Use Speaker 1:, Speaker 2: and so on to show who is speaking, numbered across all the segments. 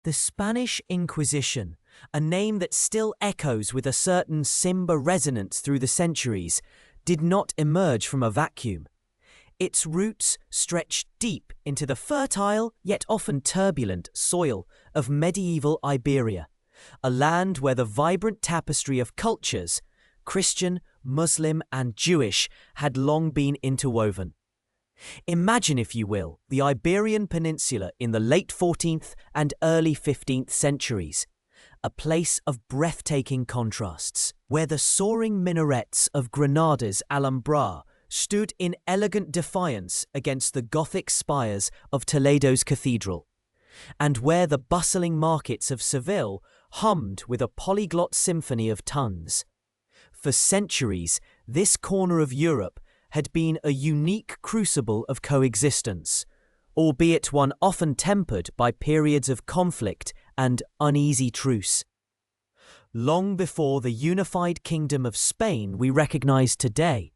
Speaker 1: The Spanish Inquisition, a name that still echoes with a certain Simba resonance through the centuries, did not emerge from a vacuum. Its roots stretched deep into the fertile yet often turbulent soil of medieval Iberia, a land where the vibrant tapestry of cultures, Christian, Muslim, and Jewish, had long been interwoven. Imagine, if you will, the Iberian Peninsula in the late 14th and early 15th centuries, a place of breathtaking contrasts, where the soaring minarets of Granada's Alhambra stood in elegant defiance against the Gothic spires of Toledo's cathedral, and where the bustling markets of Seville hummed with a polyglot symphony of tongues. For centuries, this corner of Europe had been a unique crucible of coexistence, albeit one often tempered by periods of conflict and uneasy truce. Long before the unified kingdom of Spain we recognize today,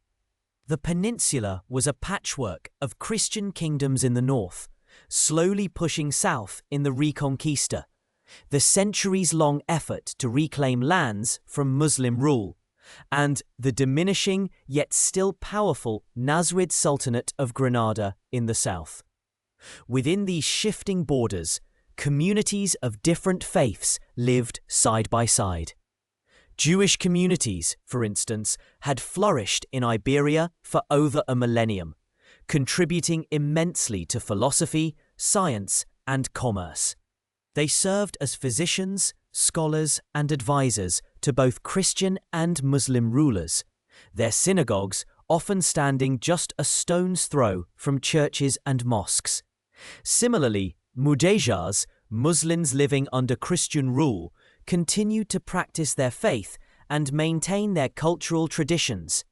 Speaker 1: the peninsula was a patchwork of Christian kingdoms in the north, slowly pushing south in the Reconquista, the centuries-long effort to reclaim lands from Muslim rule, and the diminishing yet still powerful Nasrid Sultanate of Granada in the south. Within these shifting borders, communities of different faiths lived side by side. Jewish communities, for instance, had flourished in Iberia for over a millennium, contributing immensely to philosophy, science, and commerce. They served as physicians, scholars, and advisors to both Christian and Muslim rulers, their synagogues often standing just a stone's throw from churches and mosques. Similarly, Mudejars, Muslims living under Christian rule, continued to practice their faith and maintain their cultural traditions,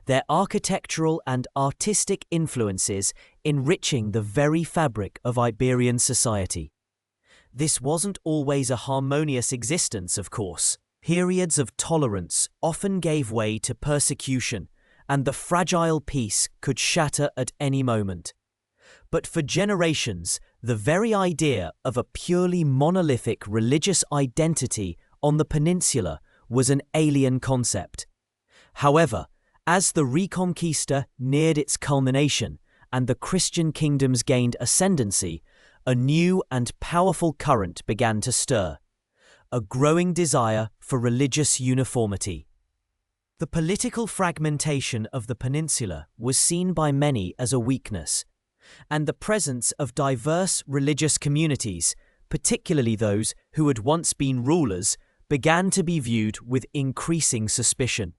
Speaker 1: their architectural and artistic influences enriching the very fabric of Iberian society. This wasn't always a harmonious existence, of course. Periods of tolerance often gave way to persecution, and the fragile peace could shatter at any moment. But for generations, the very idea of a purely monolithic religious identity on the peninsula was an alien concept. However, as the Reconquista neared its culmination and the Christian kingdoms gained ascendancy, a new and powerful current began to stir, a growing desire for religious uniformity. The political fragmentation of the peninsula was seen by many as a weakness, and the presence of diverse religious communities, particularly those who had once been rulers, began to be viewed with increasing suspicion.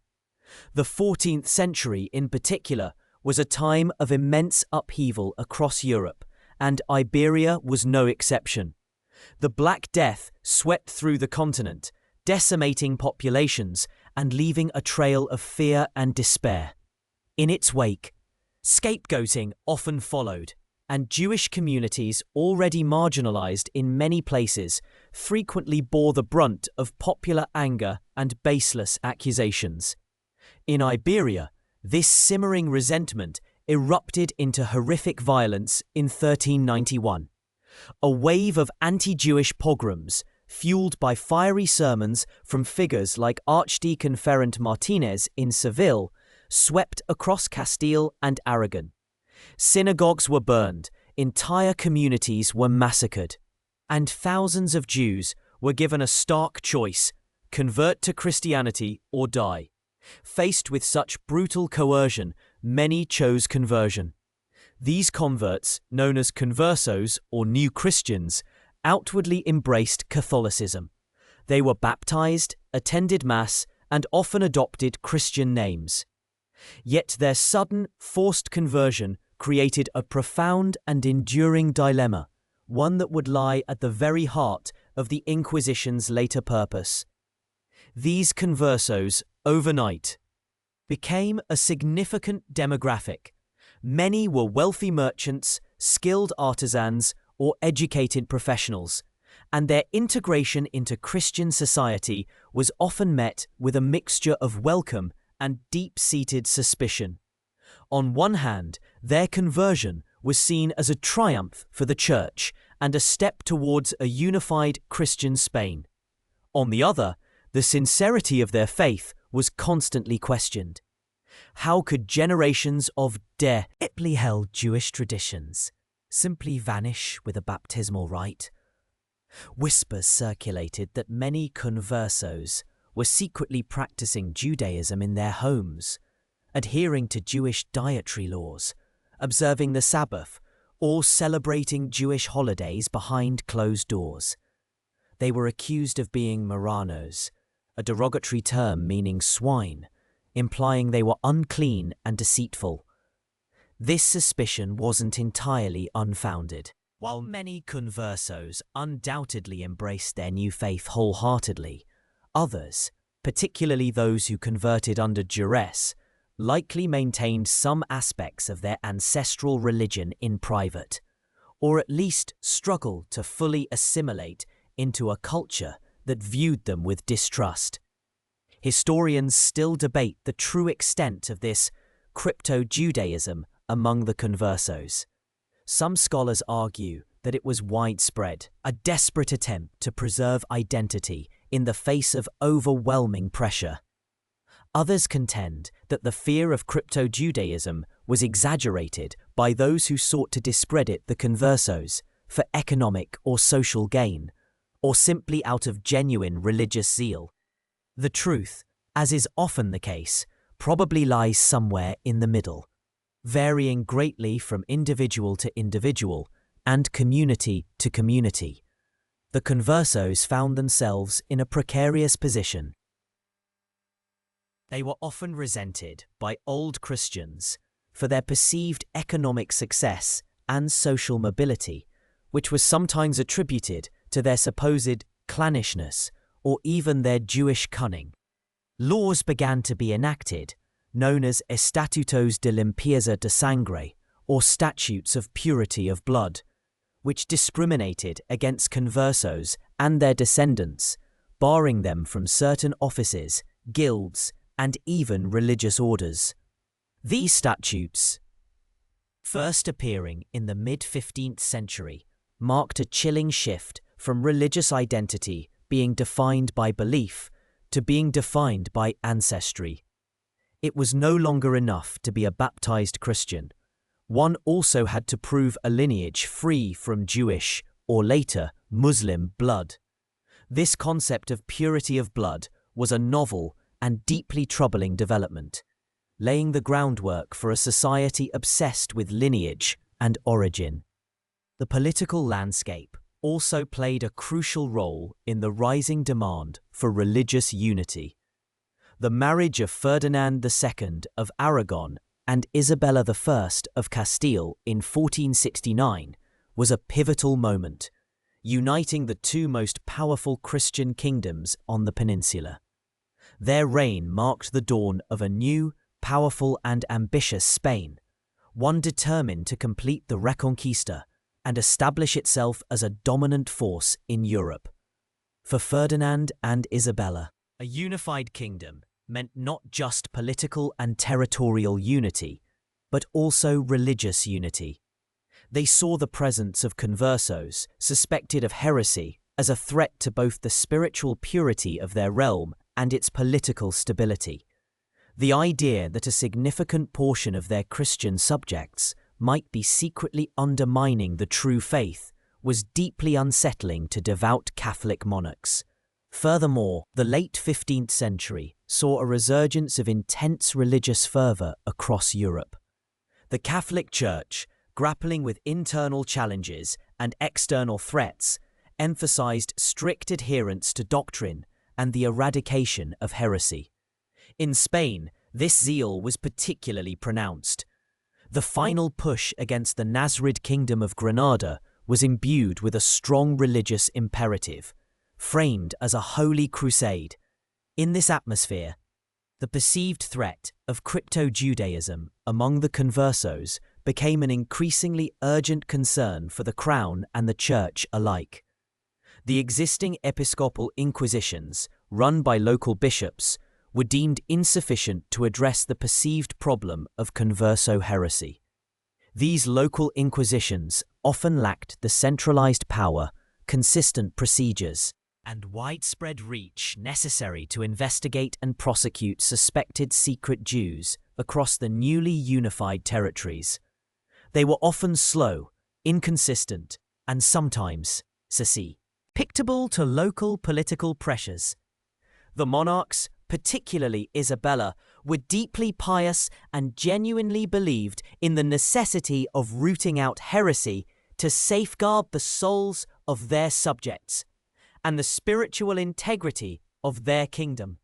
Speaker 1: The 14th century, in particular, was a time of immense upheaval across Europe, and Iberia was no exception. The Black Death swept through the continent, decimating populations and leaving a trail of fear and despair. In its wake, scapegoating often followed, and Jewish communities, already marginalized in many places, frequently bore the brunt of popular anger and baseless accusations. In Iberia, this simmering resentment erupted into horrific violence in 1391. A wave of anti-Jewish pogroms, fueled by fiery sermons from figures like Archdeacon Ferrant Martinez in Seville, swept across Castile and Aragon. Synagogues were burned, entire communities were massacred, and thousands of Jews were given a stark choice: convert to Christianity or die. Faced with such brutal coercion, many chose conversion. These converts, known as conversos or new Christians, outwardly embraced Catholicism. They were baptized, attended Mass, and often adopted Christian names. Yet their sudden, forced conversion created a profound and enduring dilemma, one that would lie at the very heart of the Inquisition's later purpose. These conversos, overnight, became a significant demographic. Many were wealthy merchants, skilled artisans, or educated professionals, and their integration into Christian society was often met with a mixture of welcome and deep-seated suspicion. On one hand, their conversion was seen as a triumph for the Church and a step towards a unified Christian Spain. On the other, the sincerity of their faith was constantly questioned. How could generations of deeply held Jewish traditions simply vanish with a baptismal rite? Whispers circulated that many conversos were secretly practicing Judaism in their homes, adhering to Jewish dietary laws, observing the Sabbath, or celebrating Jewish holidays behind closed doors. They were accused of being Marranos, a derogatory term meaning swine, implying they were unclean and deceitful. This suspicion wasn't entirely unfounded. While many conversos undoubtedly embraced their new faith wholeheartedly, others, particularly those who converted under duress, likely maintained some aspects of their ancestral religion in private, or at least struggled to fully assimilate into a culture that viewed them with distrust. Historians still debate the true extent of this crypto-Judaism among the conversos. Some scholars argue that it was widespread, a desperate attempt to preserve identity in the face of overwhelming pressure. Others contend that the fear of crypto-Judaism was exaggerated by those who sought to discredit the conversos for economic or social gain, or simply out of genuine religious zeal. The truth, as is often the case, probably lies somewhere in the middle, varying greatly from individual to individual and community to community. The conversos found themselves in a precarious position. They were often resented by old Christians for their perceived economic success and social mobility, which was sometimes attributed to their supposed clannishness or even their Jewish cunning. Laws began to be enacted, known as Estatutos de Limpieza de Sangre, or Statutes of Purity of Blood, which discriminated against conversos and their descendants, barring them from certain offices, guilds, and even religious orders. These statutes, first appearing in the mid-15th century, marked a chilling shift from religious identity being defined by belief to being defined by ancestry. It was no longer enough to be a baptized Christian. One also had to prove a lineage free from Jewish, or later, Muslim blood. This concept of purity of blood was a novel and deeply troubling development, laying the groundwork for a society obsessed with lineage and origin. The political landscape also played a crucial role in the rising demand for religious unity. The marriage of Ferdinand II of Aragon and Isabella I of Castile in 1469 was a pivotal moment, uniting the two most powerful Christian kingdoms on the peninsula. Their reign marked the dawn of a new, powerful and ambitious Spain, one determined to complete the Reconquista and establish itself as a dominant force in Europe. For Ferdinand and Isabella, a unified kingdom meant not just political and territorial unity, but also religious unity. They saw the presence of conversos suspected of heresy as a threat to both the spiritual purity of their realm and its political stability. The idea that a significant portion of their Christian subjects might be secretly undermining the true faith was deeply unsettling to devout Catholic monarchs. Furthermore, the late 15th century saw a resurgence of intense religious fervor across Europe. The Catholic Church, grappling with internal challenges and external threats, emphasized strict adherence to doctrine and the eradication of heresy. In Spain, this zeal was particularly pronounced. The final push against the Nasrid Kingdom of Granada was imbued with a strong religious imperative, framed as a holy crusade. In this atmosphere, the perceived threat of crypto-Judaism among the conversos became an increasingly urgent concern for the crown and the church alike. The existing episcopal inquisitions, run by local bishops, were deemed insufficient to address the perceived problem of converso heresy. These local inquisitions often lacked the centralized power, consistent procedures, and widespread reach necessary to investigate and prosecute suspected secret Jews across the newly unified territories. They were often slow, inconsistent, and sometimes susceptible to local political pressures. The monarchs, particularly Isabella, were deeply pious and genuinely believed in the necessity of rooting out heresy to safeguard the souls of their subjects and the spiritual integrity of their kingdom.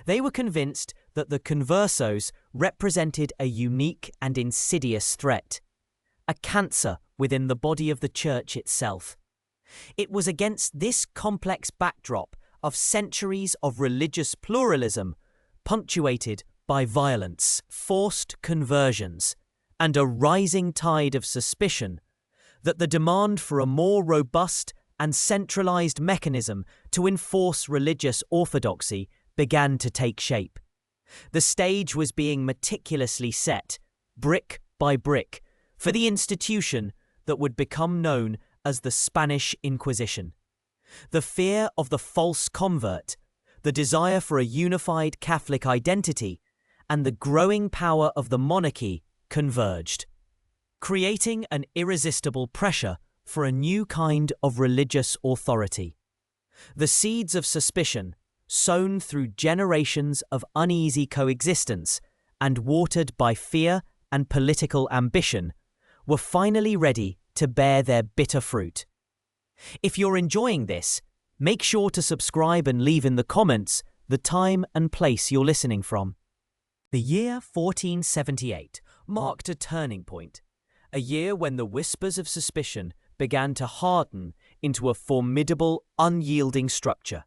Speaker 1: They were convinced that the conversos represented a unique and insidious threat, a cancer within the body of the Church itself. It was against this complex backdrop of centuries of religious pluralism, punctuated by violence, forced conversions, and a rising tide of suspicion, that the demand for a more robust and centralized mechanism to enforce religious orthodoxy began to take shape. The stage was being meticulously set, brick by brick, for the institution that would become known as the Spanish Inquisition. The fear of the false convert, the desire for a unified Catholic identity, and the growing power of the monarchy converged, creating an irresistible pressure for a new kind of religious authority. The seeds of suspicion, sown through generations of uneasy coexistence and watered by fear and political ambition, were finally ready to bear their bitter fruit. If you're enjoying this, make sure to subscribe and leave in the comments the time and place you're listening from. The year 1478 marked a turning point, a year when the whispers of suspicion began to harden into a formidable, unyielding structure.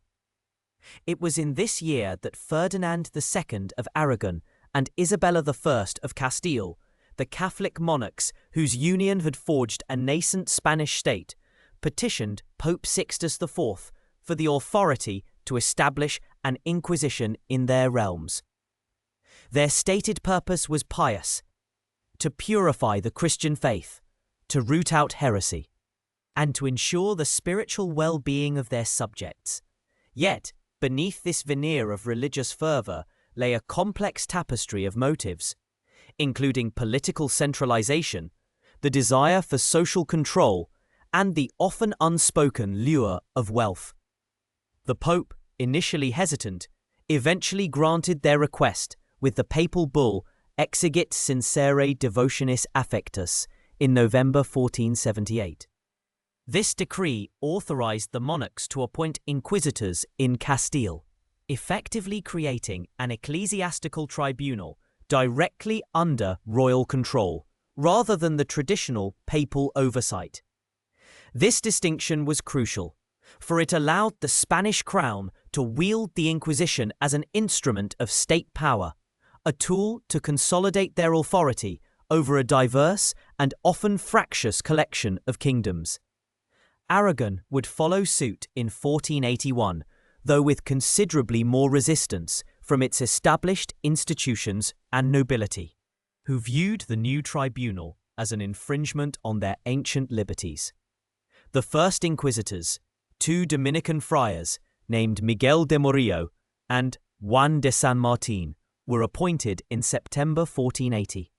Speaker 1: It was in this year that Ferdinand II of Aragon and Isabella I of Castile, the Catholic monarchs whose union had forged a nascent Spanish state, petitioned Pope Sixtus IV for the authority to establish an inquisition in their realms. Their stated purpose was pious: to purify the Christian faith, to root out heresy, and to ensure the spiritual well-being of their subjects. Yet, beneath this veneer of religious fervor lay a complex tapestry of motives, including political centralization, the desire for social control, and the often unspoken lure of wealth. The Pope, initially hesitant, eventually granted their request with the papal bull Exigit Sincere Devotionis Affectus in November 1478. This decree authorized the monarchs to appoint inquisitors in Castile, effectively creating an ecclesiastical tribunal directly under royal control, rather than the traditional papal oversight. This distinction was crucial, for it allowed the Spanish crown to wield the Inquisition as an instrument of state power, a tool to consolidate their authority over a diverse and often fractious collection of kingdoms. Aragon would follow suit in 1481, though with considerably more resistance from its established institutions and nobility, who viewed the new tribunal as an infringement on their ancient liberties. The first inquisitors, two Dominican friars named Miguel de Murillo and Juan de San Martin, were appointed in September 1480.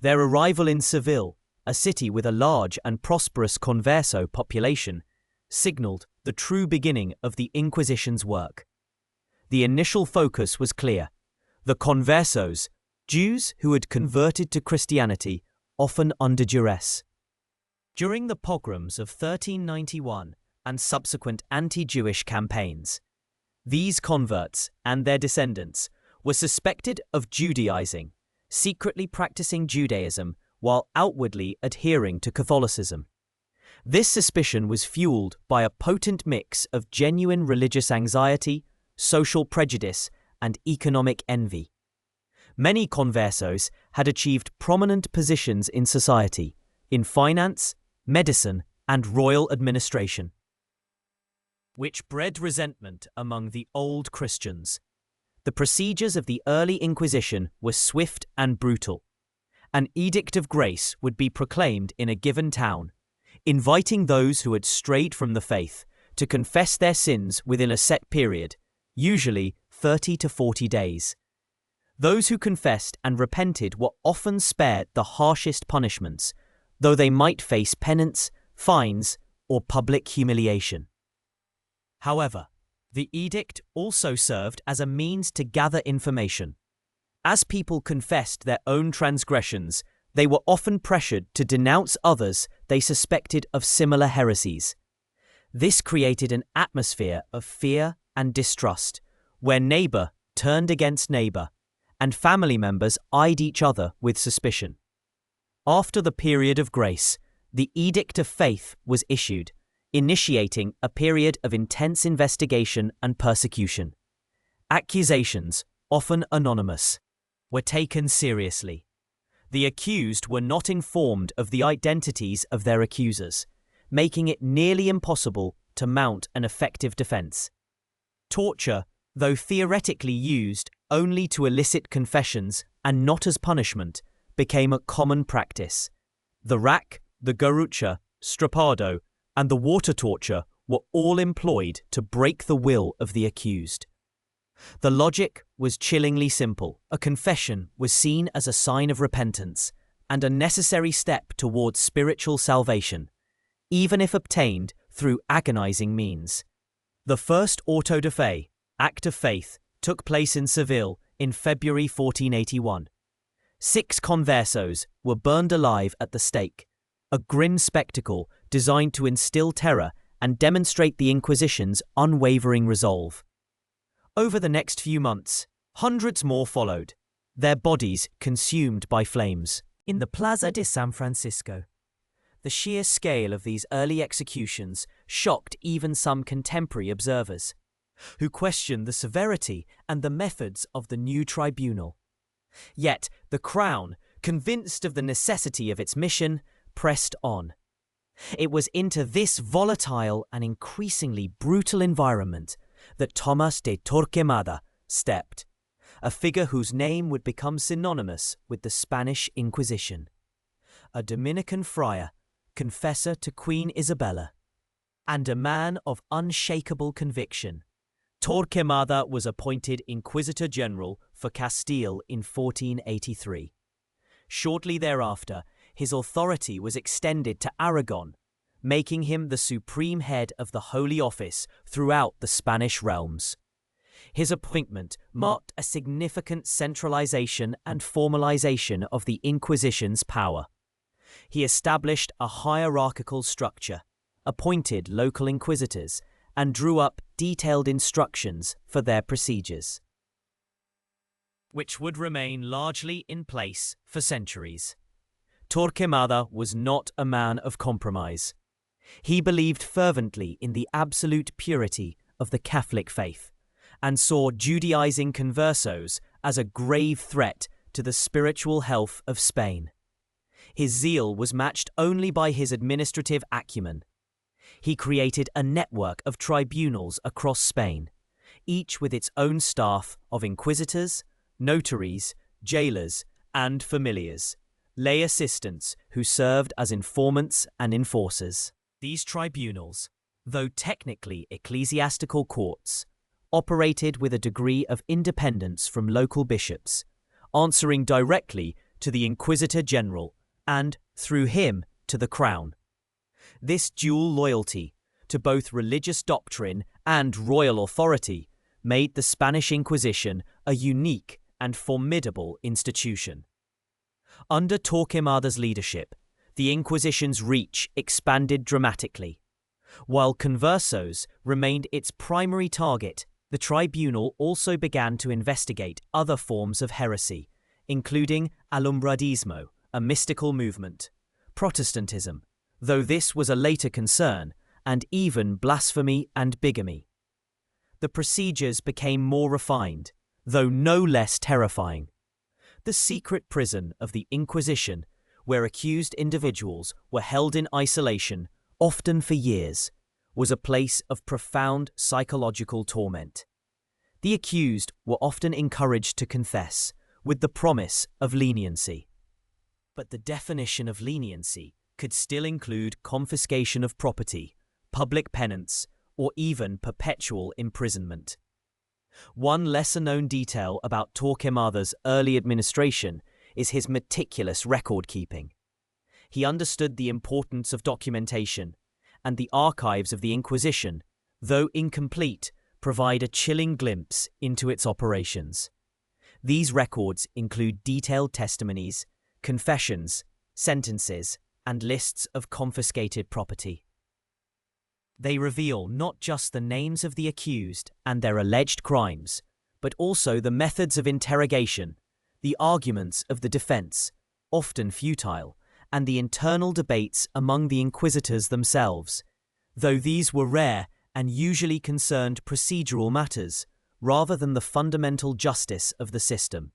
Speaker 1: Their arrival in Seville, a city with a large and prosperous converso population, signaled the true beginning of the Inquisition's work. The initial focus was clear: the conversos, Jews who had converted to Christianity, often under duress. During the pogroms of 1391 and subsequent anti-Jewish campaigns, these converts and their descendants were suspected of Judaizing, secretly practicing Judaism while outwardly adhering to Catholicism. This suspicion was fueled by a potent mix of genuine religious anxiety, social prejudice, and economic envy. Many conversos had achieved prominent positions in society, in finance, medicine, and royal administration, which bred resentment among the old Christians. The procedures of the early Inquisition were swift and brutal. An edict of grace would be proclaimed in a given town, inviting those who had strayed from the faith to confess their sins within a set period, usually 30 to 40 days. Those who confessed and repented were often spared the harshest punishments, though they might face penance, fines, or public humiliation. However, the edict also served as a means to gather information. As people confessed their own transgressions, they were often pressured to denounce others they suspected of similar heresies. This created an atmosphere of fear and distrust, where neighbor turned against neighbor, and family members eyed each other with suspicion. After the period of grace, the Edict of Faith was issued, initiating a period of intense investigation and persecution. Accusations, often anonymous, were taken seriously. The accused were not informed of the identities of their accusers, making it nearly impossible to mount an effective defense. Torture, though theoretically used only to elicit confessions and not as punishment, became a common practice. The rack, the garrucha, strappado, and the water torture were all employed to break the will of the accused. The logic was chillingly simple. A confession was seen as a sign of repentance and a necessary step towards spiritual salvation, even if obtained through agonizing means. The first auto de fe, act of faith, took place in Seville in February 1481. 6 conversos were burned alive at the stake, a grim spectacle designed to instill terror and demonstrate the Inquisition's unwavering resolve. Over the next few months, hundreds more followed, their bodies consumed by flames. In the Plaza de San Francisco, the sheer scale of these early executions shocked even some contemporary observers, who questioned the severity and the methods of the new tribunal. Yet the Crown, convinced of the necessity of its mission, pressed on. It was into this volatile and increasingly brutal environment that Tomás de Torquemada stepped, a figure whose name would become synonymous with the Spanish Inquisition. A Dominican friar, confessor to Queen Isabella, and a man of unshakable conviction, Torquemada was appointed Inquisitor General for Castile in 1483. Shortly thereafter, his authority was extended to Aragon, making him the supreme head of the Holy Office throughout the Spanish realms. His appointment marked a significant centralization and formalization of the Inquisition's power. He established a hierarchical structure, appointed local inquisitors, and drew up detailed instructions for their procedures, which would remain largely in place for centuries. Torquemada was not a man of compromise. He believed fervently in the absolute purity of the Catholic faith, and saw Judaizing conversos as a grave threat to the spiritual health of Spain. His zeal was matched only by his administrative acumen. He created a network of tribunals across Spain, each with its own staff of inquisitors, notaries, jailers, and familiars, lay assistants who served as informants and enforcers. These tribunals, though technically ecclesiastical courts, operated with a degree of independence from local bishops, answering directly to the Inquisitor General and, through him, to the Crown. This dual loyalty to both religious doctrine and royal authority made the Spanish Inquisition a unique and formidable institution. Under Torquemada's leadership, the Inquisition's reach expanded dramatically. While conversos remained its primary target, the tribunal also began to investigate other forms of heresy, including Alumbradismo, a mystical movement, Protestantism, though this was a later concern, and even blasphemy and bigamy. The procedures became more refined, though no less terrifying. The secret prison of the Inquisition, where accused individuals were held in isolation, often for years, was a place of profound psychological torment. The accused were often encouraged to confess, with the promise of leniency. But the definition of leniency could still include confiscation of property, public penance, or even perpetual imprisonment. One lesser-known detail about Torquemada's early administration is his meticulous record-keeping. He understood the importance of documentation, and the archives of the Inquisition, though incomplete, provide a chilling glimpse into its operations. These records include detailed testimonies, confessions, sentences, and lists of confiscated property. They reveal not just the names of the accused and their alleged crimes, but also the methods of interrogation, the arguments of the defense, often futile, and the internal debates among the inquisitors themselves, though these were rare and usually concerned procedural matters rather than the fundamental justice of the system.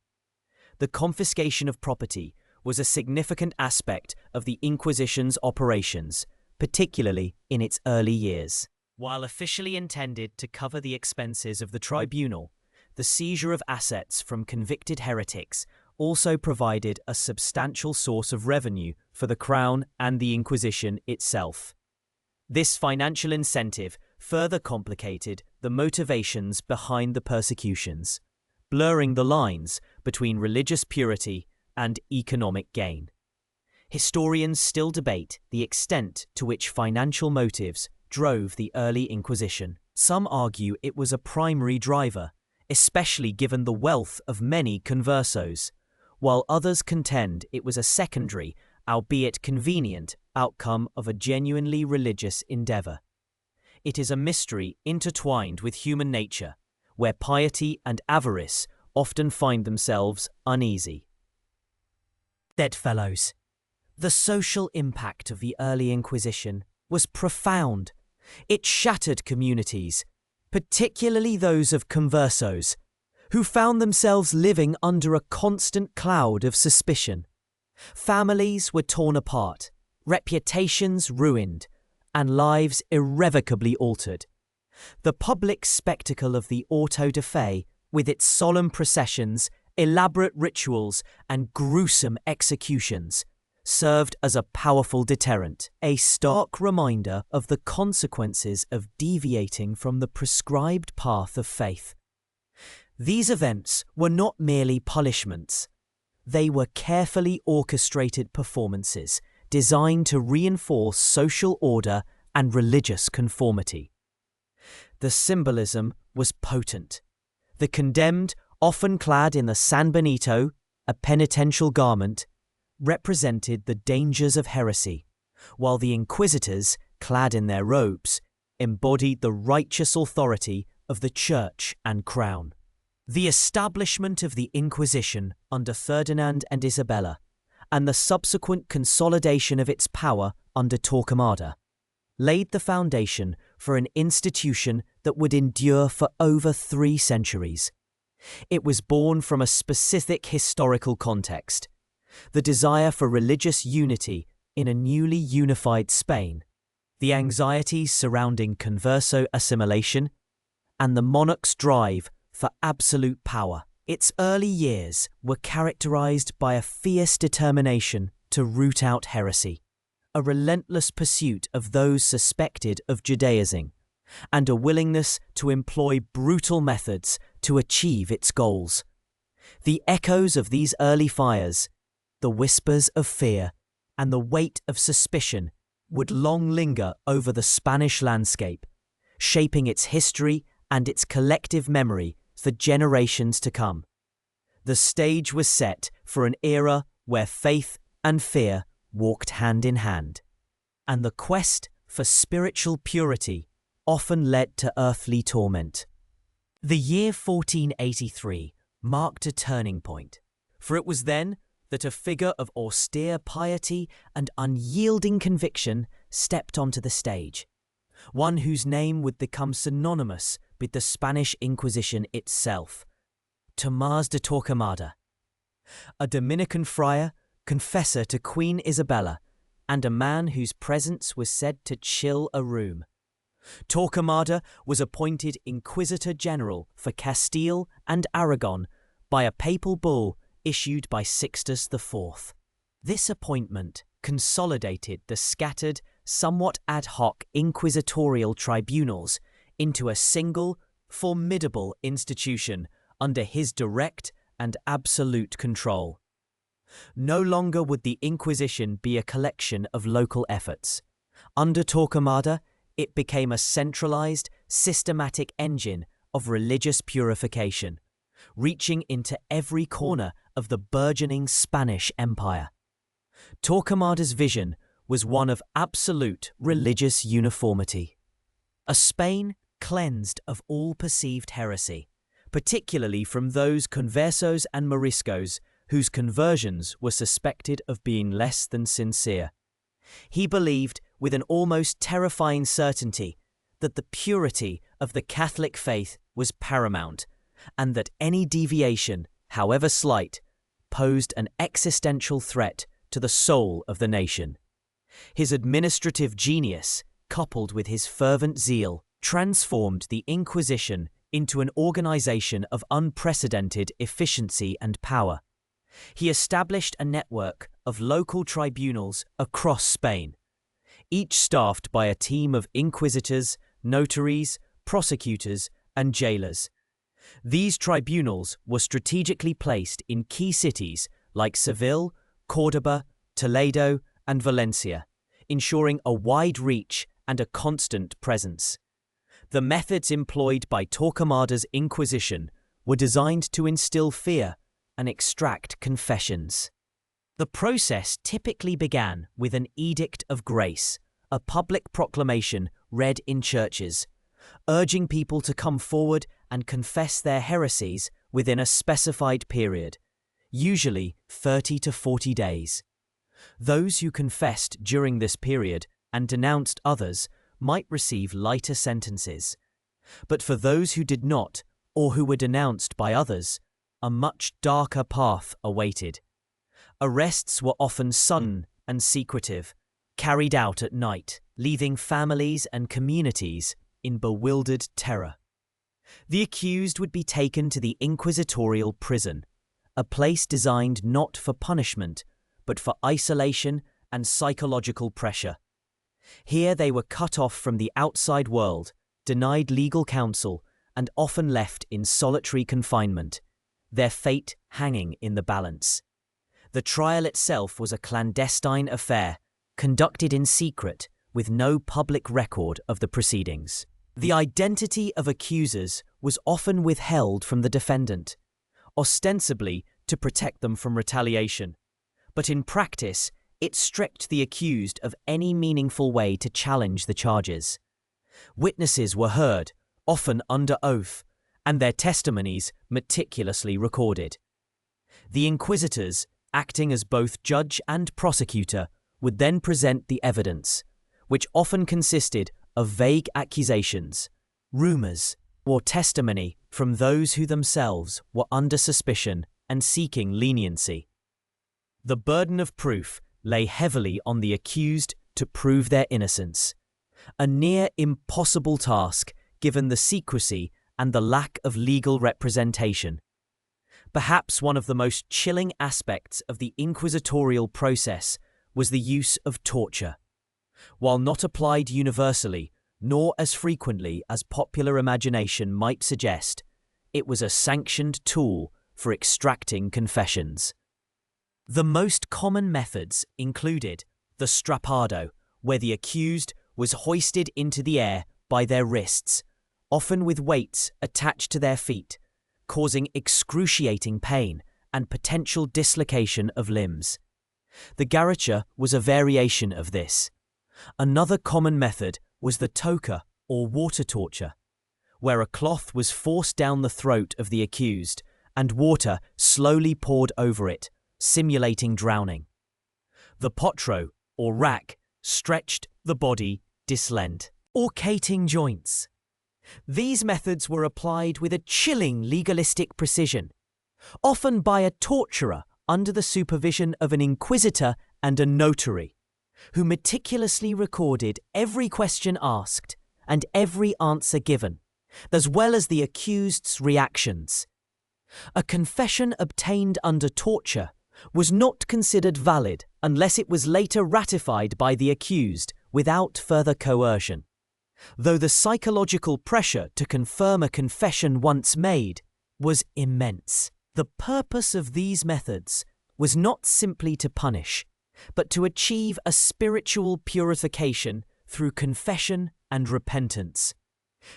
Speaker 1: The confiscation of property was a significant aspect of the Inquisition's operations, particularly in its early years. While officially intended to cover the expenses of the tribunal, the seizure of assets from convicted heretics also provided a substantial source of revenue for the Crown and the Inquisition itself. This financial incentive further complicated the motivations behind the persecutions, blurring the lines between religious purity and economic gain. Historians still debate the extent to which financial motives drove the early Inquisition. Some argue it was a primary driver, especially given the wealth of many conversos, while others contend it was a secondary, albeit convenient, outcome of a genuinely religious endeavor. It is a mystery intertwined with human nature, where piety and avarice often find themselves uneasy. Bedfellows. The social impact of the early Inquisition was profound. It shattered communities, particularly those of conversos, who found themselves living under a constant cloud of suspicion. Families were torn apart, reputations ruined, and lives irrevocably altered. The public spectacle of the auto de fe, with its solemn processions, elaborate rituals, and gruesome executions, served as a powerful deterrent, a stark reminder of the consequences of deviating from the prescribed path of faith. These events were not merely punishments. They were carefully orchestrated performances designed to reinforce social order and religious conformity. The symbolism was potent. The condemned, often clad in the San Benito, a penitential garment, represented the dangers of heresy, while the inquisitors, clad in their robes, embodied the righteous authority of the Church and Crown. The establishment of the Inquisition under Ferdinand and Isabella, and the subsequent consolidation of its power under Torquemada, laid the foundation for an institution that would endure for over 3 centuries. It was born from a specific historical context, the desire for religious unity in a newly unified Spain, the anxieties surrounding converso assimilation, and the monarch's drive for absolute power. Its early years were characterized by a fierce determination to root out heresy, a relentless pursuit of those suspected of Judaizing, and a willingness to employ brutal methods to achieve its goals. The echoes of these early fires, the whispers of fear, and the weight of suspicion would long linger over the Spanish landscape, shaping its history and its collective memory for generations to come. The stage was set for an era where faith and fear walked hand in hand, and the quest for spiritual purity often led to earthly torment. The year 1483 marked a turning point, for it was then that a figure of austere piety and unyielding conviction stepped onto the stage, one whose name would become synonymous with the Spanish Inquisition itself, Tomás de Torquemada, a Dominican friar, confessor to Queen Isabella, and a man whose presence was said to chill a room. Torquemada was appointed Inquisitor General for Castile and Aragon by a papal bull issued by Sixtus IV. This appointment consolidated the scattered, somewhat ad hoc inquisitorial tribunals into a single, formidable institution under his direct and absolute control. No longer would the Inquisition be a collection of local efforts. Under Torquemada, it became a centralized, systematic engine of religious purification, reaching into every corner of the burgeoning Spanish Empire. Torquemada's vision was one of absolute religious uniformity. A Spain cleansed of all perceived heresy, particularly from those conversos and Moriscos whose conversions were suspected of being less than sincere. He believed with an almost terrifying certainty that the purity of the Catholic faith was paramount, and that any deviation, however slight, posed an existential threat to the soul of the nation. His administrative genius, coupled with his fervent zeal, transformed the Inquisition into an organization of unprecedented efficiency and power. He established a network of local tribunals across Spain, each staffed by a team of inquisitors, notaries, prosecutors, and jailers. These tribunals were strategically placed in key cities like Seville, Córdoba, Toledo, and Valencia, ensuring a wide reach and a constant presence. The methods employed by Torquemada's Inquisition were designed to instill fear and extract confessions. The process typically began with an edict of grace, a public proclamation read in churches, urging people to come forward and confess their heresies within a specified period, usually 30 to 40 days. Those who confessed during this period and denounced others might receive lighter sentences. But for those who did not, or who were denounced by others, a much darker path awaited. Arrests were often sudden and secretive, carried out at night, leaving families and communities in bewildered terror. The accused would be taken to the inquisitorial prison, a place designed not for punishment, but for isolation and psychological pressure. Here they were cut off from the outside world, denied legal counsel, and often left in solitary confinement, their fate hanging in the balance. The trial itself was a clandestine affair, conducted in secret, with no public record of the proceedings. The identity of accusers was often withheld from the defendant, ostensibly to protect them from retaliation, but in practice, it stripped the accused of any meaningful way to challenge the charges. Witnesses were heard, often under oath, and their testimonies meticulously recorded. The inquisitors, acting as both judge and prosecutor, would then present the evidence, which often consisted of vague accusations, rumors, or testimony from those who themselves were under suspicion and seeking leniency. The burden of proof lay heavily on the accused to prove their innocence, a near impossible task given the secrecy and the lack of legal representation. Perhaps one of the most chilling aspects of the inquisitorial process was the use of torture. While not applied universally, nor as frequently as popular imagination might suggest, it was a sanctioned tool for extracting confessions. The most common methods included the strappado, where the accused was hoisted into the air by their wrists, often with weights attached to their feet, causing excruciating pain and potential dislocation of limbs. The garrocha was a variation of this. Another common method was the toca, or water torture, where a cloth was forced down the throat of the accused and water slowly poured over it, simulating drowning. The potro, or rack, stretched the body dislent, or cating joints. These methods were applied with a chilling legalistic precision, often by a torturer under the supervision of an inquisitor and a notary, who meticulously recorded every question asked and every answer given, as well as the accused's reactions. A confession obtained under torture was not considered valid unless it was later ratified by the accused without further coercion. Though the psychological pressure to confirm a confession once made was immense. The purpose of these methods was not simply to punish, but to achieve a spiritual purification through confession and repentance.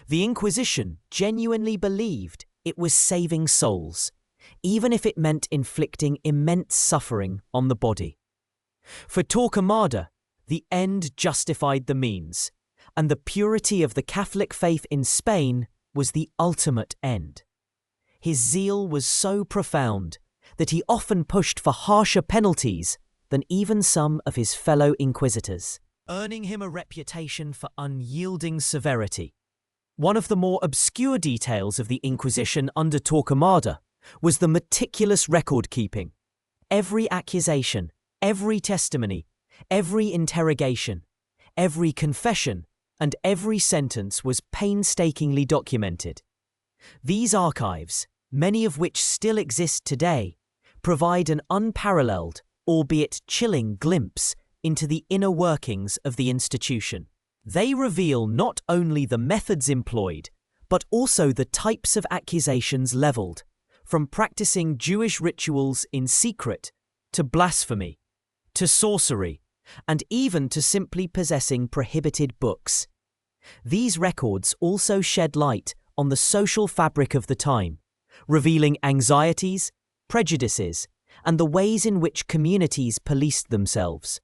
Speaker 1: The Inquisition genuinely believed it was saving souls, even if it meant inflicting immense suffering on the body. For Torquemada, the end justified the means, and the purity of the Catholic faith in Spain was the ultimate end. His zeal was so profound that he often pushed for harsher penalties than even some of his fellow inquisitors, earning him a reputation for unyielding severity. One of the more obscure details of the Inquisition under Torquemada was the meticulous record-keeping. Every accusation, every testimony, every interrogation, every confession, and every sentence was painstakingly documented. These archives, many of which still exist today, provide an unparalleled, albeit chilling, glimpse into the inner workings of the institution. They reveal not only the methods employed, but also the types of accusations leveled, from practicing Jewish rituals in secret, to blasphemy, to sorcery, and even to simply possessing prohibited books. These records also shed light on the social fabric of the time, revealing anxieties, prejudices, and the ways in which communities policed themselves.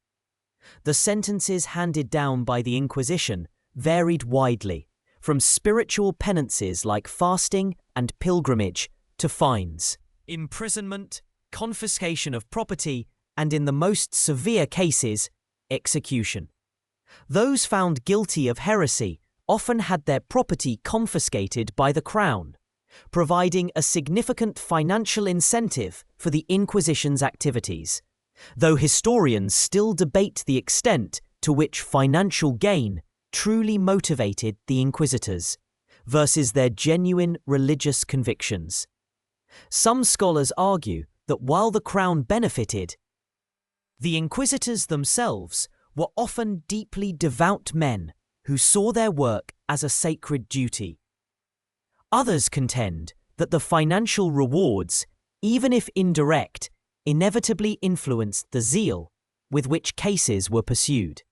Speaker 1: The sentences handed down by the Inquisition varied widely, from spiritual penances like fasting and pilgrimage to fines, imprisonment, confiscation of property, and in the most severe cases, execution. Those found guilty of heresy often had their property confiscated by the crown, providing a significant financial incentive for the Inquisition's activities, though historians still debate the extent to which financial gain truly motivated the inquisitors versus their genuine religious convictions. Some scholars argue that while the crown benefited, the inquisitors themselves were often deeply devout men who saw their work as a sacred duty. Others contend that the financial rewards, even if indirect, inevitably influenced the zeal with which cases were pursued.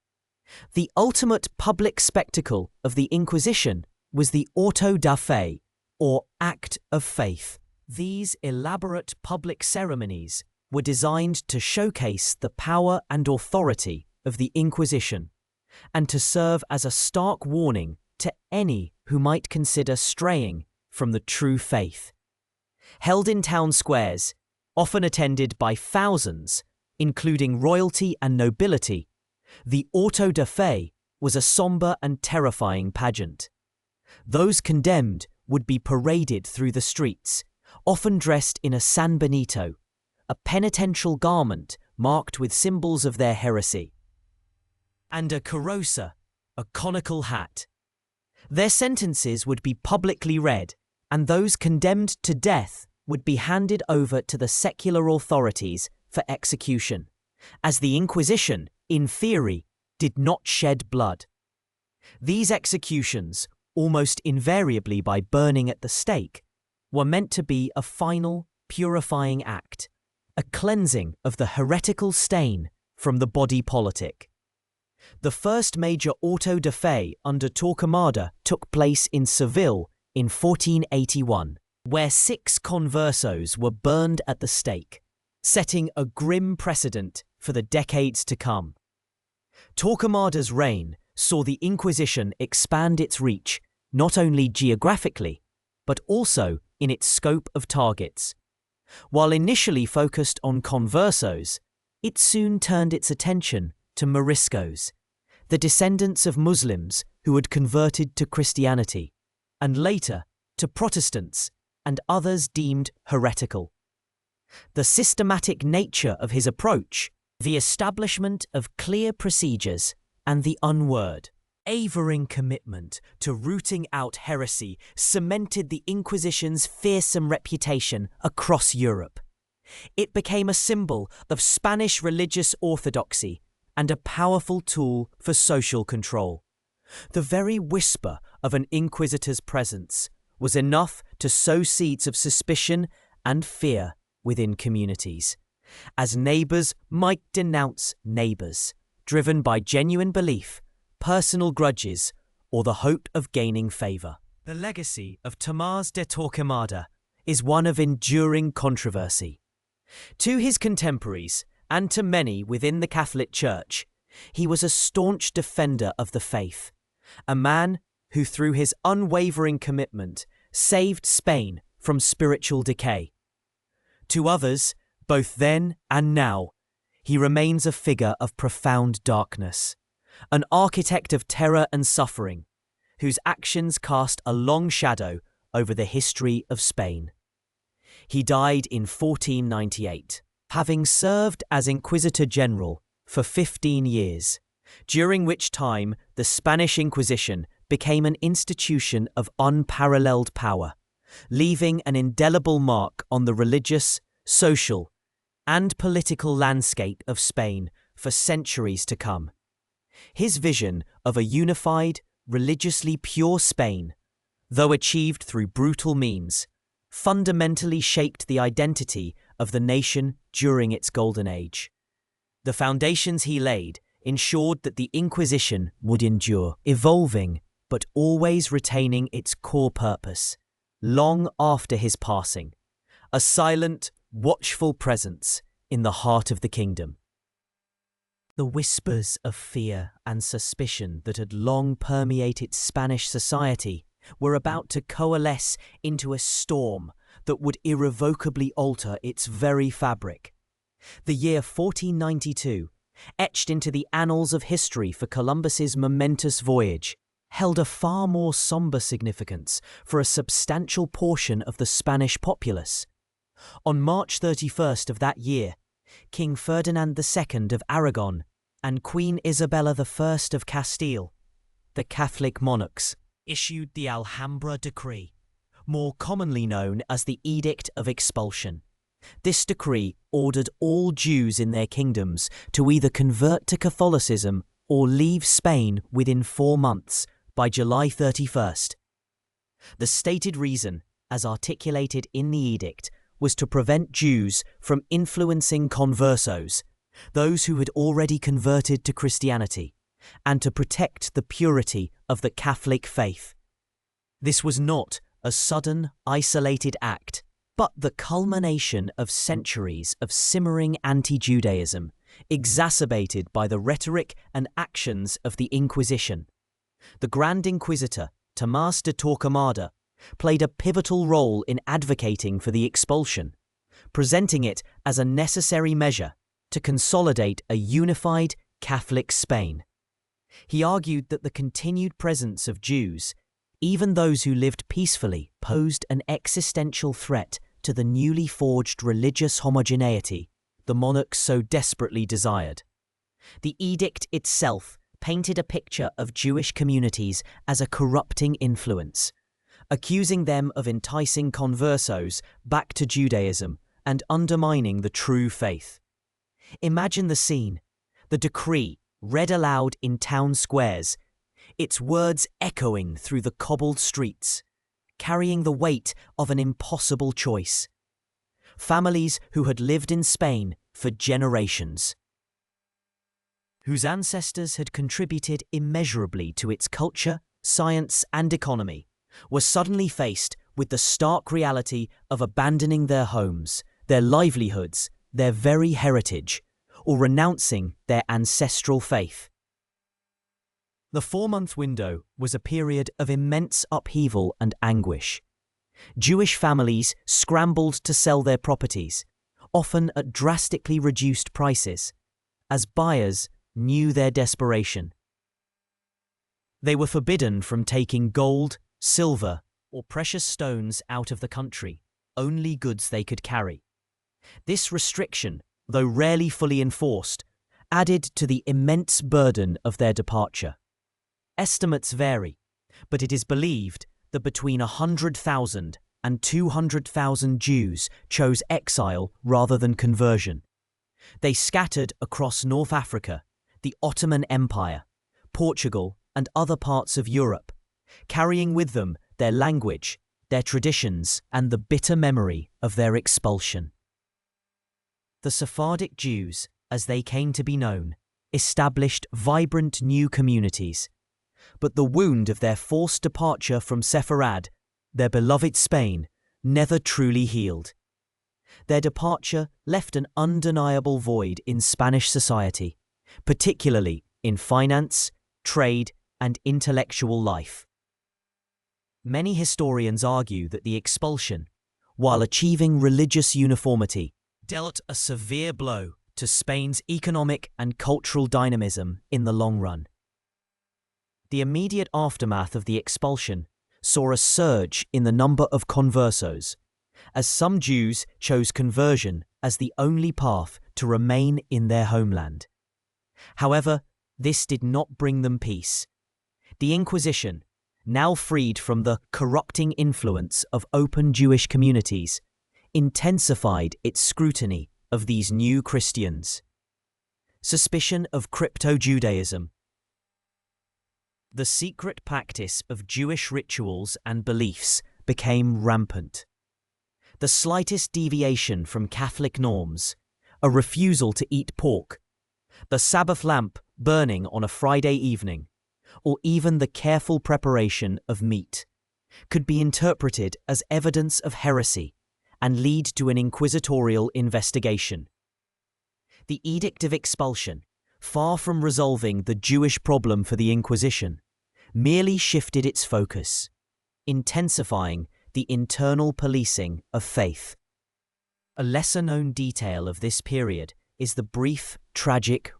Speaker 1: The ultimate public spectacle of the Inquisition was the auto da fe, or act of faith. These elaborate public ceremonies were designed to showcase the power and authority of the Inquisition, and to serve as a stark warning to any who might consider straying from the true faith. Held in town squares, often attended by thousands, including royalty and nobility, the auto da fe was a somber and terrifying pageant. Those condemned would be paraded through the streets, often dressed in a San Benito, a penitential garment marked with symbols of their heresy, and a carroza, a conical hat. Their sentences would be publicly read, and those condemned to death would be handed over to the secular authorities for execution, as the Inquisition, in theory, did not shed blood. These executions, almost invariably by burning at the stake, were meant to be a final, purifying act, a cleansing of the heretical stain from the body politic. The first major auto da fe under Torquemada took place in Seville in 1481, where 6 conversos were burned at the stake, setting a grim precedent for the decades to come. Torquemada's reign saw the Inquisition expand its reach not only geographically, but also in its scope of targets. While initially focused on conversos, it soon turned its attention to Moriscos, the descendants of Muslims who had converted to Christianity, and later to Protestants and others deemed heretical. The systematic nature of his approach, the establishment of clear procedures, and the unwavering commitment to rooting out heresy cemented the Inquisition's fearsome reputation across Europe. It became a symbol of Spanish religious orthodoxy and a powerful tool for social control. The very whisper of an inquisitor's presence was enough to sow seeds of suspicion and fear within communities, as neighbours might denounce neighbours, driven by genuine belief, personal grudges, or the hope of gaining favour. The legacy of Tomás de Torquemada is one of enduring controversy. To his contemporaries, and to many within the Catholic Church, he was a staunch defender of the faith, a man who through his unwavering commitment saved Spain from spiritual decay. To others, both then and now, he remains a figure of profound darkness, an architect of terror and suffering, whose actions cast a long shadow over the history of Spain. He died in 1498, having served as Inquisitor General for 15 years, during which time the Spanish Inquisition became an institution of unparalleled power, leaving an indelible mark on the religious, social, and political landscape of Spain for centuries to come. His vision of a unified, religiously pure Spain, though achieved through brutal means, fundamentally shaped the identity of the nation during its golden age. The foundations he laid ensured that the Inquisition would endure, evolving but always retaining its core purpose, long after his passing, a silent, watchful presence in the heart of the kingdom. The whispers of fear and suspicion that had long permeated Spanish society were about to coalesce into a storm that would irrevocably alter its very fabric. The year 1492, etched into the annals of history for Columbus's momentous voyage, held a far more sombre significance for a substantial portion of the Spanish populace. On March 31st of that year, King Ferdinand II of Aragon and Queen Isabella I of Castile, the Catholic monarchs, issued the Alhambra Decree, more commonly known as the Edict of Expulsion. This decree ordered all Jews in their kingdoms to either convert to Catholicism or leave Spain within 4 months, by July 31st. The stated reason, as articulated in the edict, was to prevent Jews from influencing conversos, those who had already converted to Christianity, and to protect the purity of the Catholic faith. This was not a sudden, isolated act, but the culmination of centuries of simmering anti-Judaism, exacerbated by the rhetoric and actions of the Inquisition. The Grand Inquisitor, Tomás de Torquemada, played a pivotal role in advocating for the expulsion, presenting it as a necessary measure to consolidate a unified Catholic Spain. He argued that the continued presence of Jews, even those who lived peacefully, posed an existential threat to the newly forged religious homogeneity the monarchs so desperately desired. The edict itself painted a picture of Jewish communities as a corrupting influence, accusing them of enticing conversos back to Judaism and undermining the true faith. Imagine the scene, the decree read aloud in town squares, its words echoing through the cobbled streets, carrying the weight of an impossible choice. Families who had lived in Spain for generations, whose ancestors had contributed immeasurably to its culture, science, and economy, were suddenly faced with the stark reality of abandoning their homes, their livelihoods, their very heritage, or renouncing their ancestral faith. The 4-month window was a period of immense upheaval and anguish. Jewish families scrambled to sell their properties, often at drastically reduced prices, as buyers knew their desperation. They were forbidden from taking gold, silver, or precious stones out of the country, only goods they could carry. This restriction, though rarely fully enforced, added to the immense burden of their departure. Estimates vary, but it is believed that between 100,000 and 200,000 Jews chose exile rather than conversion. They scattered across North Africa, the Ottoman Empire, Portugal, and other parts of Europe, carrying with them their language, their traditions, and the bitter memory of their expulsion. The Sephardic Jews, as they came to be known, established vibrant new communities. But the wound of their forced departure from Sepharad, their beloved Spain, never truly healed. Their departure left an undeniable void in Spanish society, particularly in finance, trade, and intellectual life. Many historians argue that the expulsion, while achieving religious uniformity, dealt a severe blow to Spain's economic and cultural dynamism in the long run. The immediate aftermath of the expulsion saw a surge in the number of conversos, as some Jews chose conversion as the only path to remain in their homeland. However, this did not bring them peace. The Inquisition, now freed from the corrupting influence of open Jewish communities, intensified its scrutiny of these new Christians. Suspicion of crypto-Judaism. The secret practice of Jewish rituals and beliefs became rampant. The slightest deviation from Catholic norms, a refusal to eat pork, the Sabbath lamp burning on a Friday evening, or even the careful preparation of meat, could be interpreted as evidence of heresy and lead to an inquisitorial investigation. The Edict of Expulsion, far from resolving the Jewish problem for the Inquisition, merely shifted its focus, intensifying the internal policing of faith. A lesser-known detail of this period is the brief, tragic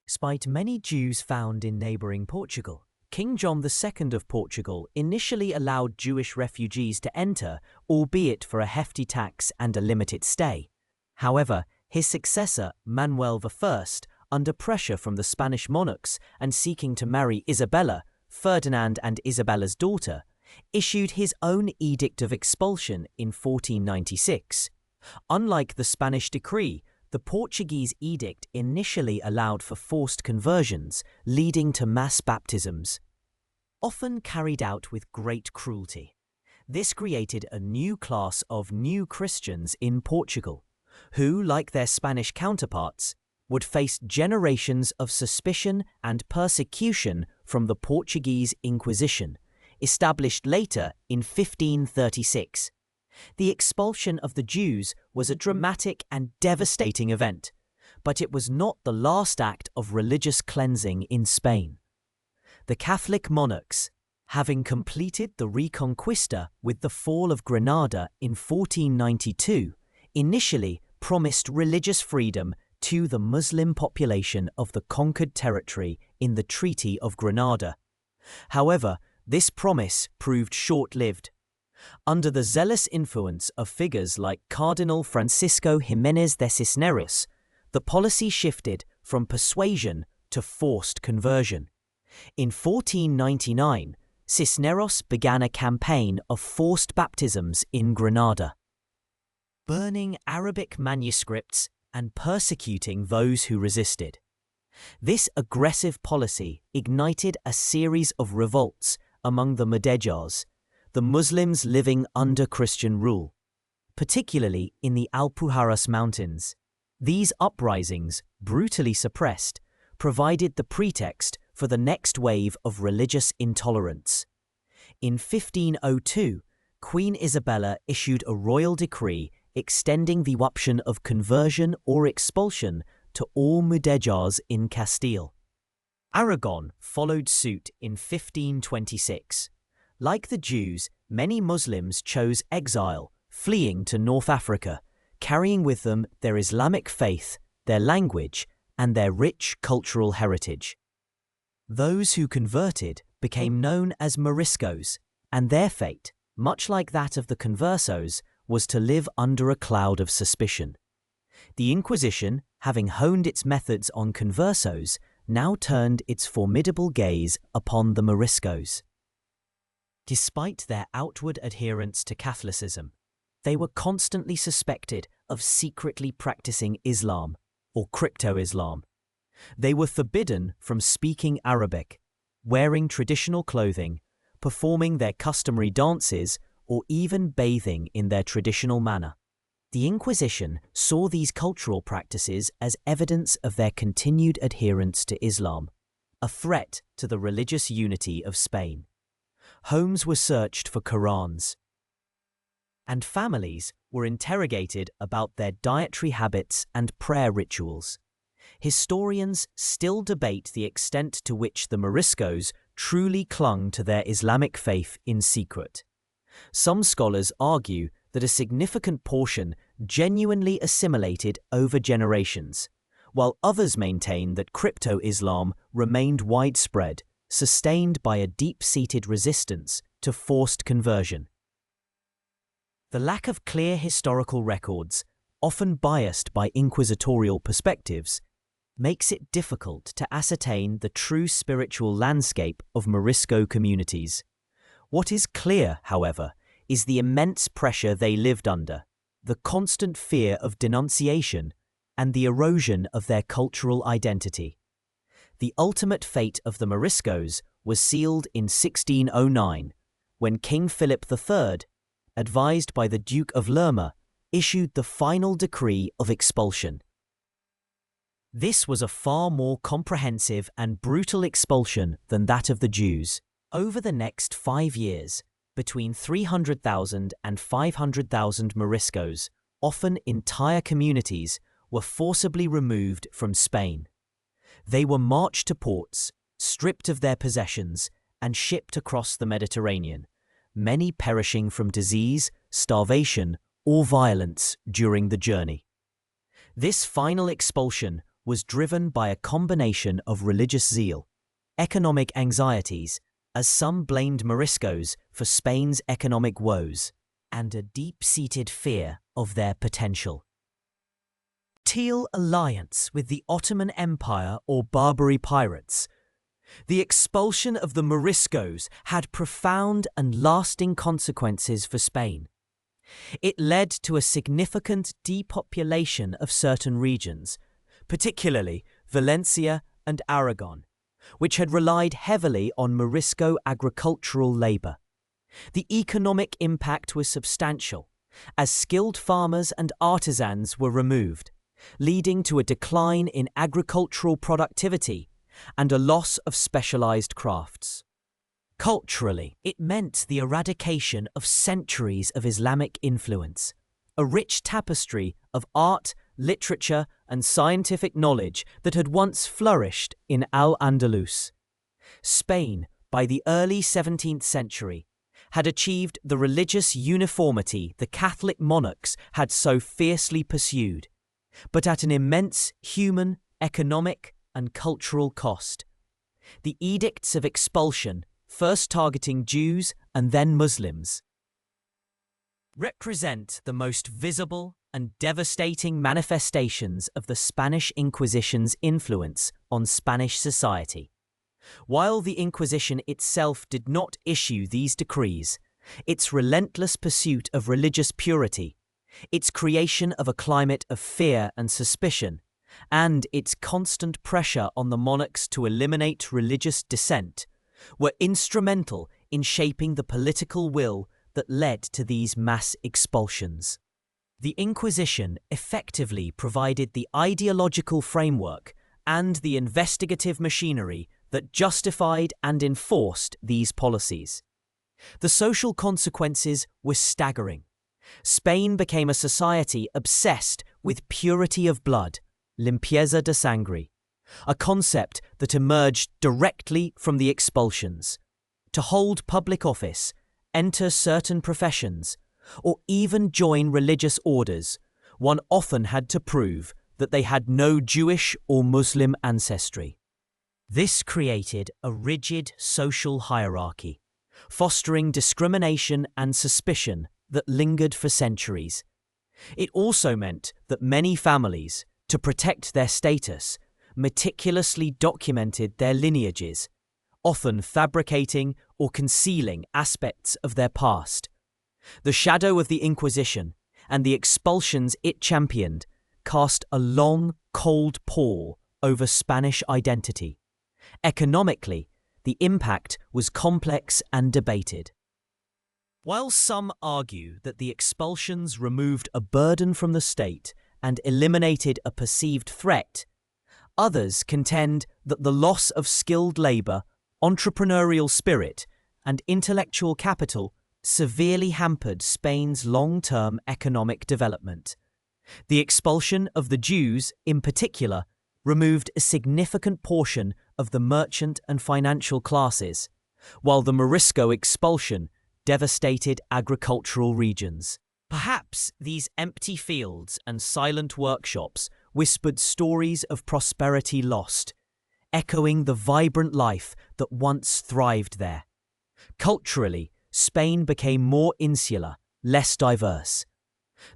Speaker 1: Despite many Jews found in neighbouring Portugal, King John II of Portugal initially allowed Jewish refugees to enter, albeit for a hefty tax and a limited stay. However, his successor, Manuel I, under pressure from the Spanish monarchs and seeking to marry Isabella, Ferdinand and Isabella's daughter, issued his own Edict of Expulsion in 1496. Unlike the Spanish decree, the Portuguese edict initially allowed for forced conversions, leading to mass baptisms, often carried out with great cruelty. This created a new class of new Christians in Portugal, who, like their Spanish counterparts, would face generations of suspicion and persecution from the Portuguese Inquisition, established later in 1536. The expulsion of the Jews was a dramatic and devastating event, but it was not the last act of religious cleansing in Spain. The Catholic monarchs, having completed the Reconquista with the fall of Granada in 1492, initially promised religious freedom to the Muslim population of the conquered territory in the Treaty of Granada. However, this promise proved short-lived. Under the zealous influence of figures like Cardinal Francisco Jiménez de Cisneros, the policy shifted from persuasion to forced conversion. In 1499, Cisneros began a campaign of forced baptisms in Granada, burning Arabic manuscripts and persecuting those who resisted. This aggressive policy ignited a series of revolts among the Mudéjars, the Muslims living under Christian rule, particularly in the Alpujarras Mountains. These uprisings, brutally suppressed, provided the pretext for the next wave of religious intolerance. In 1502, Queen Isabella issued a royal decree extending the option of conversion or expulsion to all Mudéjars in Castile. Aragon followed suit in 1526. Like the Jews, many Muslims chose exile, fleeing to North Africa, carrying with them their Islamic faith, their language, and their rich cultural heritage. Those who converted became known as Moriscos, and their fate, much like that of the conversos, was to live under a cloud of suspicion. The Inquisition, having honed its methods on conversos, now turned its formidable gaze upon the Moriscos. Despite their outward adherence to Catholicism, they were constantly suspected of secretly practicing Islam or crypto-Islam. They were forbidden from speaking Arabic, wearing traditional clothing, performing their customary dances, or even bathing in their traditional manner. The Inquisition saw these cultural practices as evidence of their continued adherence to Islam, a threat to the religious unity of Spain. Homes were searched for Qurans, and families were interrogated about their dietary habits and prayer rituals. Historians still debate the extent to which the Moriscos truly clung to their Islamic faith in secret. Some scholars argue that a significant portion genuinely assimilated over generations, while others maintain that crypto-Islam remained widespread, sustained by a deep-seated resistance to forced conversion. The lack of clear historical records, often biased by inquisitorial perspectives, makes it difficult to ascertain the true spiritual landscape of Morisco communities. What is clear, however, is the immense pressure they lived under, the constant fear of denunciation, and the erosion of their cultural identity. The ultimate fate of the Moriscos was sealed in 1609, when King Philip III, advised by the Duke of Lerma, issued the final decree of expulsion. This was a far more comprehensive and brutal expulsion than that of the Jews. Over the next 5 years, between 300,000 and 500,000 Moriscos, often entire communities, were forcibly removed from Spain. They were marched to ports, stripped of their possessions, and shipped across the Mediterranean, many perishing from disease, starvation, or violence during the journey. This final expulsion was driven by a combination of religious zeal, economic anxieties, as some blamed Moriscos for Spain's economic woes, and a deep-seated fear of their potential alliance with the Ottoman Empire or Barbary pirates. The expulsion of the Moriscos had profound and lasting consequences for Spain. It led to a significant depopulation of certain regions, particularly Valencia and Aragon, which had relied heavily on Morisco agricultural labour. The economic impact was substantial, as skilled farmers and artisans were removed, leading to a decline in agricultural productivity and a loss of specialised crafts. Culturally, it meant the eradication of centuries of Islamic influence, a rich tapestry of art, literature, and scientific knowledge that had once flourished in Al-Andalus. Spain, by the early 17th century, had achieved the religious uniformity the Catholic monarchs had so fiercely pursued, but at an immense human, economic, and cultural cost. The edicts of expulsion, first targeting Jews and then Muslims, represent the most visible and devastating manifestations of the Spanish Inquisition's influence on Spanish society. While the Inquisition itself did not issue these decrees, its relentless pursuit of religious purity, its creation of a climate of fear and suspicion, and its constant pressure on the monarchs to eliminate religious dissent, were instrumental in shaping the political will that led to these mass expulsions. The Inquisition effectively provided the ideological framework and the investigative machinery that justified and enforced these policies. The social consequences were staggering. Spain became a society obsessed with purity of blood, limpieza de sangre, a concept that emerged directly from the expulsions. To hold public office, enter certain professions, or even join religious orders, one often had to prove that they had no Jewish or Muslim ancestry. This created a rigid social hierarchy, fostering discrimination and suspicion that lingered for centuries. It also meant that many families, to protect their status, meticulously documented their lineages, often fabricating or concealing aspects of their past. The shadow of the Inquisition and the expulsions it championed cast a long, cold pall over Spanish identity. Economically, the impact was complex and debated. While some argue that the expulsions removed a burden from the state and eliminated a perceived threat, others contend that the loss of skilled labor, entrepreneurial spirit, and intellectual capital severely hampered Spain's long-term economic development. The expulsion of the Jews, in particular, removed a significant portion of the merchant and financial classes, while the Morisco expulsion devastated agricultural regions. Perhaps these empty fields and silent workshops whispered stories of prosperity lost, echoing the vibrant life that once thrived there. Culturally, Spain became more insular, less diverse.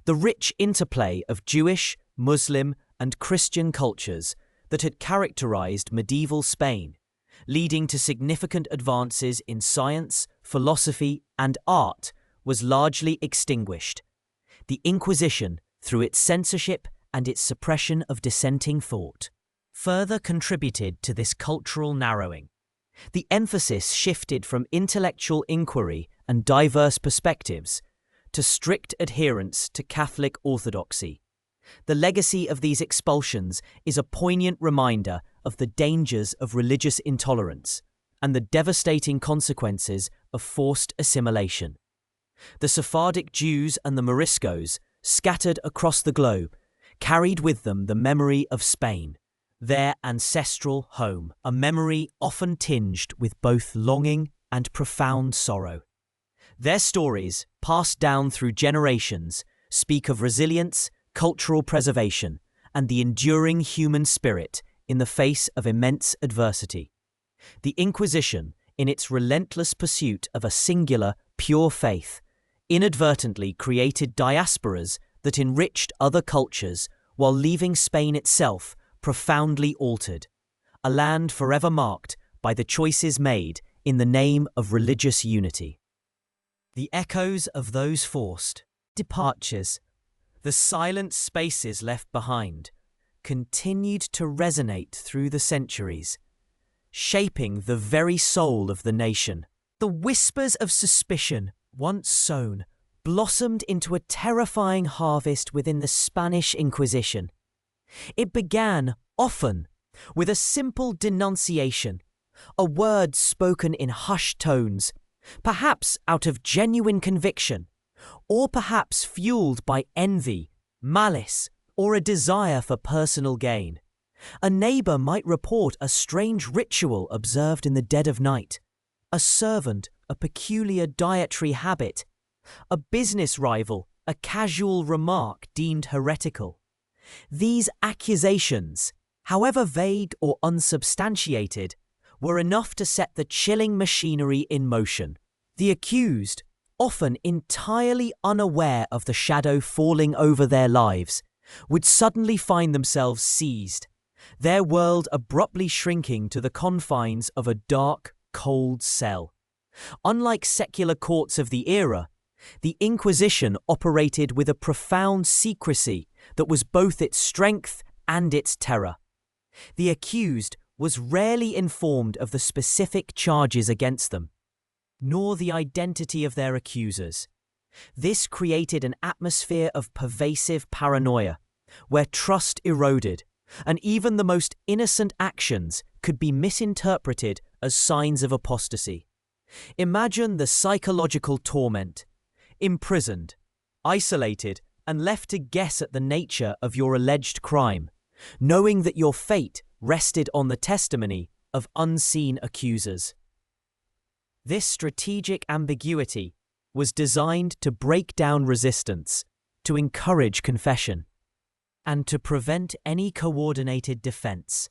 Speaker 1: The rich interplay of Jewish, Muslim, and Christian cultures that had characterized medieval Spain, leading to significant advances in science, philosophy, and art, was largely extinguished. The Inquisition, through its censorship and its suppression of dissenting thought, further contributed to this cultural narrowing. The emphasis shifted from intellectual inquiry and diverse perspectives to strict adherence to Catholic orthodoxy. The legacy of these expulsions is a poignant reminder of the dangers of religious intolerance and the devastating consequences of forced assimilation. The Sephardic Jews and the Moriscos, scattered across the globe, carried with them the memory of Spain, their ancestral home, a memory often tinged with both longing and profound sorrow. Their stories, passed down through generations, speak of resilience, cultural preservation, and the enduring human spirit in the face of immense adversity. The Inquisition, in its relentless pursuit of a singular, pure faith, inadvertently created diasporas that enriched other cultures while leaving Spain itself profoundly altered, a land forever marked by the choices made in the name of religious unity. The echoes of those forced departures, the silent spaces left behind, continued to resonate through the centuries, shaping the very soul of the nation. The whispers of suspicion, once sown, blossomed into a terrifying harvest within the Spanish Inquisition. It began, often, with a simple denunciation, a word spoken in hushed tones, perhaps out of genuine conviction, or perhaps fueled by envy, malice, or a desire for personal gain. A neighbor might report a strange ritual observed in the dead of night, a servant a peculiar dietary habit, a business rival a casual remark deemed heretical. These accusations, however vague or unsubstantiated, were enough to set the chilling machinery in motion. The accused, often entirely unaware of the shadow falling over their lives, would suddenly find themselves seized, their world abruptly shrinking to the confines of a dark, cold cell. Unlike secular courts of the era, the Inquisition operated with a profound secrecy that was both its strength and its terror. The accused was rarely informed of the specific charges against them, nor the identity of their accusers. This created an atmosphere of pervasive paranoia, where trust eroded, and even the most innocent actions could be misinterpreted as signs of apostasy. Imagine the psychological torment. Imprisoned, isolated, and left to guess at the nature of your alleged crime, knowing that your fate rested on the testimony of unseen accusers. This strategic ambiguity was designed to break down resistance, to encourage confession, and to prevent any coordinated defense.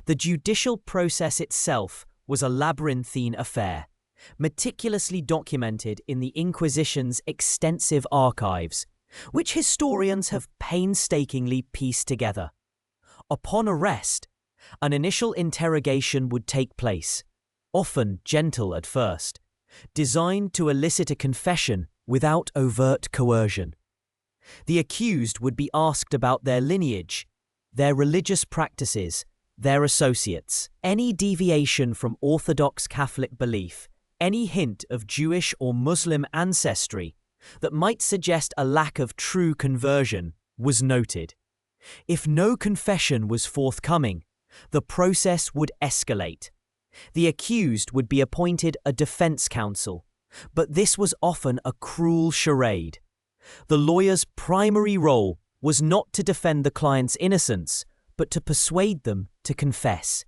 Speaker 1: The judicial process itself was a labyrinthine affair, meticulously documented in the Inquisition's extensive archives, which historians have painstakingly pieced together. Upon arrest, an initial interrogation would take place, often gentle at first, designed to elicit a confession without overt coercion. The accused would be asked about their lineage, their religious practices, their associates, any deviation from Orthodox Catholic belief, any hint of Jewish or Muslim ancestry that might suggest a lack of true conversion was noted. If no confession was forthcoming, the process would escalate. The accused would be appointed a defense counsel, but this was often a cruel charade. The lawyer's primary role was not to defend the client's innocence, but to persuade them to confess,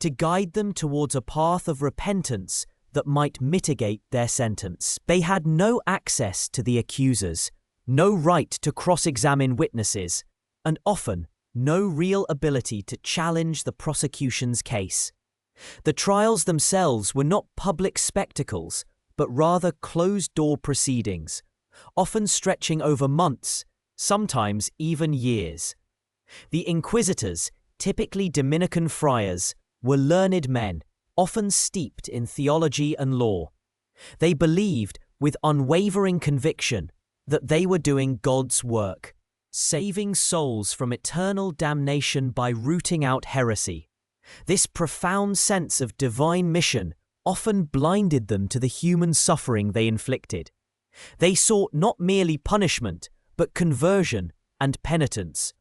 Speaker 1: to guide them towards a path of repentance that might mitigate their sentence. They had no access to the accusers, no right to cross-examine witnesses, and often no real ability to challenge the prosecution's case. The trials themselves were not public spectacles, but rather closed-door proceedings, often stretching over months, sometimes even years. The inquisitors, typically Dominican friars, were learned men, often steeped in theology and law. They believed, with unwavering conviction, that they were doing God's work, saving souls from eternal damnation by rooting out heresy. This profound sense of divine mission often blinded them to the human suffering they inflicted. They sought not merely punishment, but conversion and penitence.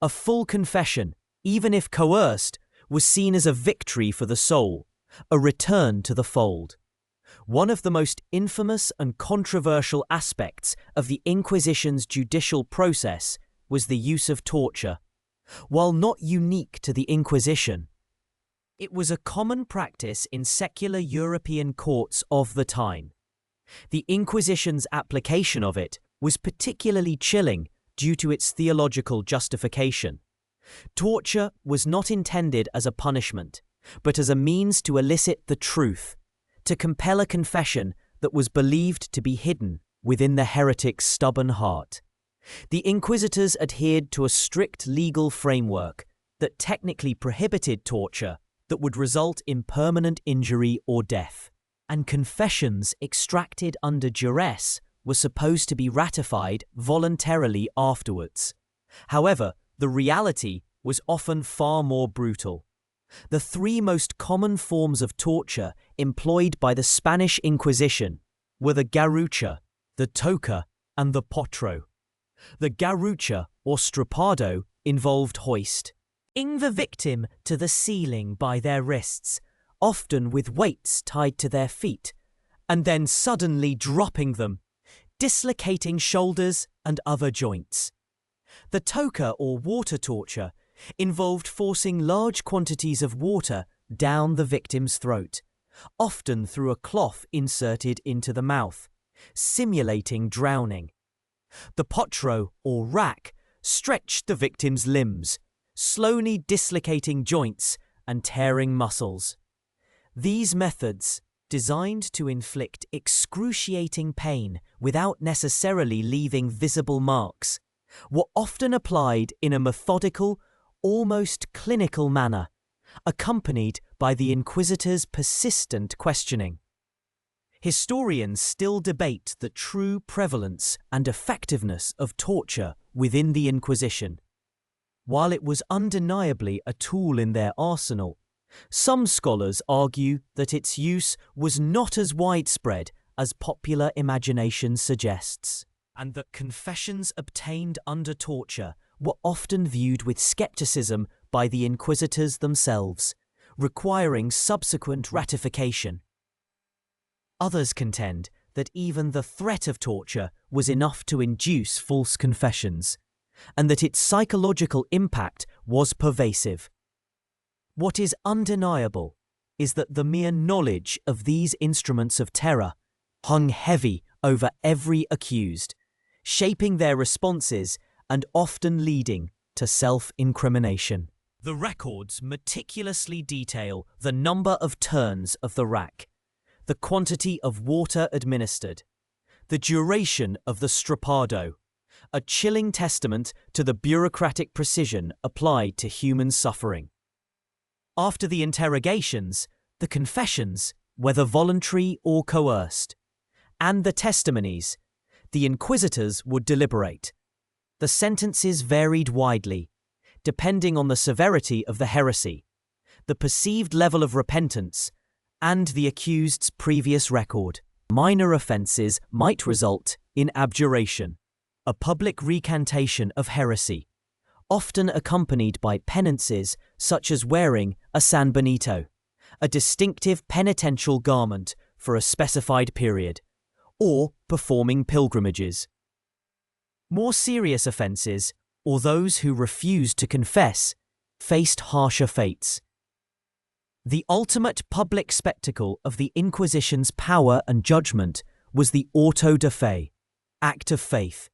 Speaker 1: A full confession, even if coerced, was seen as a victory for the soul, a return to the fold. One of the most infamous and controversial aspects of the Inquisition's judicial process was the use of torture. While not unique to the Inquisition, it was a common practice in secular European courts of the time. The Inquisition's application of it was particularly chilling due to its theological justification. Torture was not intended as a punishment, but as a means to elicit the truth, to compel a confession that was believed to be hidden within the heretic's stubborn heart. The inquisitors adhered to a strict legal framework that technically prohibited torture that would result in permanent injury or death, and confessions extracted under duress were supposed to be ratified voluntarily afterwards. However, the reality was often far more brutal. The three most common forms of torture employed by the Spanish Inquisition were the garrucha, the toca, and the potro. The garrucha, or strapado, involved hoisting the victim to the ceiling by their wrists, often with weights tied to their feet, and then suddenly dropping them, dislocating shoulders and other joints. The toca, or water torture, involved forcing large quantities of water down the victim's throat, often through a cloth inserted into the mouth, simulating drowning. The potro, or rack, stretched the victim's limbs, slowly dislocating joints and tearing muscles. These methods, designed to inflict excruciating pain without necessarily leaving visible marks, were often applied in a methodical, almost clinical manner, accompanied by the inquisitors' persistent questioning. Historians still debate the true prevalence and effectiveness of torture within the Inquisition. While it was undeniably a tool in their arsenal, some scholars argue that its use was not as widespread as popular imagination suggests, and that confessions obtained under torture were often viewed with skepticism by the inquisitors themselves, requiring subsequent ratification. Others contend that even the threat of torture was enough to induce false confessions, and that its psychological impact was pervasive. What is undeniable is that the mere knowledge of these instruments of terror hung heavy over every accused, shaping their responses and often leading to self-incrimination. The records meticulously detail the number of turns of the rack, the quantity of water administered, the duration of the strapado, a chilling testament to the bureaucratic precision applied to human suffering. After the interrogations, the confessions whether voluntary or coerced, and the testimonies. The inquisitors would deliberate. The sentences varied widely, depending on the severity of the heresy, the perceived level of repentance, and the accused's previous record. Minor offences might result in abjuration, a public recantation of heresy, often accompanied by penances such as wearing a San Benito, a distinctive penitential garment for a specified period, or performing pilgrimages. More serious offences, or those who refused to confess, faced harsher fates. The ultimate public spectacle of the Inquisition's power and judgment was the auto de fe, act of faith.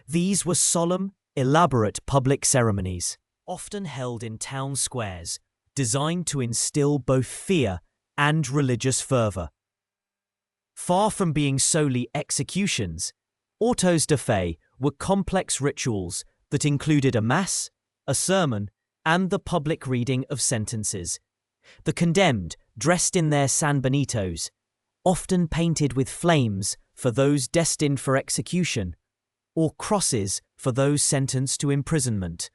Speaker 1: These were solemn, elaborate public ceremonies, often held in town squares, designed to instill both fear and religious fervour. Far from being solely executions, autos de fe were complex rituals that included a mass, a sermon, and the public reading of sentences. The condemned, dressed in their San Benitos, often painted with flames for those destined for execution, or crosses for those sentenced to imprisonment,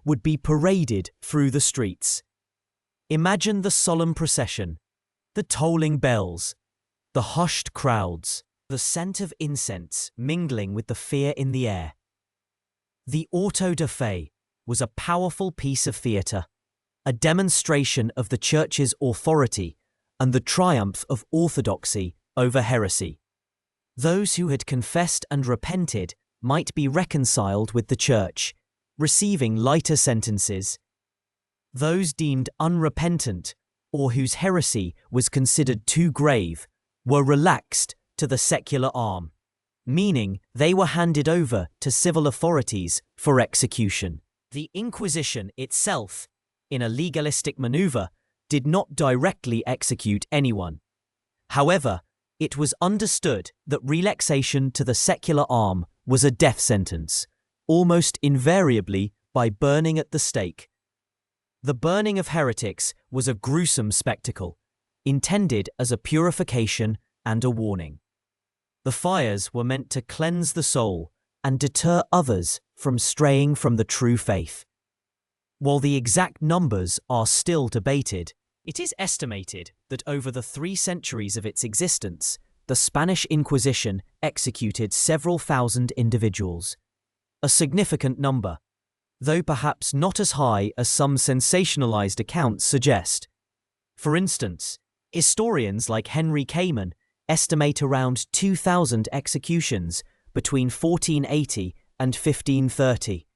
Speaker 1: would be paraded through the streets. Imagine the solemn procession, the tolling bells, the hushed crowds, the scent of incense mingling with the fear in the air. The auto de fe was a powerful piece of theatre, a demonstration of the Church's authority and the triumph of orthodoxy over heresy. Those who had confessed and repented might be reconciled with the Church, receiving lighter sentences. Those deemed unrepentant, or whose heresy was considered too grave, were relaxed to the secular arm, meaning they were handed over to civil authorities for execution. The Inquisition itself, in a legalistic maneuver, did not directly execute anyone. However, it was understood that relaxation to the secular arm was a death sentence, almost invariably by burning at the stake. The burning of heretics was a gruesome spectacle, intended as a purification and a warning. The fires were meant to cleanse the soul and deter others from straying from the true faith. While the exact numbers are still debated, it is estimated that over the 3 centuries of its existence, the Spanish Inquisition executed several thousand individuals. A significant number, though perhaps not as high as some sensationalized accounts suggest. For instance, historians like Henry Kamen estimate around 2,000 executions between 1480 and 1530.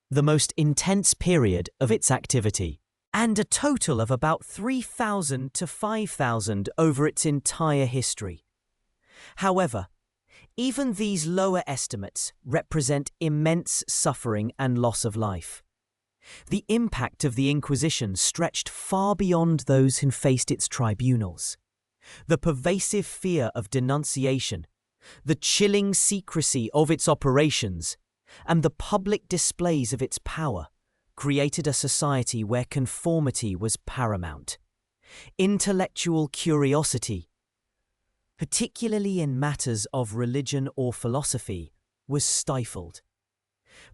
Speaker 1: The most intense period of its activity, and a total of about 3,000 to 5,000 over its entire history. However, even these lower estimates represent immense suffering and loss of life. The impact of the Inquisition stretched far beyond those who faced its tribunals. The pervasive fear of denunciation, the chilling secrecy of its operations, and the public displays of its power created a society where conformity was paramount. Intellectual curiosity, particularly in matters of religion or philosophy, was stifled.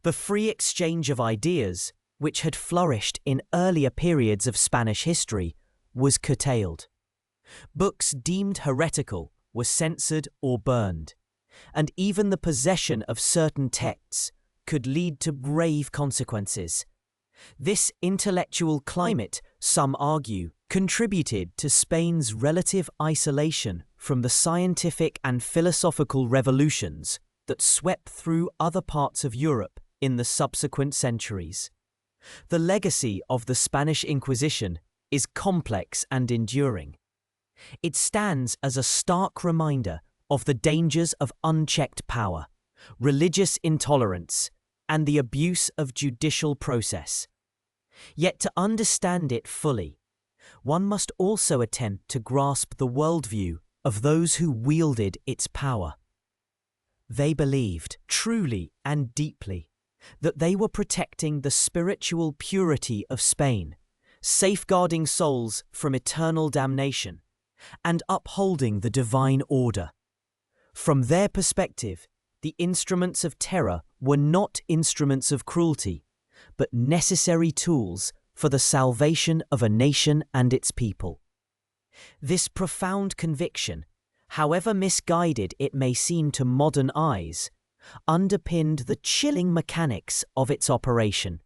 Speaker 1: The free exchange of ideas, which had flourished in earlier periods of Spanish history, was curtailed. Books deemed heretical were censored or burned, and even the possession of certain texts could lead to grave consequences. This intellectual climate, some argue, contributed to Spain's relative isolation from the scientific and philosophical revolutions that swept through other parts of Europe in the subsequent centuries. The legacy of the Spanish Inquisition is complex and enduring. It stands as a stark reminder of the dangers of unchecked power, religious intolerance, and the abuse of judicial process. Yet to understand it fully, one must also attempt to grasp the worldview of those who wielded its power. They believed, truly and deeply, that they were protecting the spiritual purity of Spain, safeguarding souls from eternal damnation, and upholding the divine order. From their perspective, the instruments of terror were not instruments of cruelty, but necessary tools for the salvation of a nation and its people. This profound conviction, however misguided it may seem to modern eyes, underpinned the chilling mechanics of its operation.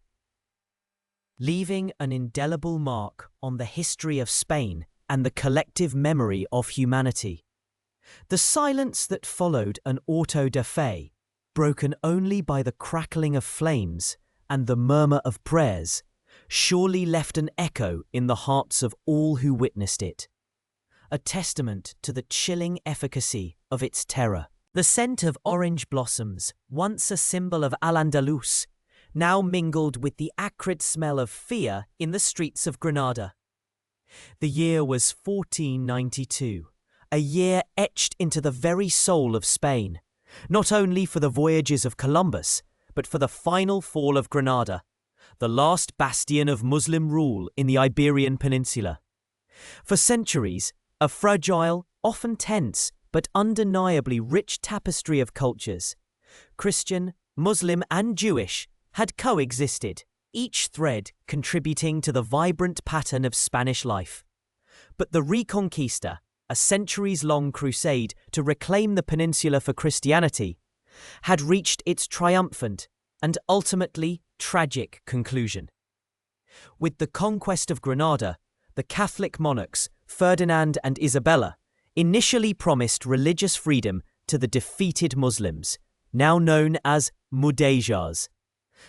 Speaker 1: Leaving an indelible mark on the history of Spain and the collective memory of humanity. The silence that followed an auto da fe, broken only by the crackling of flames and the murmur of prayers, surely left an echo in the hearts of all who witnessed it, a testament to the chilling efficacy of its terror. The scent of orange blossoms, once a symbol of Al-Andalus, now mingled with the acrid smell of fear in the streets of Granada. The year was 1492, a year etched into the very soul of Spain, not only for the voyages of Columbus, but for the final fall of Granada, the last bastion of Muslim rule in the Iberian Peninsula. For centuries, a fragile, often tense, but undeniably rich tapestry of cultures, Christian, Muslim and Jewish, had coexisted, each thread contributing to the vibrant pattern of Spanish life. But the Reconquista, a centuries-long crusade to reclaim the peninsula for Christianity, had reached its triumphant and ultimately tragic conclusion. With the conquest of Granada, the Catholic monarchs, Ferdinand and Isabella, initially promised religious freedom to the defeated Muslims, now known as Mudéjars.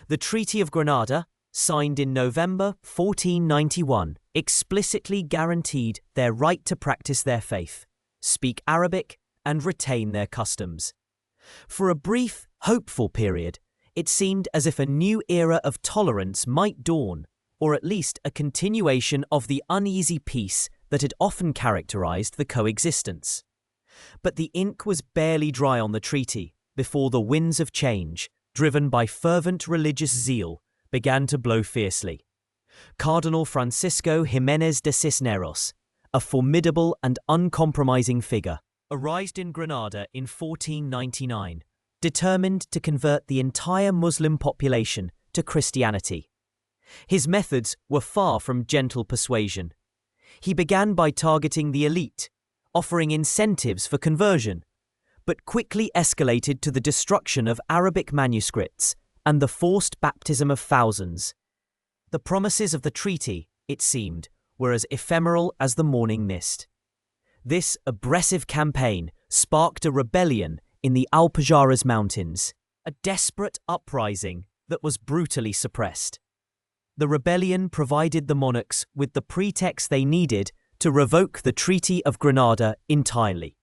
Speaker 1: The Treaty of Granada, signed in November 1491, explicitly guaranteed their right to practice their faith, speak Arabic, and retain their customs. For a brief, hopeful period, it seemed as if a new era of tolerance might dawn, or at least a continuation of the uneasy peace that had often characterized the coexistence. But the ink was barely dry on the treaty before the winds of change, driven by fervent religious zeal, began to blow fiercely. Cardinal Francisco Jiménez de Cisneros, a formidable and uncompromising figure, arrived in Granada in 1499, determined to convert the entire Muslim population to Christianity. His methods were far from gentle persuasion. He began by targeting the elite, offering incentives for conversion, but quickly escalated to the destruction of Arabic manuscripts and the forced baptism of thousands. The promises of the treaty, it seemed, were as ephemeral as the morning mist. This aggressive campaign sparked a rebellion in the Alpujarras Mountains, a desperate uprising that was brutally suppressed. The rebellion provided the monarchs with the pretext they needed to revoke the Treaty of Granada entirely.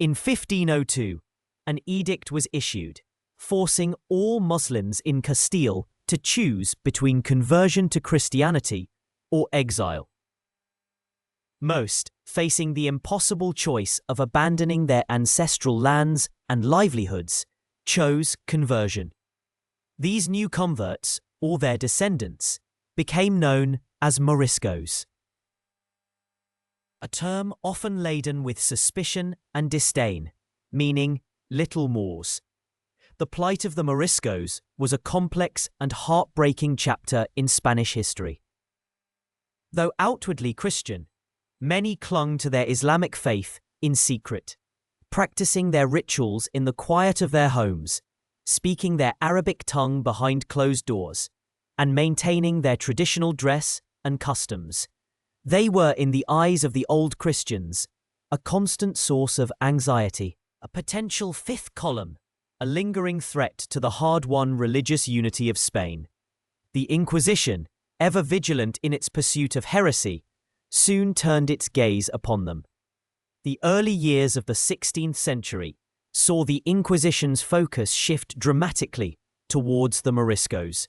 Speaker 1: In 1502, an edict was issued, forcing all Muslims in Castile to choose between conversion to Christianity or exile. Most, facing the impossible choice of abandoning their ancestral lands and livelihoods, chose conversion. These new converts, or their descendants, became known as Moriscos, a term often laden with suspicion and disdain, meaning little Moors. The plight of the Moriscos was a complex and heartbreaking chapter in Spanish history. Though outwardly Christian, many clung to their Islamic faith in secret, practicing their rituals in the quiet of their homes, speaking their Arabic tongue behind closed doors, and maintaining their traditional dress and customs. They were, in the eyes of the old Christians, a constant source of anxiety, a potential fifth column, a lingering threat to the hard-won religious unity of Spain. The Inquisition, ever vigilant in its pursuit of heresy, soon turned its gaze upon them. The early years of the 16th century saw the Inquisition's focus shift dramatically towards the Moriscos.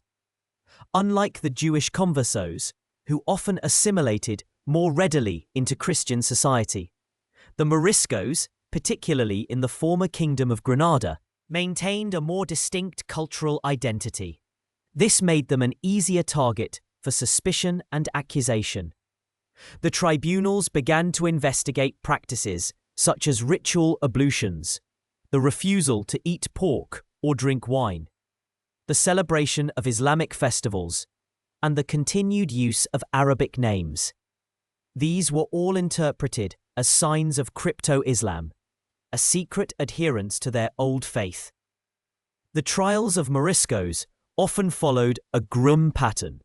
Speaker 1: Unlike the Jewish conversos, who often assimilated more readily into Christian society, the Moriscos, particularly in the former Kingdom of Granada, maintained a more distinct cultural identity. This made them an easier target for suspicion and accusation. The tribunals began to investigate practices such as ritual ablutions, the refusal to eat pork or drink wine, the celebration of Islamic festivals, and the continued use of Arabic names. These were all interpreted as signs of crypto-Islam, a secret adherence to their old faith. The trials of Moriscos often followed a grim pattern.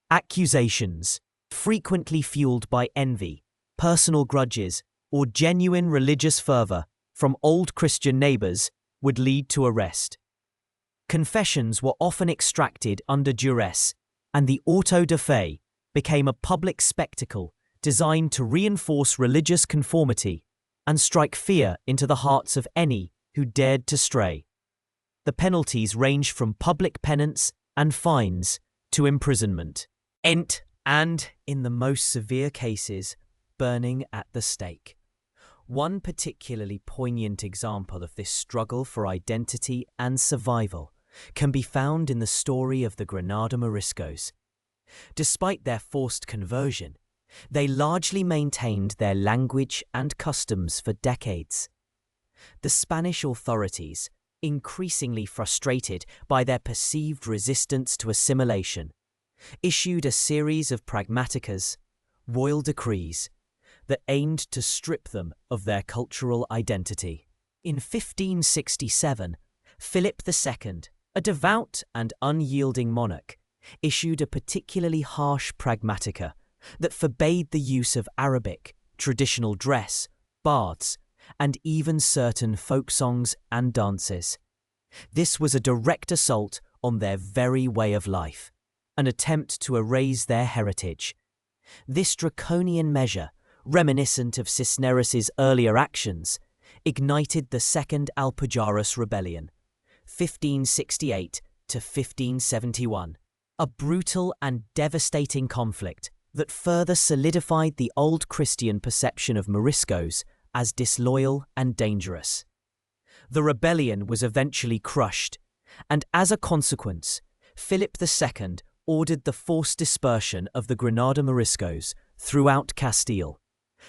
Speaker 1: Accusations, frequently fueled by envy, personal grudges, or genuine religious fervor from old Christian neighbors, would lead to arrest. Confessions were often extracted under duress, and the auto de fe became a public spectacle designed to reinforce religious conformity and strike fear into the hearts of any who dared to stray. The penalties ranged from public penance and fines to imprisonment, and, in the most severe cases, burning at the stake. One particularly poignant example of this struggle for identity and survival can be found in the story of the Granada Moriscos. Despite their forced conversion, they largely maintained their language and customs for decades. The Spanish authorities, increasingly frustrated by their perceived resistance to assimilation, issued a series of pragmaticas, royal decrees, that aimed to strip them of their cultural identity. In 1567, Philip II, a devout and unyielding monarch, issued a particularly harsh pragmatica that forbade the use of Arabic, traditional dress, baths, and even certain folk songs and dances. This was a direct assault on their very way of life, an attempt to erase their heritage. This draconian measure, reminiscent of Cisneros' earlier actions, ignited the Second Alpujarras Rebellion, 1568 to 1571, a brutal and devastating conflict that further solidified the old Christian perception of Moriscos as disloyal and dangerous. The rebellion was eventually crushed, and as a consequence, Philip II ordered the forced dispersion of the Granada Moriscos throughout Castile,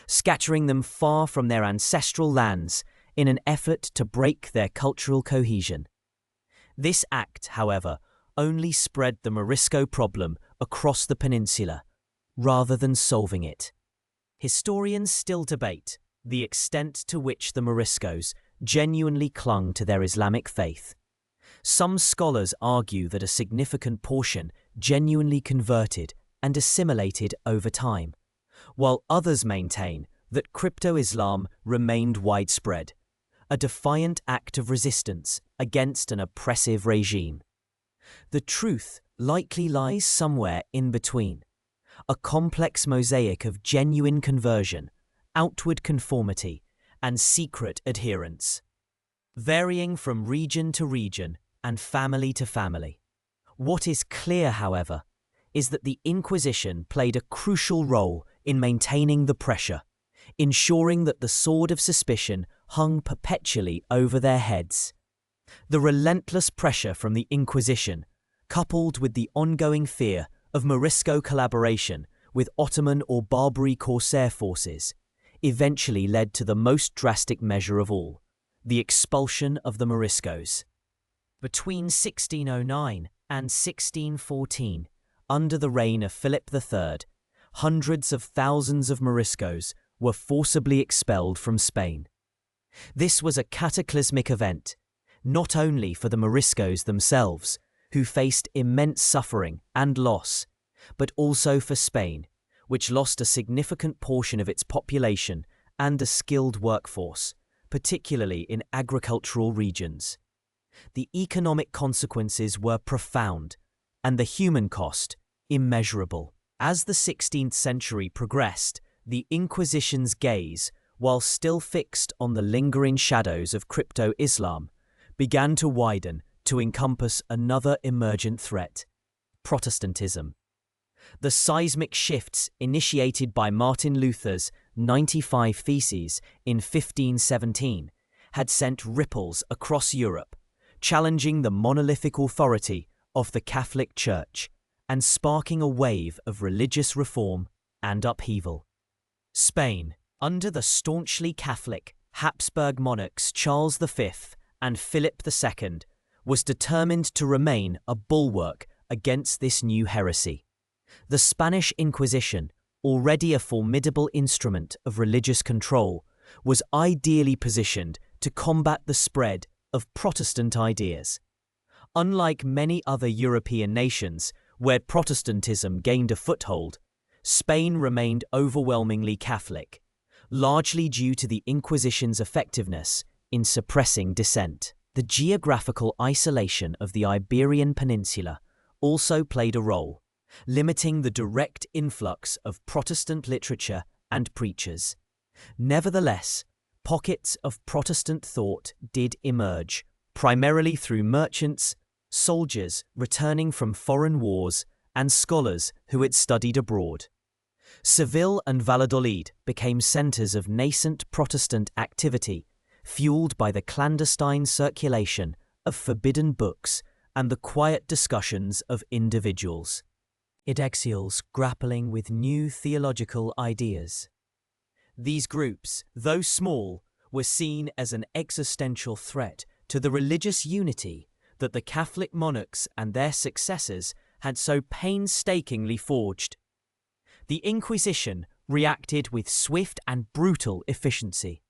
Speaker 1: scattering them far from their ancestral lands in an effort to break their cultural cohesion. This act, however, only spread the Morisco problem across the peninsula, rather than solving it. Historians still debate the extent to which the Moriscos genuinely clung to their Islamic faith. Some scholars argue that a significant portion genuinely converted and assimilated over time, while others maintain that crypto-Islam remained widespread, a defiant act of resistance against an oppressive regime. The truth likely lies somewhere in between, a complex mosaic of genuine conversion, outward conformity, and secret adherence, varying from region to region and family to family. What is clear, however, is that the Inquisition played a crucial role in maintaining the pressure, ensuring that the sword of suspicion hung perpetually over their heads. The relentless pressure from the Inquisition, coupled with the ongoing fear of Morisco collaboration with Ottoman or Barbary corsair forces, eventually led to the most drastic measure of all, the expulsion of the Moriscos. Between 1609 and 1614, under the reign of Philip III, hundreds of thousands of Moriscos were forcibly expelled from Spain. This was a cataclysmic event, not only for the Moriscos themselves, who faced immense suffering and loss, but also for Spain, which lost a significant portion of its population and a skilled workforce, particularly in agricultural regions. The economic consequences were profound, and the human cost immeasurable. As the 16th century progressed, the Inquisition's gaze, while still fixed on the lingering shadows of crypto-Islam, began to widen to encompass another emergent threat: Protestantism. The seismic shifts initiated by Martin Luther's 95 Theses in 1517 had sent ripples across Europe, challenging the monolithic authority of the Catholic Church and sparking a wave of religious reform and upheaval. Spain, under the staunchly Catholic Habsburg monarchs Charles V and Philip II, was determined to remain a bulwark against this new heresy. The Spanish Inquisition, already a formidable instrument of religious control, was ideally positioned to combat the spread of Protestant ideas. Unlike many other European nations where Protestantism gained a foothold, Spain remained overwhelmingly Catholic, largely due to the Inquisition's effectiveness in suppressing dissent. The geographical isolation of the Iberian Peninsula also played a role, limiting the direct influx of Protestant literature and preachers. Nevertheless, pockets of Protestant thought did emerge, primarily through merchants, soldiers returning from foreign wars, and scholars who had studied abroad. Seville and Valladolid became centers of nascent Protestant activity, fueled by the clandestine circulation of forbidden books and the quiet discussions of individuals. Exiles grappling with new theological ideas. These groups, though small, were seen as an existential threat to the religious unity that the Catholic monarchs and their successors had so painstakingly forged. The Inquisition reacted with swift and brutal efficiency.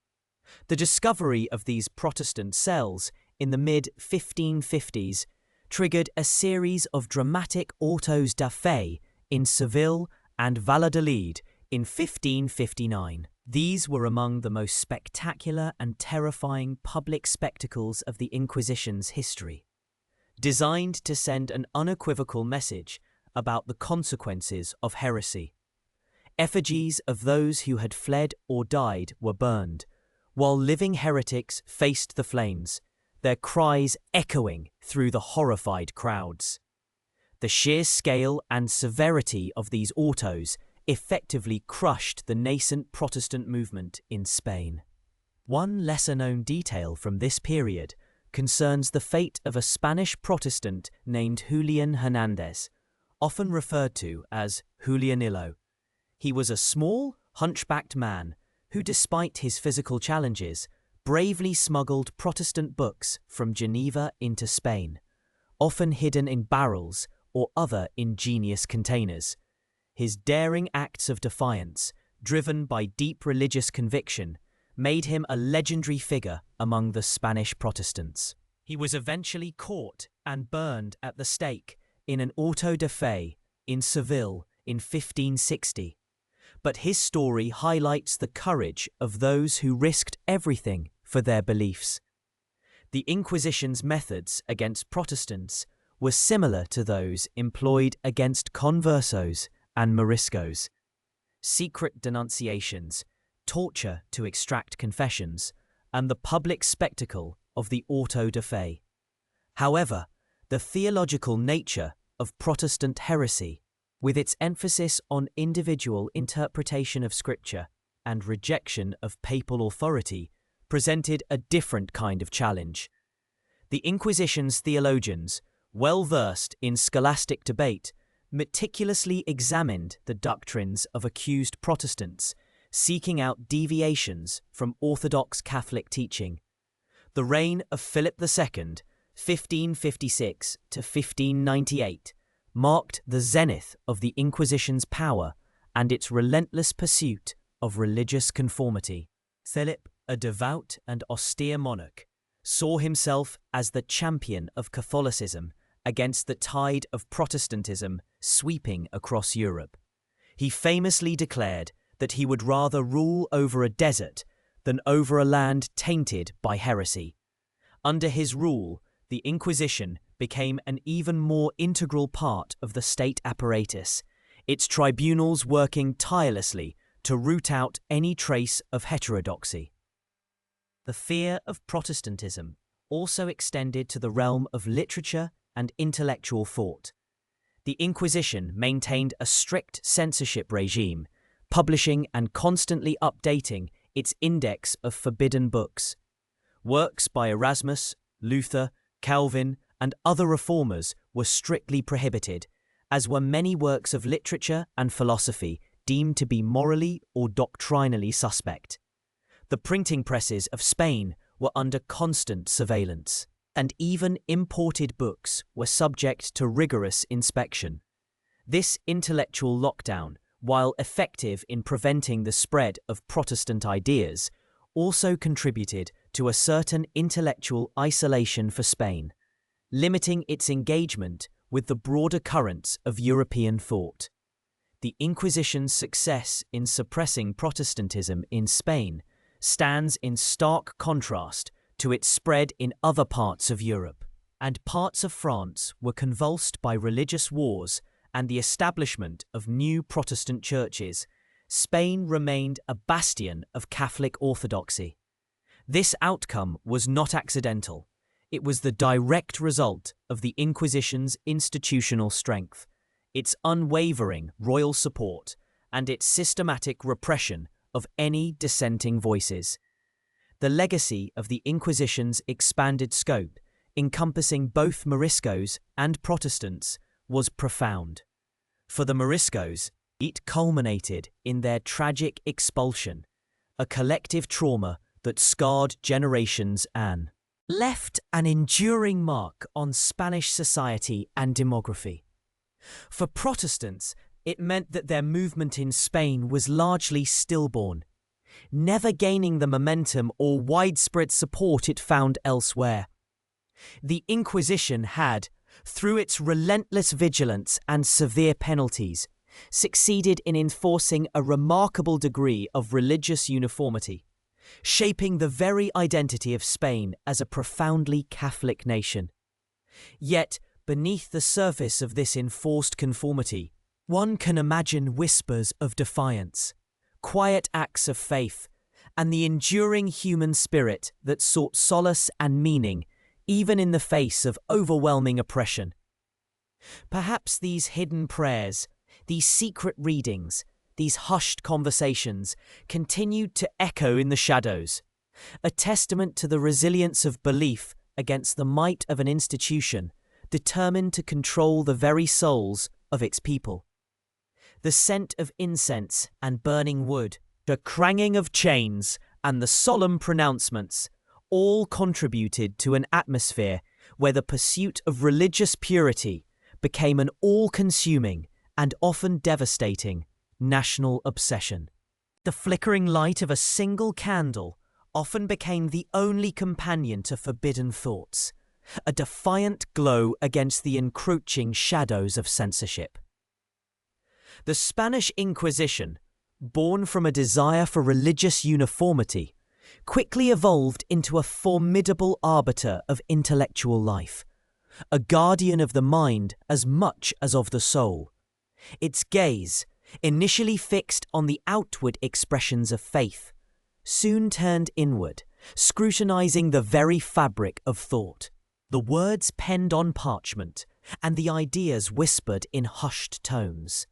Speaker 1: The discovery of these Protestant cells in the mid-1550s triggered a series of dramatic autos da fe in Seville and Valladolid in 1559. These were among the most spectacular and terrifying public spectacles of the Inquisition's history, designed to send an unequivocal message about the consequences of heresy. Effigies of those who had fled or died were burned, while living heretics faced the flames, their cries echoing through the horrified crowds. The sheer scale and severity of these autos effectively crushed the nascent Protestant movement in Spain. One lesser-known detail from this period concerns the fate of a Spanish Protestant named Julian Hernandez, often referred to as Julianillo. He was a small, hunchbacked man who, despite his physical challenges, bravely smuggled Protestant books from Geneva into Spain, often hidden in barrels or other ingenious containers. His daring acts of defiance, driven by deep religious conviction, made him a legendary figure among the Spanish Protestants. He was eventually caught and burned at the stake in an auto da fe in Seville in 1560. But his story highlights the courage of those who risked everything for their beliefs. The Inquisition's methods against Protestants were similar to those employed against conversos and Moriscos. Secret denunciations, torture to extract confessions, and the public spectacle of the auto da fe. However, the theological nature of Protestant heresy, with its emphasis on individual interpretation of Scripture and rejection of papal authority, presented a different kind of challenge. The Inquisition's theologians, well versed in scholastic debate, meticulously examined the doctrines of accused Protestants, seeking out deviations from orthodox Catholic teaching. The reign of Philip II, 1556 to 1598, marked the zenith of the Inquisition's power and its relentless pursuit of religious conformity. Philip, a devout and austere monarch, saw himself as the champion of Catholicism against the tide of Protestantism sweeping across Europe. He famously declared that he would rather rule over a desert than over a land tainted by heresy. Under his rule, the Inquisition became an even more integral part of the state apparatus, its tribunals working tirelessly to root out any trace of heterodoxy. The fear of Protestantism also extended to the realm of literature and intellectual thought. The Inquisition maintained a strict censorship regime, publishing and constantly updating its index of forbidden books. Works by Erasmus, Luther, Calvin, and other reformers were strictly prohibited, as were many works of literature and philosophy deemed to be morally or doctrinally suspect. The printing presses of Spain were under constant surveillance, and even imported books were subject to rigorous inspection. This intellectual lockdown, while effective in preventing the spread of Protestant ideas, also contributed to a certain intellectual isolation for Spain, limiting its engagement with the broader currents of European thought. The Inquisition's success in suppressing Protestantism in Spain stands in stark contrast to its spread in other parts of Europe, and parts of France were convulsed by religious wars and the establishment of new Protestant churches. Spain remained a bastion of Catholic orthodoxy. This outcome was not accidental. It was the direct result of the Inquisition's institutional strength, its unwavering royal support, and its systematic repression of any dissenting voices. The legacy of the Inquisition's expanded scope, encompassing both Moriscos and Protestants, was profound. For the Moriscos, it culminated in their tragic expulsion, a collective trauma that scarred generations and left an enduring mark on Spanish society and demography. For Protestants, it meant that their movement in Spain was largely stillborn, never gaining the momentum or widespread support it found elsewhere. The Inquisition had, through its relentless vigilance and severe penalties, succeeded in enforcing a remarkable degree of religious uniformity, shaping the very identity of Spain as a profoundly Catholic nation. Yet, beneath the surface of this enforced conformity, one can imagine whispers of defiance, quiet acts of faith, and the enduring human spirit that sought solace and meaning even in the face of overwhelming oppression. Perhaps these hidden prayers, these secret readings, these hushed conversations continued to echo in the shadows, a testament to the resilience of belief against the might of an institution determined to control the very souls of its people. The scent of incense and burning wood, the clanging of chains, and the solemn pronouncements all contributed to an atmosphere where the pursuit of religious purity became an all-consuming and often devastating national obsession. The flickering light of a single candle often became the only companion to forbidden thoughts, a defiant glow against the encroaching shadows of censorship. The Spanish Inquisition, born from a desire for religious uniformity, quickly evolved into a formidable arbiter of intellectual life, a guardian of the mind as much as of the soul. Its gaze, initially fixed on the outward expressions of faith, soon turned inward, scrutinizing the very fabric of thought, the words penned on parchment and the ideas whispered in hushed tones.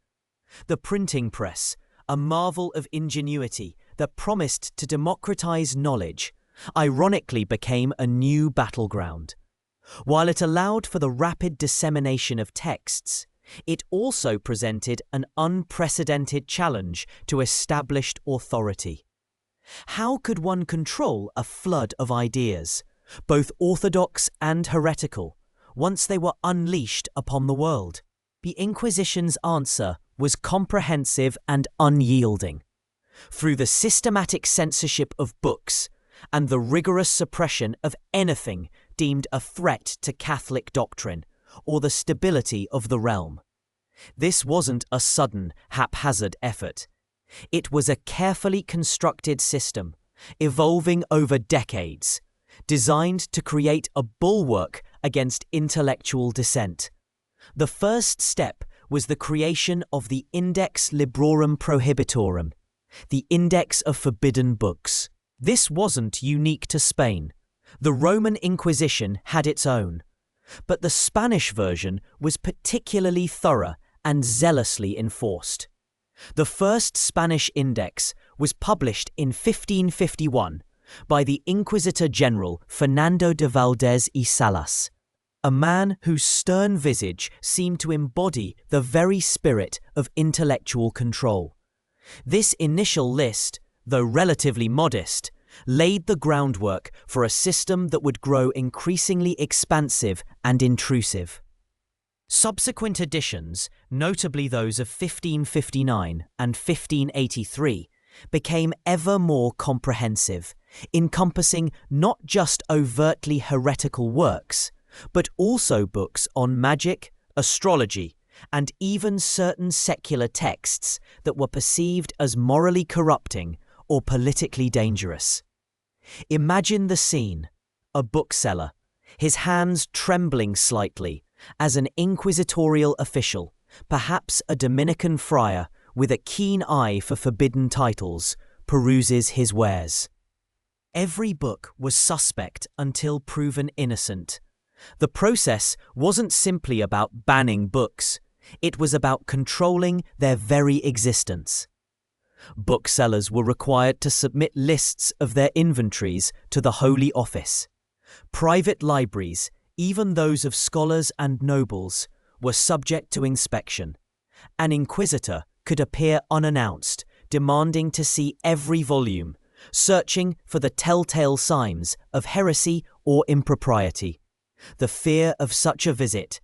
Speaker 1: The printing press, a marvel of ingenuity that promised to democratize knowledge, ironically became a new battleground. While it allowed for the rapid dissemination of texts, it also presented an unprecedented challenge to established authority. How could one control a flood of ideas, both orthodox and heretical, once they were unleashed upon the world? The Inquisition's answer was comprehensive and unyielding. Through the systematic censorship of books and the rigorous suppression of anything deemed a threat to Catholic doctrine or the stability of the realm. This wasn't a sudden, haphazard effort. It was a carefully constructed system, evolving over decades, designed to create a bulwark against intellectual dissent. The first step was the creation of the Index Librorum Prohibitorum, the Index of Forbidden Books. This wasn't unique to Spain. The Roman Inquisition had its own, but the Spanish version was particularly thorough and zealously enforced. The first Spanish index was published in 1551 by the Inquisitor General Fernando de Valdez y Salas, a man whose stern visage seemed to embody the very spirit of intellectual control. This initial list, though relatively modest, laid the groundwork for a system that would grow increasingly expansive and intrusive. Subsequent editions, notably those of 1559 and 1583, became ever more comprehensive, encompassing not just overtly heretical works, but also books on magic, astrology, and even certain secular texts that were perceived as morally corrupting or politically dangerous. Imagine the scene: a bookseller, his hands trembling slightly, as an inquisitorial official, perhaps a Dominican friar with a keen eye for forbidden titles, peruses his wares. Every book was suspect until proven innocent. The process wasn't simply about banning books, it was about controlling their very existence. Booksellers were required to submit lists of their inventories to the Holy Office. Private libraries, even those of scholars and nobles, were subject to inspection. An inquisitor could appear unannounced, demanding to see every volume, searching for the telltale signs of heresy or impropriety. The fear of such a visit,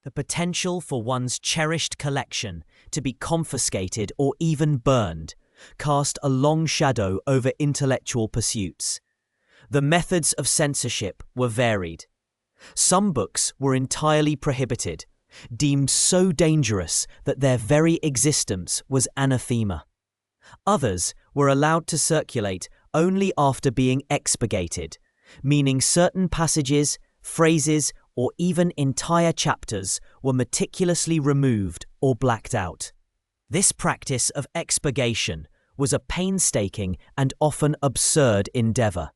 Speaker 1: the potential for one's cherished collection to be confiscated or even burned, cast a long shadow over intellectual pursuits. The methods of censorship were varied. Some books were entirely prohibited, deemed so dangerous that their very existence was anathema. Others were allowed to circulate only after being expurgated, meaning certain passages, phrases, or even entire chapters were meticulously removed or blacked out. This practice of expurgation was a painstaking and often absurd endeavor.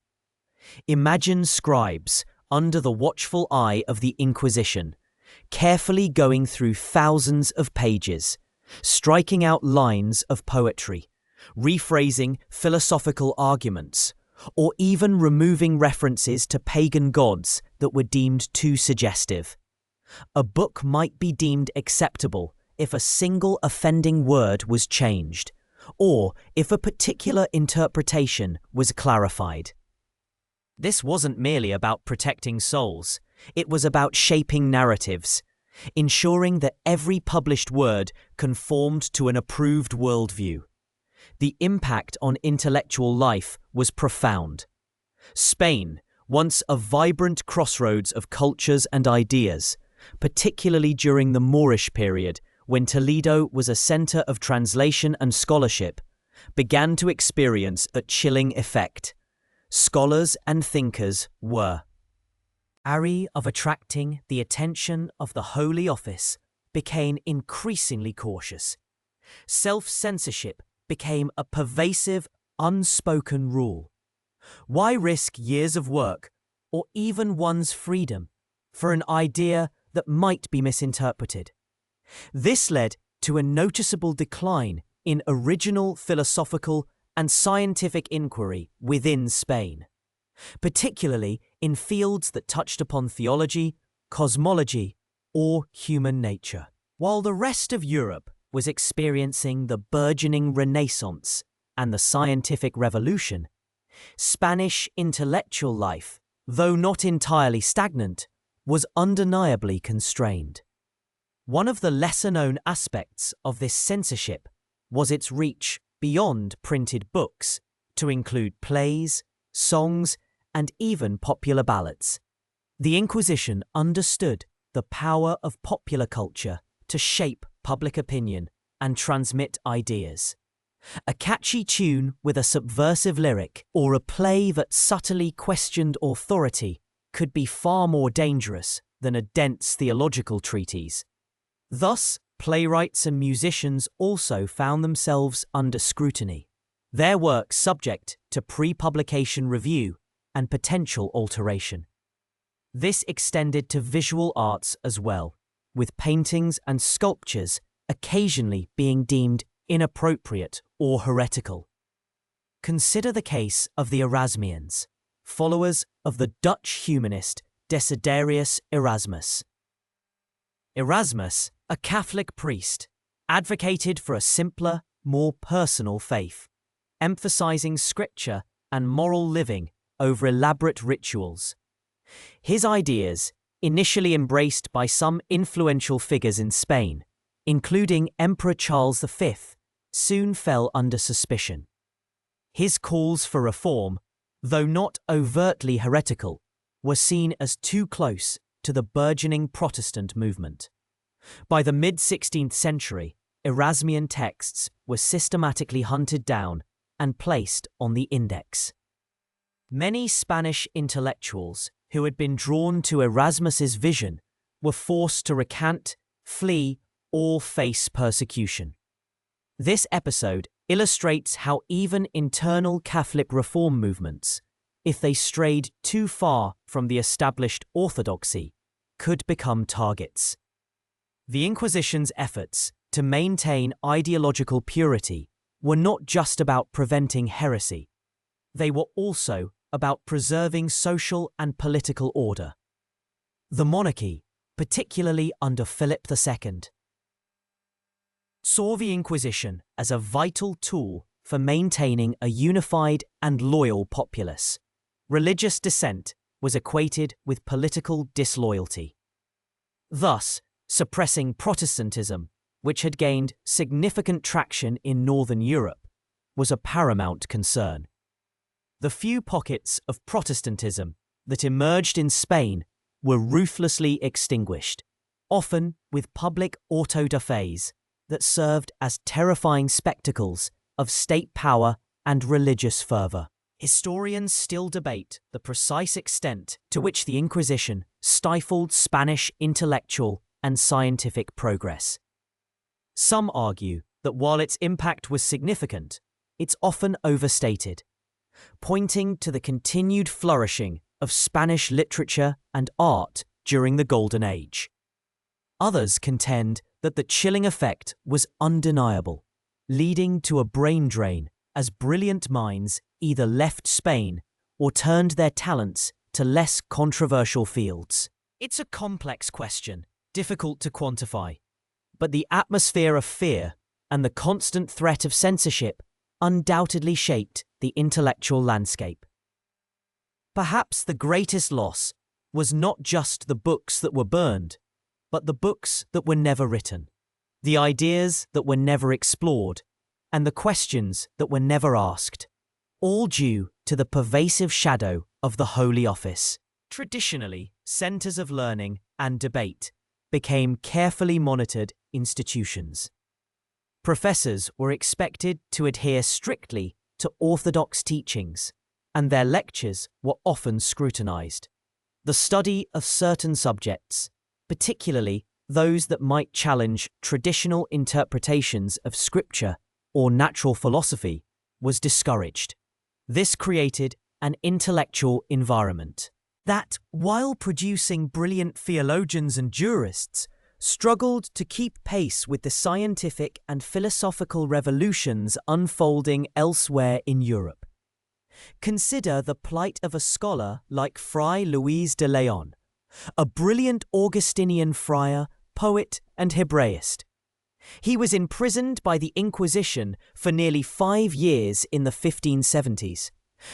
Speaker 1: Imagine scribes, under the watchful eye of the Inquisition, carefully going through thousands of pages, striking out lines of poetry, rephrasing philosophical arguments, or even removing references to pagan gods that were deemed too suggestive. A book might be deemed acceptable if a single offending word was changed, or if a particular interpretation was clarified. This wasn't merely about protecting souls, it was about shaping narratives, ensuring that every published word conformed to an approved worldview. The impact on intellectual life was profound. Spain, once a vibrant crossroads of cultures and ideas, particularly during the Moorish period, when Toledo was a center of translation and scholarship, began to experience a chilling effect. Scholars and thinkers were wary of attracting the attention of the Holy Office, became increasingly cautious. Self-censorship became a pervasive, unspoken rule. Why risk years of work, or even one's freedom, for an idea that might be misinterpreted? This led to a noticeable decline in original philosophical and scientific inquiry within Spain, particularly in fields that touched upon theology, cosmology, or human nature. While the rest of Europe was experiencing the burgeoning Renaissance and the scientific revolution, Spanish intellectual life, though not entirely stagnant, was undeniably constrained. One of the lesser-known aspects of this censorship was its reach beyond printed books to include plays, songs, and even popular ballads. The Inquisition understood the power of popular culture to shape public opinion and transmit ideas. A catchy tune with a subversive lyric or a play that subtly questioned authority could be far more dangerous than a dense theological treatise. Thus, playwrights and musicians also found themselves under scrutiny, their work subject to pre-publication review and potential alteration. This extended to visual arts as well, with paintings and sculptures occasionally being deemed inappropriate or heretical. Consider the case of the Erasmians, followers of the Dutch humanist Desiderius Erasmus. Erasmus, a Catholic priest, advocated for a simpler, more personal faith, emphasizing scripture and moral living over elaborate rituals. His ideas, initially embraced by some influential figures in Spain, including Emperor Charles V, soon fell under suspicion. His calls for reform, though not overtly heretical, were seen as too close to the burgeoning Protestant movement. By the mid-16th century, Erasmian texts were systematically hunted down and placed on the index. Many Spanish intellectuals who had been drawn to Erasmus's vision were forced to recant, flee, or face persecution. This episode illustrates how even internal Catholic reform movements, if they strayed too far from the established orthodoxy, could become targets. The Inquisition's efforts to maintain ideological purity were not just about preventing heresy. They were also about preserving social and political order. The monarchy, particularly under Philip II, saw the Inquisition as a vital tool for maintaining a unified and loyal populace. Religious dissent was equated with political disloyalty. Thus, suppressing Protestantism, which had gained significant traction in Northern Europe, was a paramount concern. The few pockets of Protestantism that emerged in Spain were ruthlessly extinguished, often with public auto-da-fés that served as terrifying spectacles of state power and religious fervor. Historians still debate the precise extent to which the Inquisition stifled Spanish intellectual and scientific progress. Some argue that while its impact was significant, it's often overstated, pointing to the continued flourishing of Spanish literature and art during the Golden Age. Others contend that the chilling effect was undeniable, leading to a brain drain as brilliant minds either left Spain or turned their talents to less controversial fields. It's a complex question, difficult to quantify, but the atmosphere of fear and the constant threat of censorship undoubtedly shaped the intellectual landscape. Perhaps the greatest loss was not just the books that were burned, but the books that were never written, the ideas that were never explored, and the questions that were never asked, all due to the pervasive shadow of the Holy Office. Traditionally, centers of learning and debate became carefully monitored institutions. Professors were expected to adhere strictly to orthodox teachings, and their lectures were often scrutinized. The study of certain subjects, particularly those that might challenge traditional interpretations of scripture or natural philosophy, was discouraged. This created an intellectual environment that, while producing brilliant theologians and jurists, struggled to keep pace with the scientific and philosophical revolutions unfolding elsewhere in Europe. Consider the plight of a scholar like Fray Luis de Leon, a brilliant Augustinian friar, poet, and Hebraist. He was imprisoned by the Inquisition for nearly 5 years in the 1570s,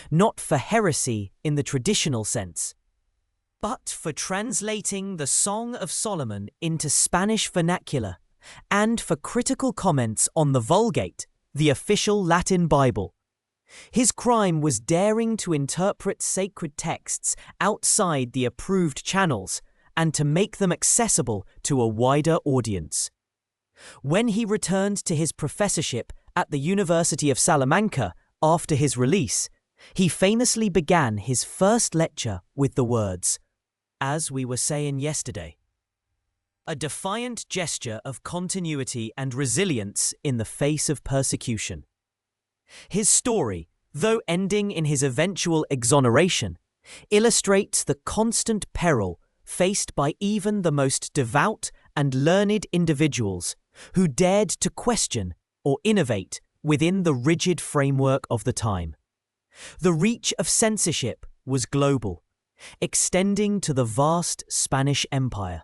Speaker 1: not for heresy in the traditional sense, but for translating the Song of Solomon into Spanish vernacular and for critical comments on the Vulgate, the official Latin Bible. His crime was daring to interpret sacred texts outside the approved channels and to make them accessible to a wider audience. When he returned to his professorship at the University of Salamanca after his release, he famously began his first lecture with the words, "As we were saying yesterday," a defiant gesture of continuity and resilience in the face of persecution. His story, though ending in his eventual exoneration, illustrates the constant peril faced by even the most devout and learned individuals who dared to question or innovate within the rigid framework of the time. The reach of censorship was global, extending to the vast Spanish Empire.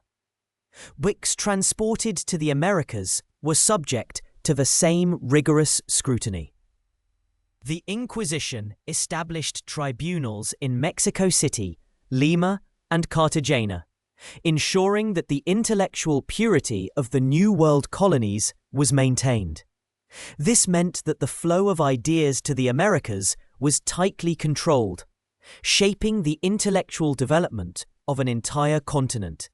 Speaker 1: Books transported to the Americas were subject to the same rigorous scrutiny. The Inquisition established tribunals in Mexico City, Lima, and Cartagena, ensuring that the intellectual purity of the New World colonies was maintained. This meant that the flow of ideas to the Americas was tightly controlled, shaping the intellectual development of an entire continent.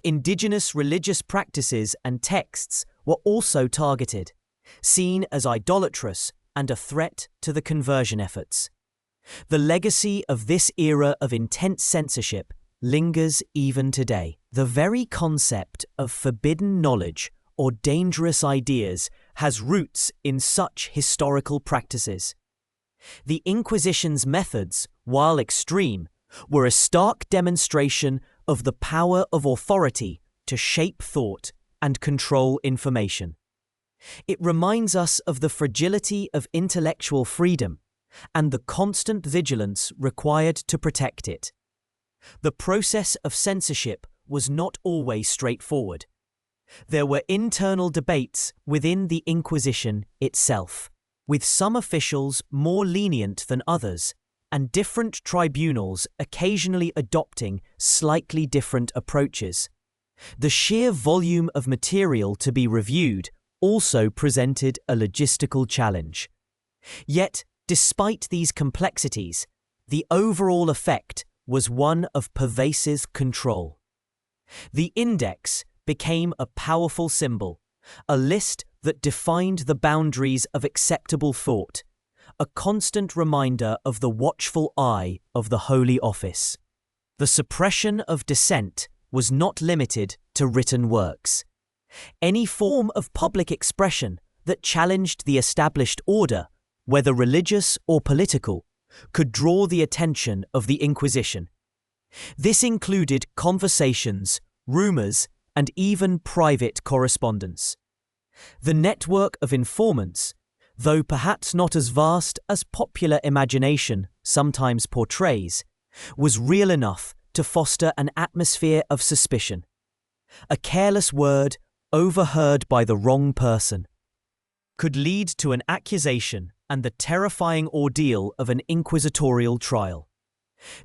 Speaker 1: Indigenous religious practices and texts were also targeted, seen as idolatrous and a threat to the conversion efforts. The legacy of this era of intense censorship lingers even today. The very concept of forbidden knowledge or dangerous ideas has roots in such historical practices. The Inquisition's methods, while extreme, were a stark demonstration of the power of authority to shape thought and control information. It reminds us of the fragility of intellectual freedom and the constant vigilance required to protect it. The process of censorship was not always straightforward. There were internal debates within the Inquisition itself, with some officials more lenient than others, and different tribunals occasionally adopting slightly different approaches. The sheer volume of material to be reviewed also presented a logistical challenge. Yet, despite these complexities, the overall effect was one of pervasive control. The index became a powerful symbol, a list that defined the boundaries of acceptable thought, a constant reminder of the watchful eye of the Holy Office. The suppression of dissent was not limited to written works. Any form of public expression that challenged the established order, whether religious or political, could draw the attention of the Inquisition. This included conversations, rumors, and even private correspondence. The network of informants, though perhaps not as vast as popular imagination sometimes portrays, was real enough to foster an atmosphere of suspicion. A careless word, overheard by the wrong person, could lead to an accusation and the terrifying ordeal of an inquisitorial trial.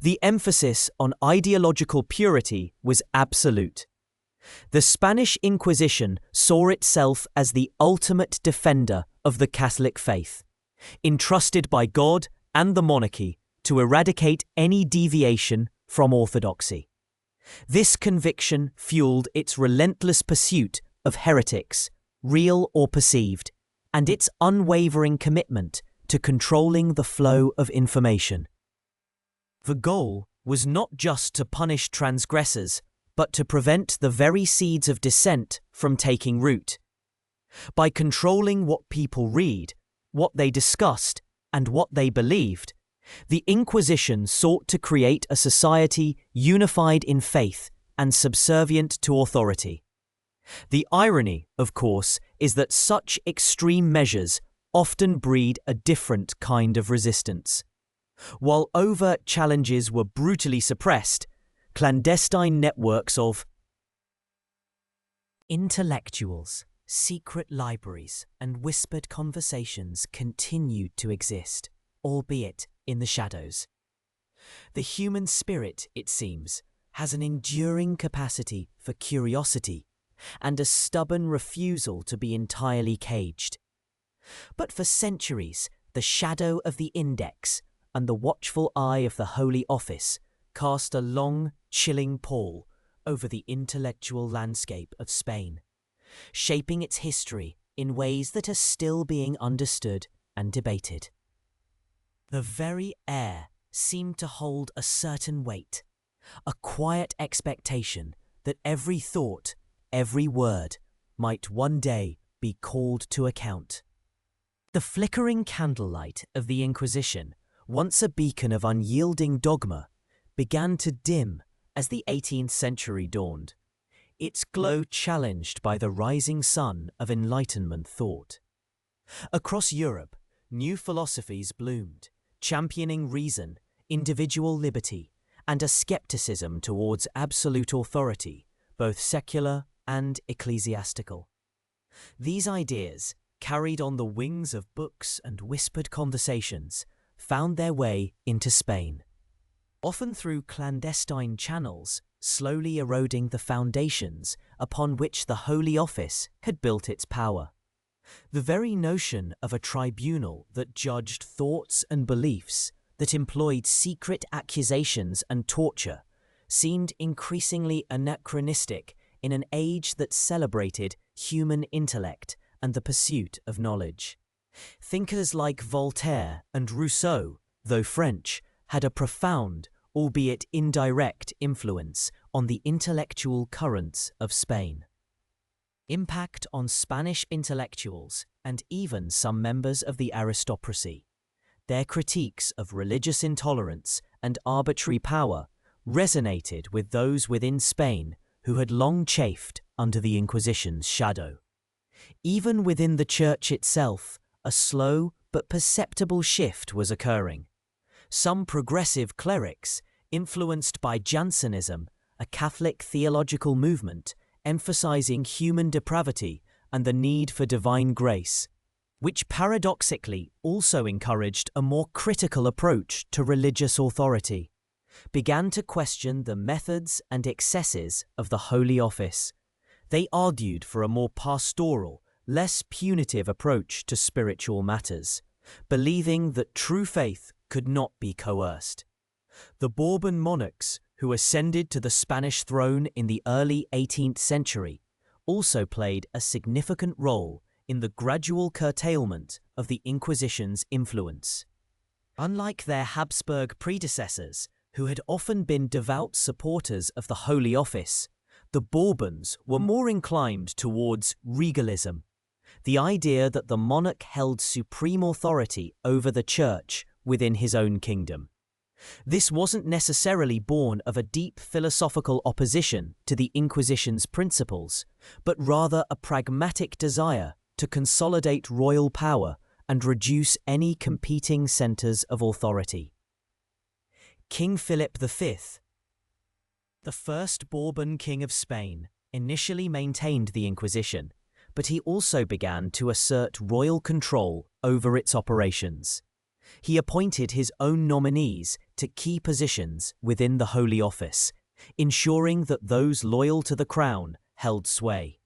Speaker 1: The emphasis on ideological purity was absolute. The Spanish Inquisition saw itself as the ultimate defender of the Catholic faith, entrusted by God and the monarchy to eradicate any deviation from orthodoxy. This conviction fueled its relentless pursuit of heretics, real or perceived, and its unwavering commitment to controlling the flow of information. The goal was not just to punish transgressors, but to prevent the very seeds of dissent from taking root. By controlling what people read, what they discussed, and what they believed, the Inquisition sought to create a society unified in faith and subservient to authority. The irony, of course, is that such extreme measures often breed a different kind of resistance. While overt challenges were brutally suppressed, clandestine networks of intellectuals, secret libraries, and whispered conversations continued to exist, albeit in the shadows. The human spirit, it seems, has an enduring capacity for curiosity and a stubborn refusal to be entirely caged. But for centuries, the shadow of the index and the watchful eye of the Holy Office cast a long, chilling pall over the intellectual landscape of Spain, shaping its history in ways that are still being understood and debated. The very air seemed to hold a certain weight, a quiet expectation that every thought, every word, might one day be called to account. The flickering candlelight of the Inquisition, once a beacon of unyielding dogma, began to dim as the 18th century dawned, its glow challenged by the rising sun of Enlightenment thought. Across Europe, new philosophies bloomed, championing reason, individual liberty, and a skepticism towards absolute authority, both secular and ecclesiastical. These ideas, carried on the wings of books and whispered conversations, found their way into Spain, often through clandestine channels, slowly eroding the foundations upon which the Holy Office had built its power. The very notion of a tribunal that judged thoughts and beliefs, that employed secret accusations and torture, seemed increasingly anachronistic in an age that celebrated human intellect and the pursuit of knowledge. Thinkers like Voltaire and Rousseau, though French, had a profound, albeit indirect, influence on the intellectual currents of Spain. Impact on Spanish intellectuals and even some members of the aristocracy. Their critiques of religious intolerance and arbitrary power resonated with those within Spain who had long chafed under the Inquisition's shadow. Even within the Church itself, a slow but perceptible shift was occurring. Some progressive clerics, influenced by Jansenism, a Catholic theological movement emphasizing human depravity and the need for divine grace, which paradoxically also encouraged a more critical approach to religious authority, began to question the methods and excesses of the Holy Office. They argued for a more pastoral, less punitive approach to spiritual matters, believing that true faith could not be coerced. The Bourbon monarchs, who ascended to the Spanish throne in the early 18th century, also played a significant role in the gradual curtailment of the Inquisition's influence. Unlike their Habsburg predecessors, who had often been devout supporters of the Holy Office, the Bourbons were more inclined towards regalism, the idea that the monarch held supreme authority over the Church within his own kingdom. This wasn't necessarily born of a deep philosophical opposition to the Inquisition's principles, but rather a pragmatic desire to consolidate royal power and reduce any competing centers of authority. King Philip V, the first Bourbon king of Spain, initially maintained the Inquisition, but he also began to assert royal control over its operations. He appointed his own nominees to key positions within the Holy Office, ensuring that those loyal to the crown held sway.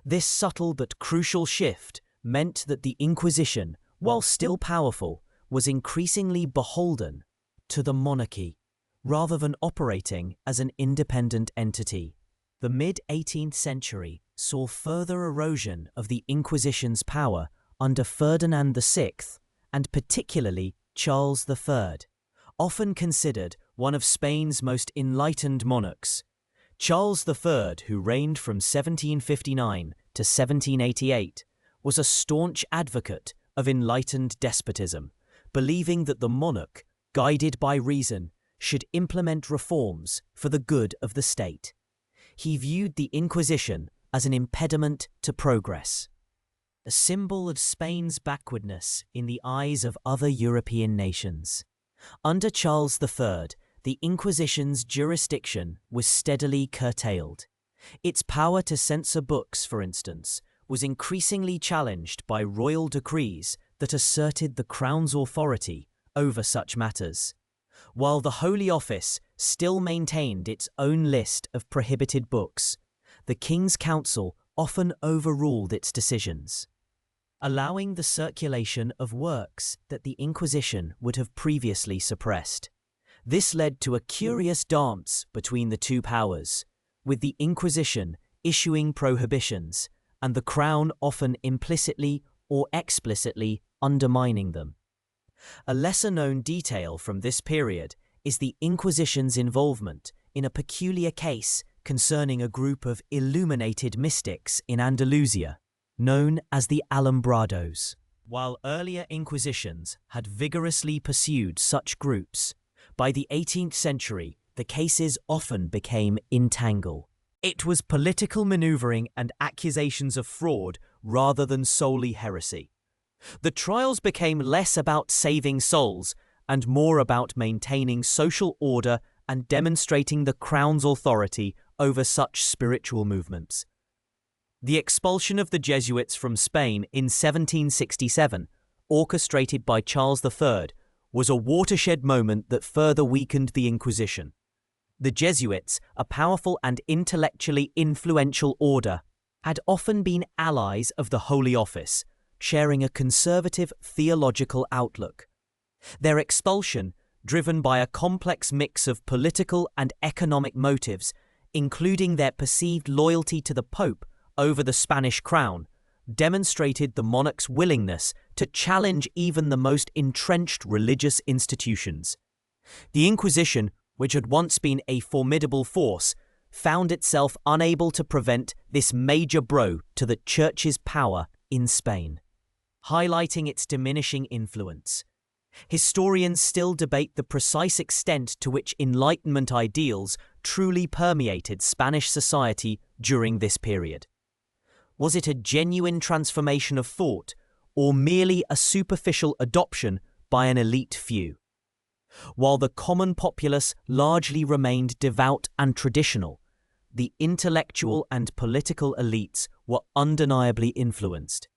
Speaker 1: This subtle but crucial shift meant that the Inquisition, while still powerful, was increasingly beholden to the monarchy, rather than operating as an independent entity. The mid-18th century saw further erosion of the Inquisition's power under Ferdinand VI, and particularly Charles III, often considered one of Spain's most enlightened monarchs. Charles III, who reigned from 1759 to 1788, was a staunch advocate of enlightened despotism, believing that the monarch, guided by reason, should implement reforms for the good of the state. He viewed the Inquisition as an impediment to progress, a symbol of Spain's backwardness in the eyes of other European nations. Under Charles III, the Inquisition's jurisdiction was steadily curtailed. Its power to censor books, for instance, was increasingly challenged by royal decrees that asserted the crown's authority over such matters. While the Holy Office still maintained its own list of prohibited books, the King's Council often overruled its decisions, allowing the circulation of works that the Inquisition would have previously suppressed. This led to a curious dance between the two powers, with the Inquisition issuing prohibitions and the Crown often implicitly or explicitly undermining them. A lesser-known detail from this period is the Inquisition's involvement in a peculiar case concerning a group of illuminated mystics in Andalusia, known as the Alumbrados. While earlier Inquisitions had vigorously pursued such groups, by the 18th century the cases often became entangled. It was political maneuvering and accusations of fraud rather than solely heresy. The trials became less about saving souls and more about maintaining social order and demonstrating the Crown's authority over such spiritual movements. The expulsion of the Jesuits from Spain in 1767, orchestrated by Charles III, was a watershed moment that further weakened the Inquisition. The Jesuits, a powerful and intellectually influential order, had often been allies of the Holy Office, sharing a conservative theological outlook. Their expulsion, driven by a complex mix of political and economic motives, including their perceived loyalty to the Pope over the Spanish crown, demonstrated the monarch's willingness to challenge even the most entrenched religious institutions. The Inquisition, which had once been a formidable force, found itself unable to prevent this major blow to the Church's power in Spain, highlighting its diminishing influence. Historians still debate the precise extent to which Enlightenment ideals truly permeated Spanish society during this period. Was it a genuine transformation of thought, or merely a superficial adoption by an elite few? While the common populace largely remained devout and traditional, the intellectual and political elites were undeniably influenced.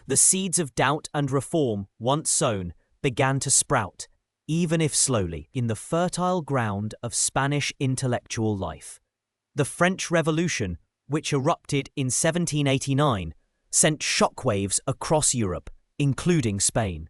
Speaker 1: The seeds of doubt and reform, once sown, began to sprout, even if slowly, in the fertile ground of Spanish intellectual life. The French Revolution, which erupted in 1789, sent shockwaves across Europe, including Spain.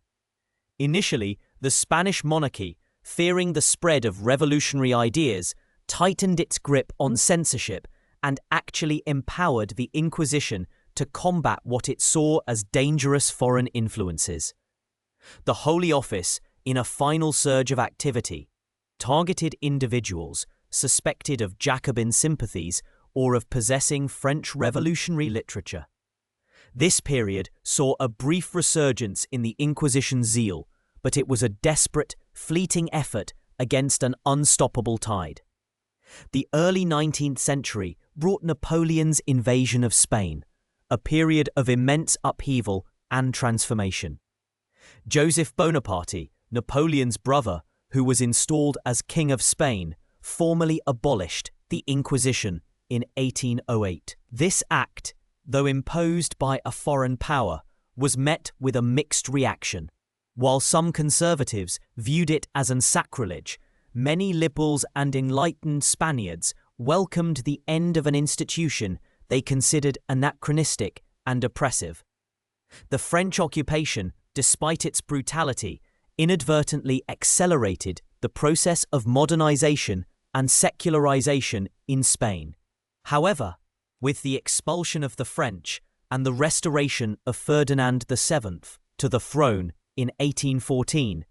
Speaker 1: Initially, the Spanish monarchy, fearing the spread of revolutionary ideas, tightened its grip on censorship and actually empowered the Inquisition to combat what it saw as dangerous foreign influences. The Holy Office, in a final surge of activity, targeted individuals suspected of Jacobin sympathies or of possessing French revolutionary literature. This period saw a brief resurgence in the Inquisition's zeal, but it was a desperate, fleeting effort against an unstoppable tide. The early 19th century brought Napoleon's invasion of Spain, a period of immense upheaval and transformation. Joseph Bonaparte, Napoleon's brother, who was installed as King of Spain, formally abolished the Inquisition in 1808. This act, though imposed by a foreign power, was met with a mixed reaction. While some conservatives viewed it as an sacrilege, many liberals and enlightened Spaniards welcomed the end of an institution they considered anachronistic and oppressive. The French occupation, despite its brutality, inadvertently accelerated the process of modernization and secularization in Spain. However, with the expulsion of the French and the restoration of Ferdinand VII to the throne in 1814,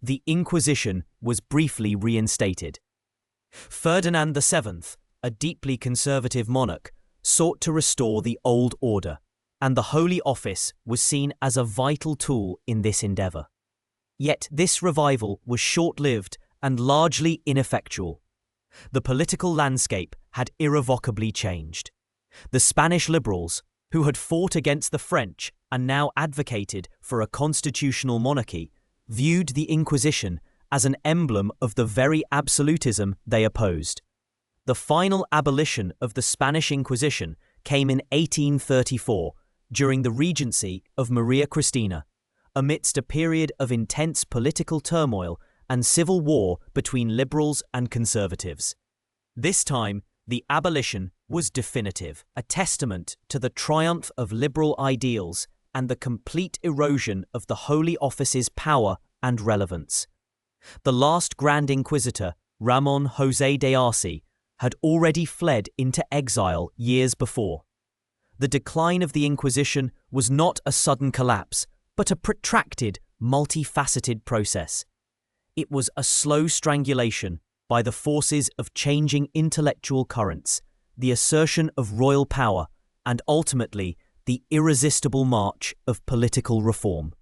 Speaker 1: the Inquisition was briefly reinstated. Ferdinand VII, a deeply conservative monarch, sought to restore the old order, and the Holy Office was seen as a vital tool in this endeavor. Yet this revival was short-lived and largely ineffectual. The political landscape had irrevocably changed. The Spanish liberals, who had fought against the French and now advocated for a constitutional monarchy, viewed the Inquisition as an emblem of the very absolutism they opposed. The final abolition of the Spanish Inquisition came in 1834, during the regency of Maria Cristina, amidst a period of intense political turmoil and civil war between liberals and conservatives. This time, the abolition was definitive, a testament to the triumph of liberal ideals and the complete erosion of the Holy Office's power and relevance. The last Grand Inquisitor, Ramon José de Arce, had already fled into exile years before. The decline of the Inquisition was not a sudden collapse, but a protracted, multifaceted process. It was a slow strangulation by the forces of changing intellectual currents, the assertion of royal power, and ultimately the irresistible march of political reform.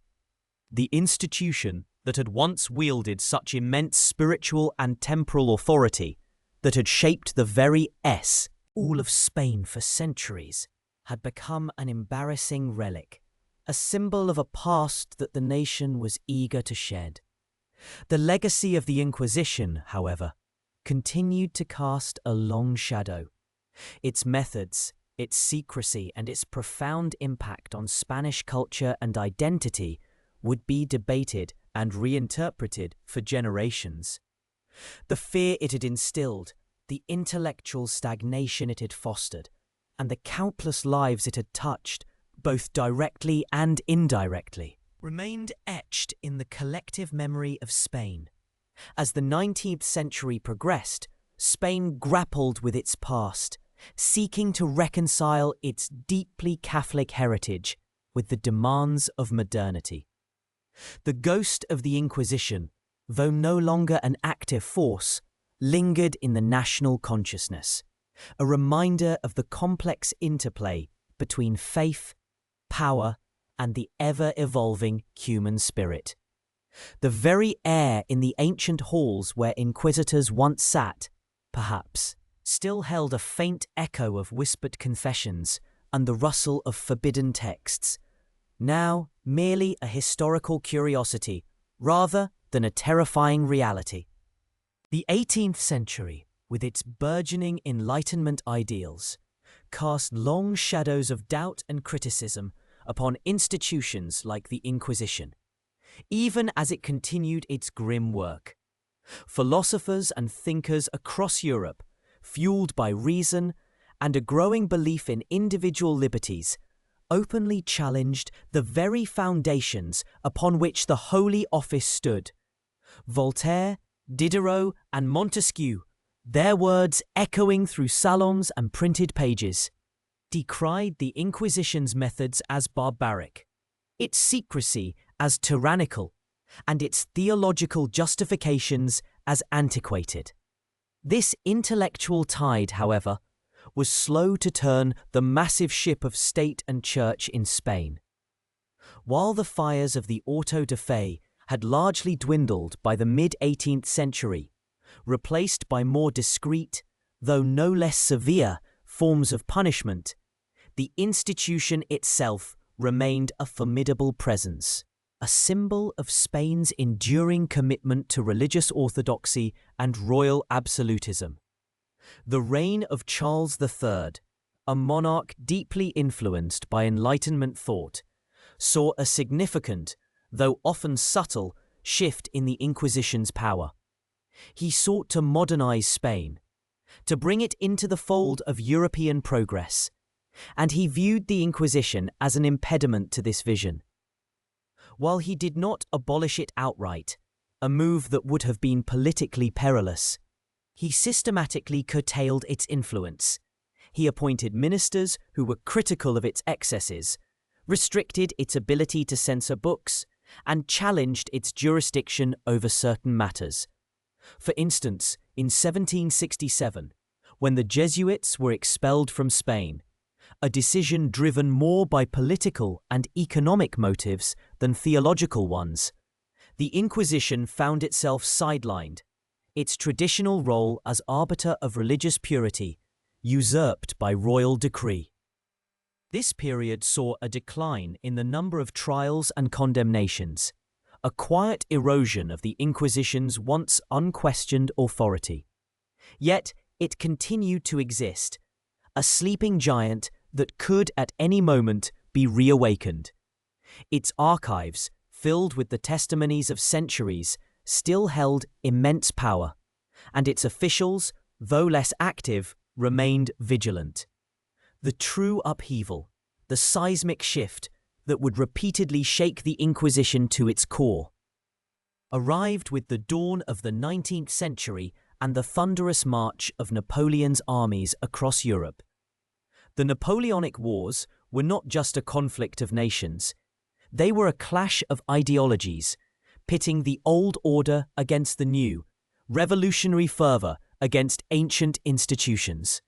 Speaker 1: The institution that had once wielded such immense spiritual and temporal authority, that had shaped the very all of Spain for centuries, had become an embarrassing relic, a symbol of a past that the nation was eager to shed. The legacy of the Inquisition, however, continued to cast a long shadow. Its methods, its secrecy and its profound impact on Spanish culture and identity would be debated and reinterpreted for generations. The fear it had instilled, the intellectual stagnation it had fostered, and the countless lives it had touched, both directly and indirectly, remained etched in the collective memory of Spain. As the 19th century progressed, Spain grappled with its past, seeking to reconcile its deeply Catholic heritage with the demands of modernity. The ghost of the Inquisition, though no longer an active force, lingered in the national consciousness, a reminder of the complex interplay between faith, power, and the ever-evolving human spirit. The very air in the ancient halls where inquisitors once sat, perhaps, still held a faint echo of whispered confessions and the rustle of forbidden texts, now merely a historical curiosity rather than a terrifying reality. The 18th century, with its burgeoning Enlightenment ideals, cast long shadows of doubt and criticism upon institutions like the Inquisition, even as it continued its grim work. Philosophers and thinkers across Europe, fueled by reason and a growing belief in individual liberties, openly challenged the very foundations upon which the Holy Office stood. Voltaire, Diderot, and Montesquieu, their words echoing through salons and printed pages, decried the Inquisition's methods as barbaric, its secrecy as tyrannical, and its theological justifications as antiquated. This intellectual tide, however, was slow to turn the massive ship of state and church in Spain. While the fires of the auto de fe had largely dwindled by the mid-18th century, replaced by more discreet, though no less severe, forms of punishment, the institution itself remained a formidable presence, a symbol of Spain's enduring commitment to religious orthodoxy and royal absolutism. The reign of Charles III, a monarch deeply influenced by Enlightenment thought, saw a significant, though often subtle, shift in the Inquisition's power. He sought to modernize Spain, to bring it into the fold of European progress, and he viewed the Inquisition as an impediment to this vision. While he did not abolish it outright, a move that would have been politically perilous, he systematically curtailed its influence. He appointed ministers who were critical of its excesses, restricted its ability to censor books, and challenged its jurisdiction over certain matters. For instance, in 1767, when the Jesuits were expelled from Spain, a decision driven more by political and economic motives than theological ones, the Inquisition found itself sidelined, its traditional role as arbiter of religious purity usurped by royal decree. This period saw a decline in the number of trials and condemnations, a quiet erosion of the Inquisition's once unquestioned authority. Yet it continued to exist, a sleeping giant that could at any moment be reawakened. Its archives, filled with the testimonies of centuries, still held immense power, and its officials, though less active, remained vigilant. The true upheaval, the seismic shift that would repeatedly shake the Inquisition to its core, arrived with the dawn of the 19th century and the thunderous march of Napoleon's armies across Europe. The Napoleonic Wars were not just a conflict of nations. They were a clash of ideologies, pitting the old order against the new, revolutionary fervor against ancient institutions.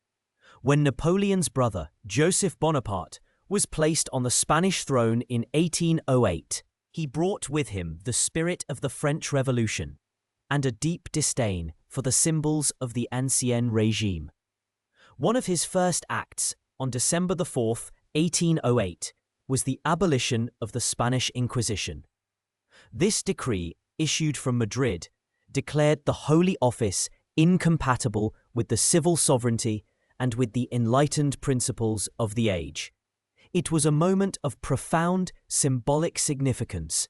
Speaker 1: When Napoleon's brother, Joseph Bonaparte, was placed on the Spanish throne in 1808, he brought with him the spirit of the French Revolution and a deep disdain for the symbols of the Ancien Regime. One of his first acts, on December 4th, 1808, was the abolition of the Spanish Inquisition. This decree, issued from Madrid, declared the Holy Office incompatible with the civil sovereignty and with the enlightened principles of the age. It was a moment of profound symbolic significance,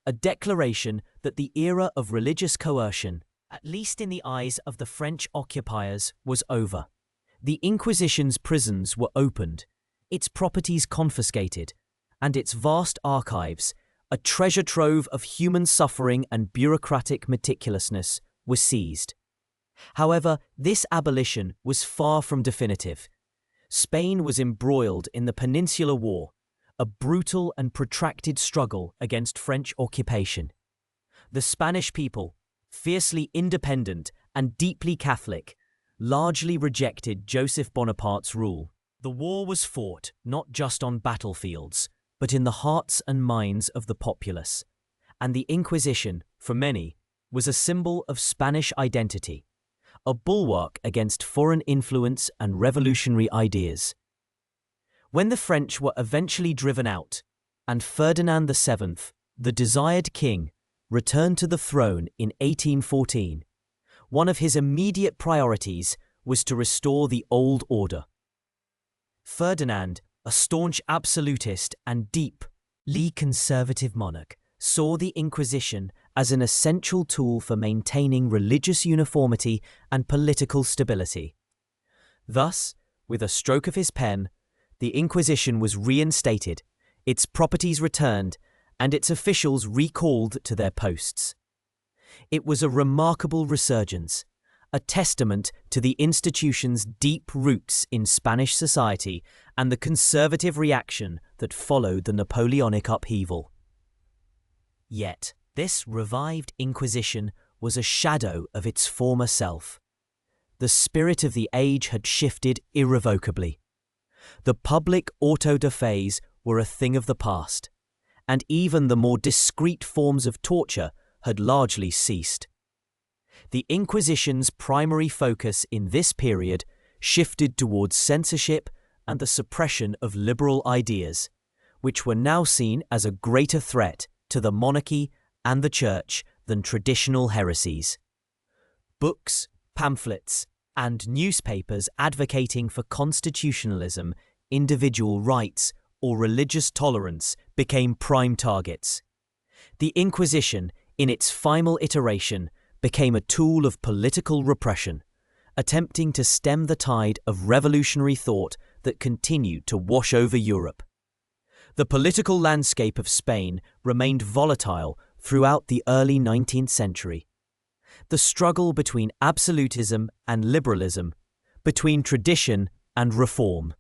Speaker 1: a declaration that the era of religious coercion, at least in the eyes of the French occupiers, was over. The Inquisition's prisons were opened, its properties confiscated, and its vast archives, a treasure trove of human suffering and bureaucratic meticulousness, were seized. However, this abolition was far from definitive. Spain was embroiled in the Peninsular War, a brutal and protracted struggle against French occupation. The Spanish people, fiercely independent and deeply Catholic, largely rejected Joseph Bonaparte's rule. The war was fought not just on battlefields, but in the hearts and minds of the populace, and the Inquisition, for many, was a symbol of Spanish identity, a bulwark against foreign influence and revolutionary ideas. When the French were eventually driven out, and Ferdinand VII, the desired king, returned to the throne in 1814, one of his immediate priorities was to restore the old order. Ferdinand, a staunch absolutist and deeply conservative monarch, saw the Inquisition as an essential tool for maintaining religious uniformity and political stability. Thus, with a stroke of his pen, the Inquisition was reinstated, its properties returned, and its officials recalled to their posts. It was a remarkable resurgence, a testament to the institution's deep roots in Spanish society and the conservative reaction that followed the Napoleonic upheaval. Yet, this revived Inquisition was a shadow of its former self. The spirit of the age had shifted irrevocably. The public auto-da-fés were a thing of the past, and even the more discreet forms of torture had largely ceased. The Inquisition's primary focus in this period shifted towards censorship and the suppression of liberal ideas, which were now seen as a greater threat to the monarchy and the church than traditional heresies. Books, pamphlets, and newspapers advocating for constitutionalism, individual rights, or religious tolerance became prime targets. The Inquisition, in its final iteration, became a tool of political repression, attempting to stem the tide of revolutionary thought that continued to wash over Europe. The political landscape of Spain remained volatile throughout the early 19th century. The struggle between absolutism and liberalism, between tradition and reform,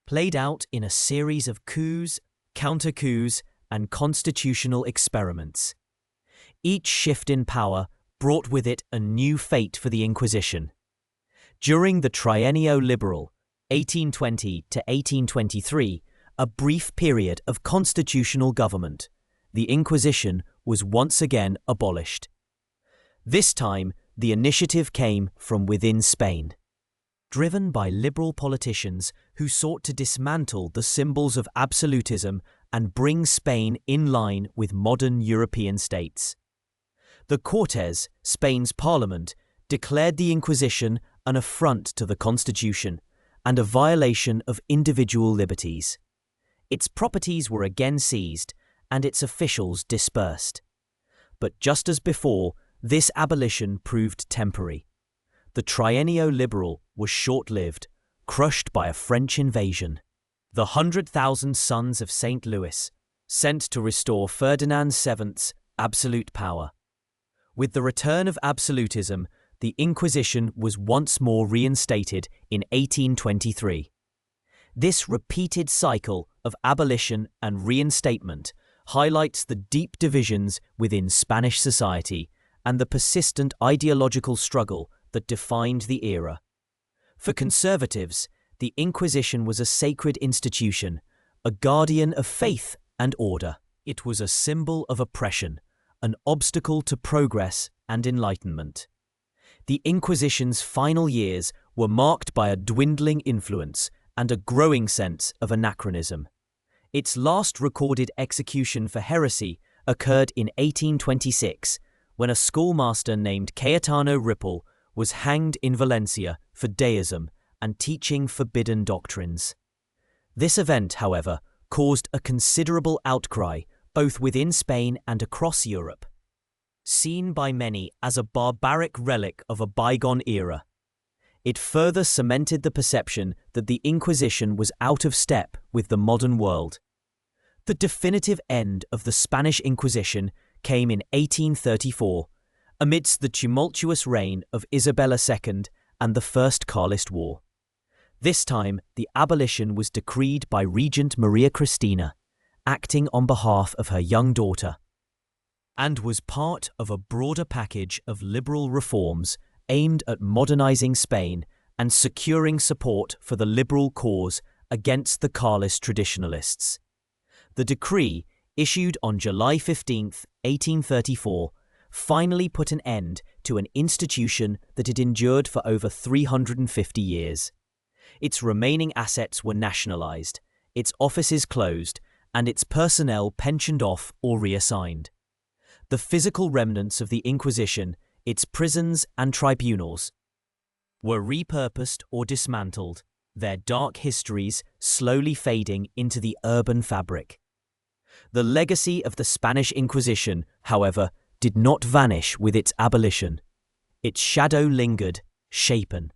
Speaker 1: played out in a series of coups, counter-coups, and constitutional experiments. Each shift in power brought with it a new fate for the Inquisition. During the Trienio Liberal, 1820 to 1823, a brief period of constitutional government, the Inquisition was once again abolished. This time, the initiative came from within Spain. Driven by liberal politicians who sought to dismantle the symbols of absolutism and bring Spain in line with modern European states. The Cortes, Spain's parliament, declared the Inquisition an affront to the constitution and a violation of individual liberties. Its properties were again seized and its officials dispersed. But just as before, this abolition proved temporary. The Trienio Liberal was short-lived, crushed by a French invasion. The 100,000 sons of St. Louis, sent to restore Ferdinand VII's absolute power. With the return of absolutism, the Inquisition was once more reinstated in 1823. This repeated cycle of abolition and reinstatement highlights the deep divisions within Spanish society and the persistent ideological struggle that defined the era. For conservatives, the Inquisition was a sacred institution, a guardian of faith and order. It was a symbol of oppression, an obstacle to progress and enlightenment. The Inquisition's final years were marked by a dwindling influence and a growing sense of anachronism. Its last recorded execution for heresy occurred in 1826, when a schoolmaster named Cayetano Ripoll was hanged in Valencia for deism and teaching forbidden doctrines. This event, however, caused a considerable outcry both within Spain and across Europe. Seen by many as a barbaric relic of a bygone era, it further cemented the perception that the Inquisition was out of step with the modern world. The definitive end of the Spanish Inquisition came in 1834, amidst the tumultuous reign of Isabella II and the First Carlist War. This time, the abolition was decreed by Regent Maria Cristina, acting on behalf of her young daughter, and was part of a broader package of liberal reforms aimed at modernizing Spain and securing support for the liberal cause against the Carlist traditionalists. The decree, issued on July 15, 1834, finally put an end to an institution that had endured for over 350 years. Its remaining assets were nationalized, its offices closed, and its personnel pensioned off or reassigned. The physical remnants of the Inquisition, its prisons and tribunals, were repurposed or dismantled, their dark histories slowly fading into the urban fabric. The legacy of the Spanish Inquisition, however, did not vanish with its abolition. Its shadow lingered, shapen.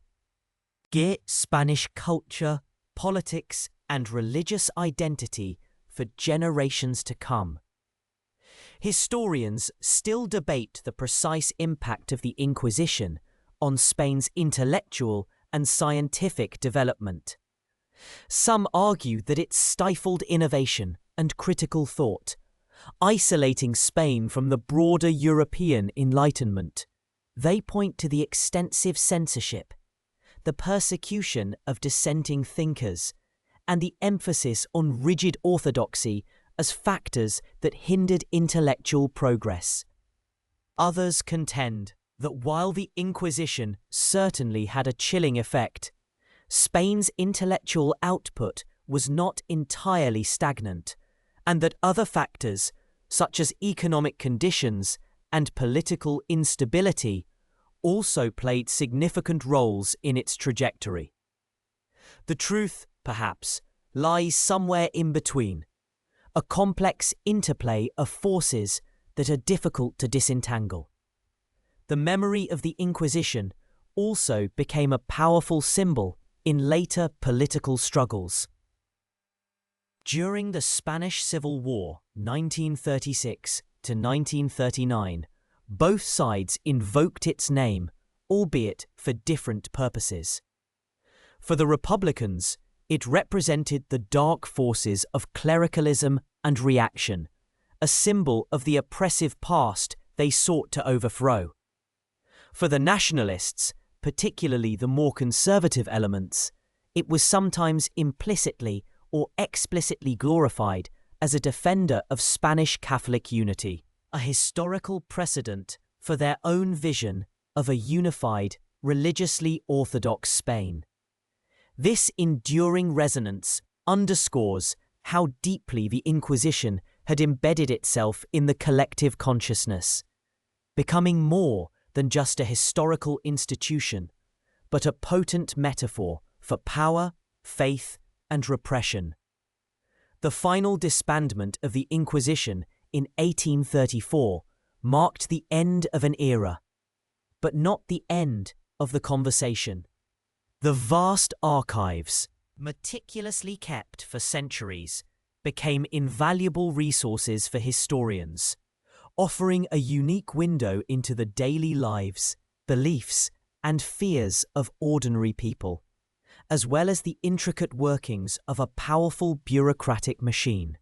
Speaker 1: Spanish culture, politics, and religious identity for generations to come. Historians still debate the precise impact of the Inquisition on Spain's intellectual and scientific development. Some argue that it stifled innovation and critical thought, isolating Spain from the broader European Enlightenment. They point to the extensive censorship, the persecution of dissenting thinkers, and the emphasis on rigid orthodoxy as factors that hindered intellectual progress. Others contend that while the Inquisition certainly had a chilling effect, Spain's intellectual output was not entirely stagnant, and that other factors, such as economic conditions and political instability, also played significant roles in its trajectory. The truth, perhaps, lies somewhere in between, a complex interplay of forces that are difficult to disentangle. The memory of the Inquisition also became a powerful symbol in later political struggles. During the Spanish Civil War, 1936 to 1939, both sides invoked its name, albeit for different purposes. For the Republicans, it represented the dark forces of clericalism and reaction, a symbol of the oppressive past they sought to overthrow. For the nationalists, particularly the more conservative elements, it was sometimes implicitly or explicitly glorified as a defender of Spanish Catholic unity, a historical precedent for their own vision of a unified, religiously orthodox Spain. This enduring resonance underscores how deeply the Inquisition had embedded itself in the collective consciousness, becoming more than just a historical institution, but a potent metaphor for power, faith, and repression. The final disbandment of the Inquisition in 1834 marked the end of an era, but not the end of the conversation. The vast archives, meticulously kept for centuries, became invaluable resources for historians, offering a unique window into the daily lives, beliefs, and fears of ordinary people, as well as the intricate workings of a powerful bureaucratic machine.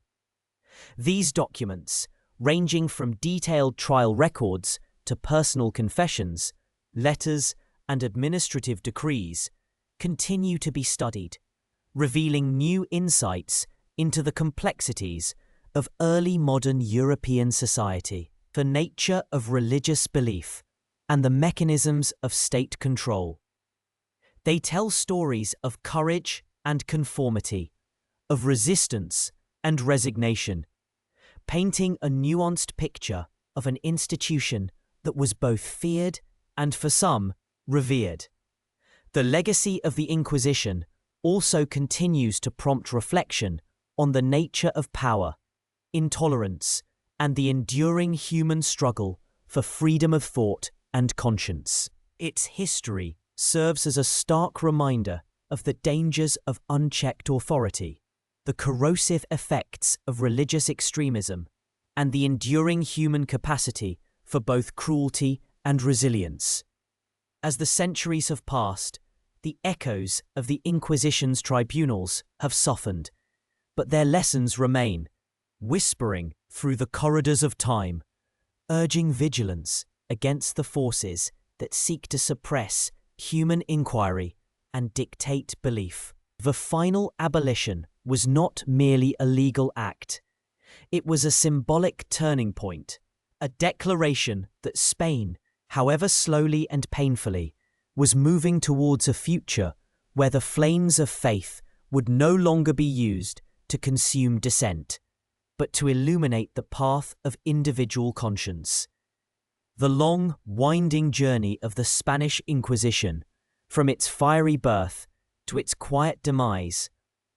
Speaker 1: These documents, ranging from detailed trial records to personal confessions, letters, and administrative decrees, continue to be studied, revealing new insights into the complexities of early modern European society, the nature of religious belief, and the mechanisms of state control. They tell stories of courage and conformity, of resistance and resignation, painting a nuanced picture of an institution that was both feared and, for some, revered. The legacy of the Inquisition also continues to prompt reflection on the nature of power, intolerance, and the enduring human struggle for freedom of thought and conscience. Its history serves as a stark reminder of the dangers of unchecked authority, the corrosive effects of religious extremism, and the enduring human capacity for both cruelty and resilience. As the centuries have passed, the echoes of the Inquisition's tribunals have softened, but their lessons remain, whispering through the corridors of time, urging vigilance against the forces that seek to suppress human inquiry and dictate belief. The final abolition was not merely a legal act. It was a symbolic turning point, a declaration that Spain, however slowly and painfully, was moving towards a future where the flames of faith would no longer be used to consume dissent, but to illuminate the path of individual conscience. The long, winding journey of the Spanish Inquisition, from its fiery birth to its quiet demise,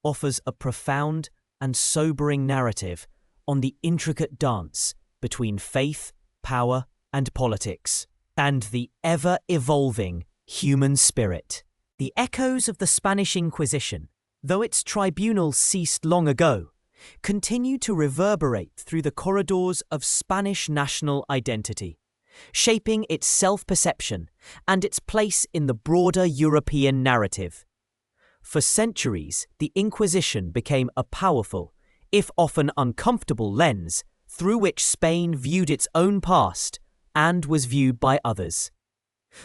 Speaker 1: offers a profound and sobering narrative on the intricate dance between faith, power, and politics, and the ever-evolving human spirit. The echoes of the Spanish Inquisition, though its tribunals ceased long ago, continue to reverberate through the corridors of Spanish national identity, shaping its self-perception and its place in the broader European narrative. For centuries, the Inquisition became a powerful, if often uncomfortable, lens through which Spain viewed its own past and was viewed by others.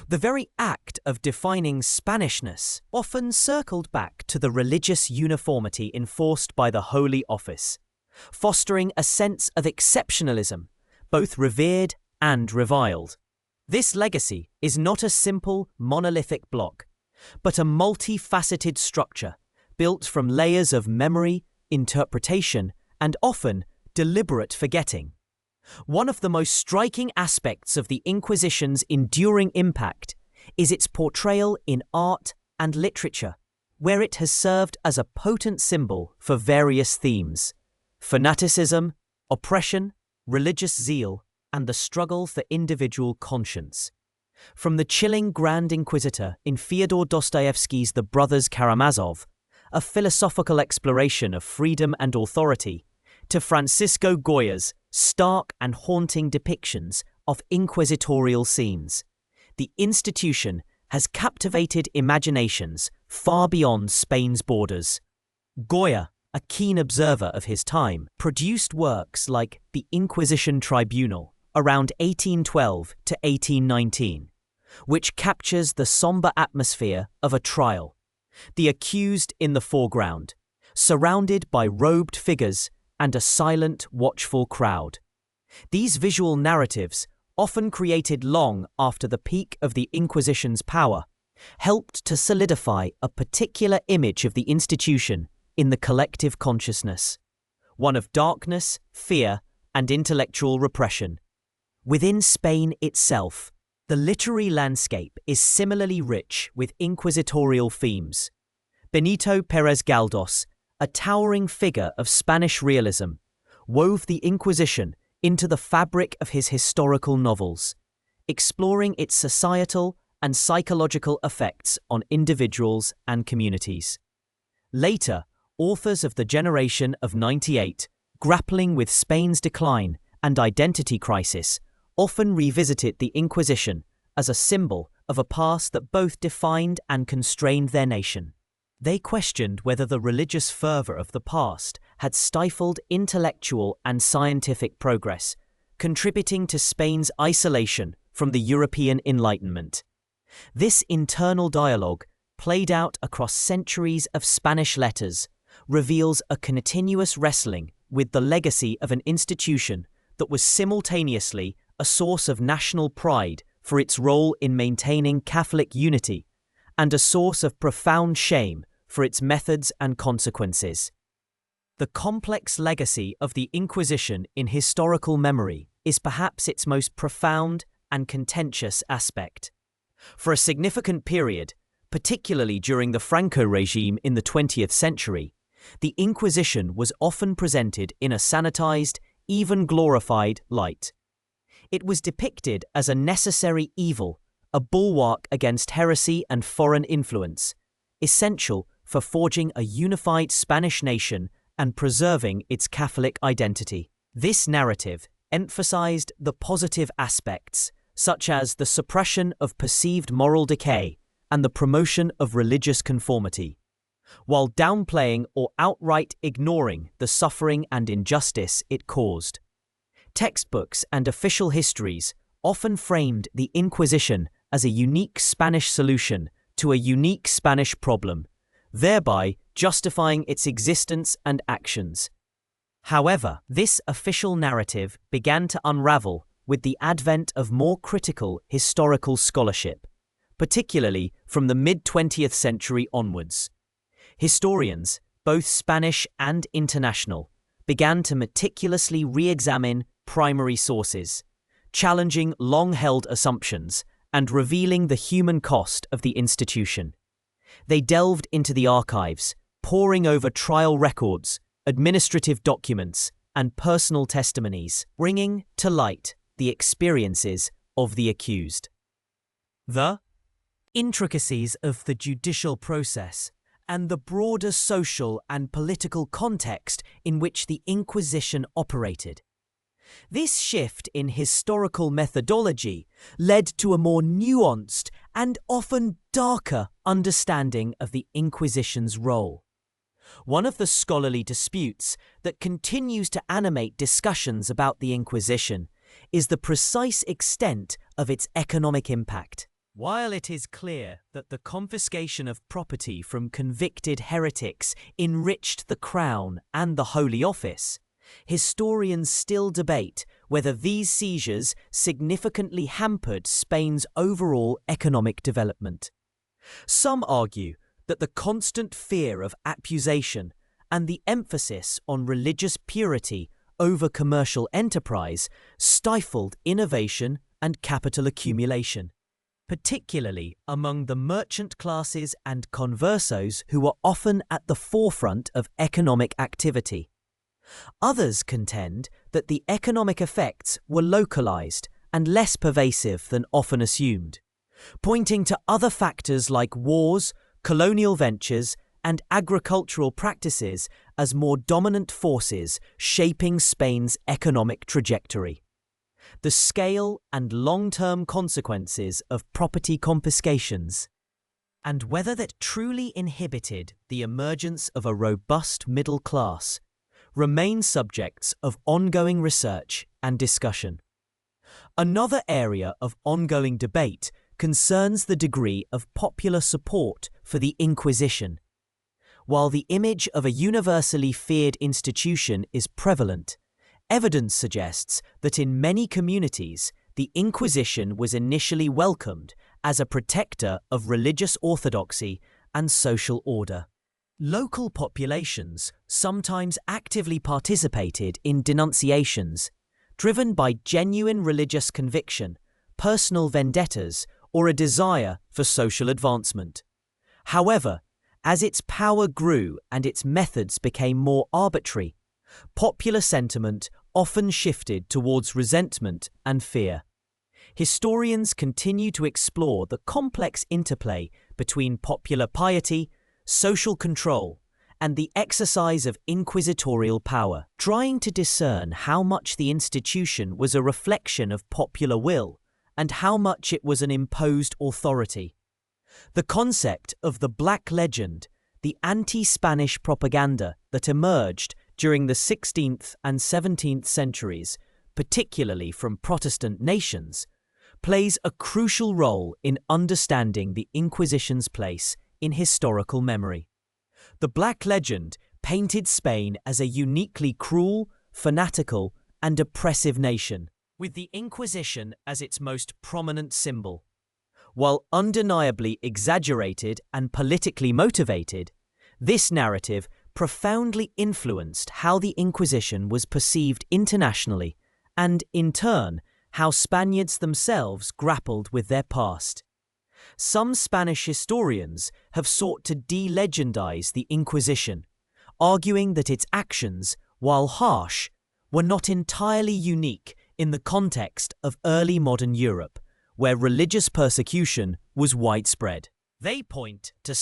Speaker 1: The very act of defining Spanishness often circled back to the religious uniformity enforced by the Holy Office, fostering a sense of exceptionalism, both revered and reviled. This legacy is not a simple, monolithic block, but a multifaceted structure built from layers of memory, interpretation, and often deliberate forgetting. One of the most striking aspects of the Inquisition's enduring impact is its portrayal in art and literature, where it has served as a potent symbol for various themes: fanaticism, oppression, religious zeal, and the struggle for individual conscience. From the chilling Grand Inquisitor in Fyodor Dostoevsky's The Brothers Karamazov, a philosophical exploration of freedom and authority, to Francisco Goya's stark and haunting depictions of inquisitorial scenes, the institution has captivated imaginations far beyond Spain's borders. Goya, a keen observer of his time, produced works like The Inquisition Tribunal around 1812 to 1819, which captures the somber atmosphere of a trial, the accused in the foreground, surrounded by robed figures and a silent, watchful crowd. These visual narratives, often created long after the peak of the Inquisition's power, helped to solidify a particular image of the institution in the collective consciousness, one of darkness, fear, and intellectual repression. Within Spain itself, the literary landscape is similarly rich with inquisitorial themes. Benito Pérez Galdós, a towering figure of Spanish realism, wove the Inquisition into the fabric of his historical novels, exploring its societal and psychological effects on individuals and communities. Later, authors of the generation of 98, grappling with Spain's decline and identity crisis, often revisited the Inquisition as a symbol of a past that both defined and constrained their nation. They questioned whether the religious fervor of the past had stifled intellectual and scientific progress, contributing to Spain's isolation from the European Enlightenment. This internal dialogue, played out across centuries of Spanish letters, reveals a continuous wrestling with the legacy of an institution that was simultaneously a source of national pride for its role in maintaining Catholic unity, and a source of profound shame for its methods and consequences. The complex legacy of the Inquisition in historical memory is perhaps its most profound and contentious aspect. For a significant period, particularly during the Franco regime in the 20th century, the Inquisition was often presented in a sanitized, even glorified light. It was depicted as a necessary evil, a bulwark against heresy and foreign influence, essential for forging a unified Spanish nation and preserving its Catholic identity. This narrative emphasized the positive aspects, such as the suppression of perceived moral decay and the promotion of religious conformity, while downplaying or outright ignoring the suffering and injustice it caused. Textbooks and official histories often framed the Inquisition as a unique Spanish solution to a unique Spanish problem, thereby justifying its existence and actions. However, this official narrative began to unravel with the advent of more critical historical scholarship, particularly from the mid-20th century onwards. Historians, both Spanish and international, began to meticulously re-examine primary sources, challenging long-held assumptions and revealing the human cost of the institution. They delved into the archives, poring over trial records, administrative documents, and personal testimonies, bringing to light the experiences of the accused. The intricacies of the judicial process and the broader social and political context in which the Inquisition operated. This shift in historical methodology led to a more nuanced and often darker understanding of the Inquisition's role. One of the scholarly disputes that continues to animate discussions about the Inquisition is the precise extent of its economic impact. While it is clear that the confiscation of property from convicted heretics enriched the crown and the Holy Office, historians still debate whether these seizures significantly hampered Spain's overall economic development. Some argue that the constant fear of accusation and the emphasis on religious purity over commercial enterprise stifled innovation and capital accumulation, particularly among the merchant classes and conversos who were often at the forefront of economic activity. Others contend that the economic effects were localized and less pervasive than often assumed, pointing to other factors like wars, colonial ventures, and agricultural practices as more dominant forces shaping Spain's economic trajectory. The scale and long-term consequences of property confiscations, and whether that truly inhibited the emergence of a robust middle class, remain subjects of ongoing research and discussion. Another area of ongoing debate concerns the degree of popular support for the Inquisition. While the image of a universally feared institution is prevalent, evidence suggests that in many communities, the Inquisition was initially welcomed as a protector of religious orthodoxy and social order. Local populations sometimes actively participated in denunciations, driven by genuine religious conviction, personal vendettas, or a desire for social advancement. However, as its power grew and its methods became more arbitrary, popular sentiment often shifted towards resentment and fear. Historians continue to explore the complex interplay between popular piety, social control, and the exercise of inquisitorial power, trying to discern how much the institution was a reflection of popular will and how much it was an imposed authority. The concept of the Black Legend, the anti-Spanish propaganda that emerged during the 16th and 17th centuries, particularly from Protestant nations, plays a crucial role in understanding the Inquisition's place in historical memory. The Black Legend painted Spain as a uniquely cruel, fanatical, and oppressive nation, with the Inquisition as its most prominent symbol. While undeniably exaggerated and politically motivated, this narrative profoundly influenced how the Inquisition was perceived internationally and, in turn, how Spaniards themselves grappled with their past. Some Spanish historians have sought to de-legendize the Inquisition, arguing that its actions, while harsh, were not entirely unique in the context of early modern Europe, where religious persecution was widespread. They point to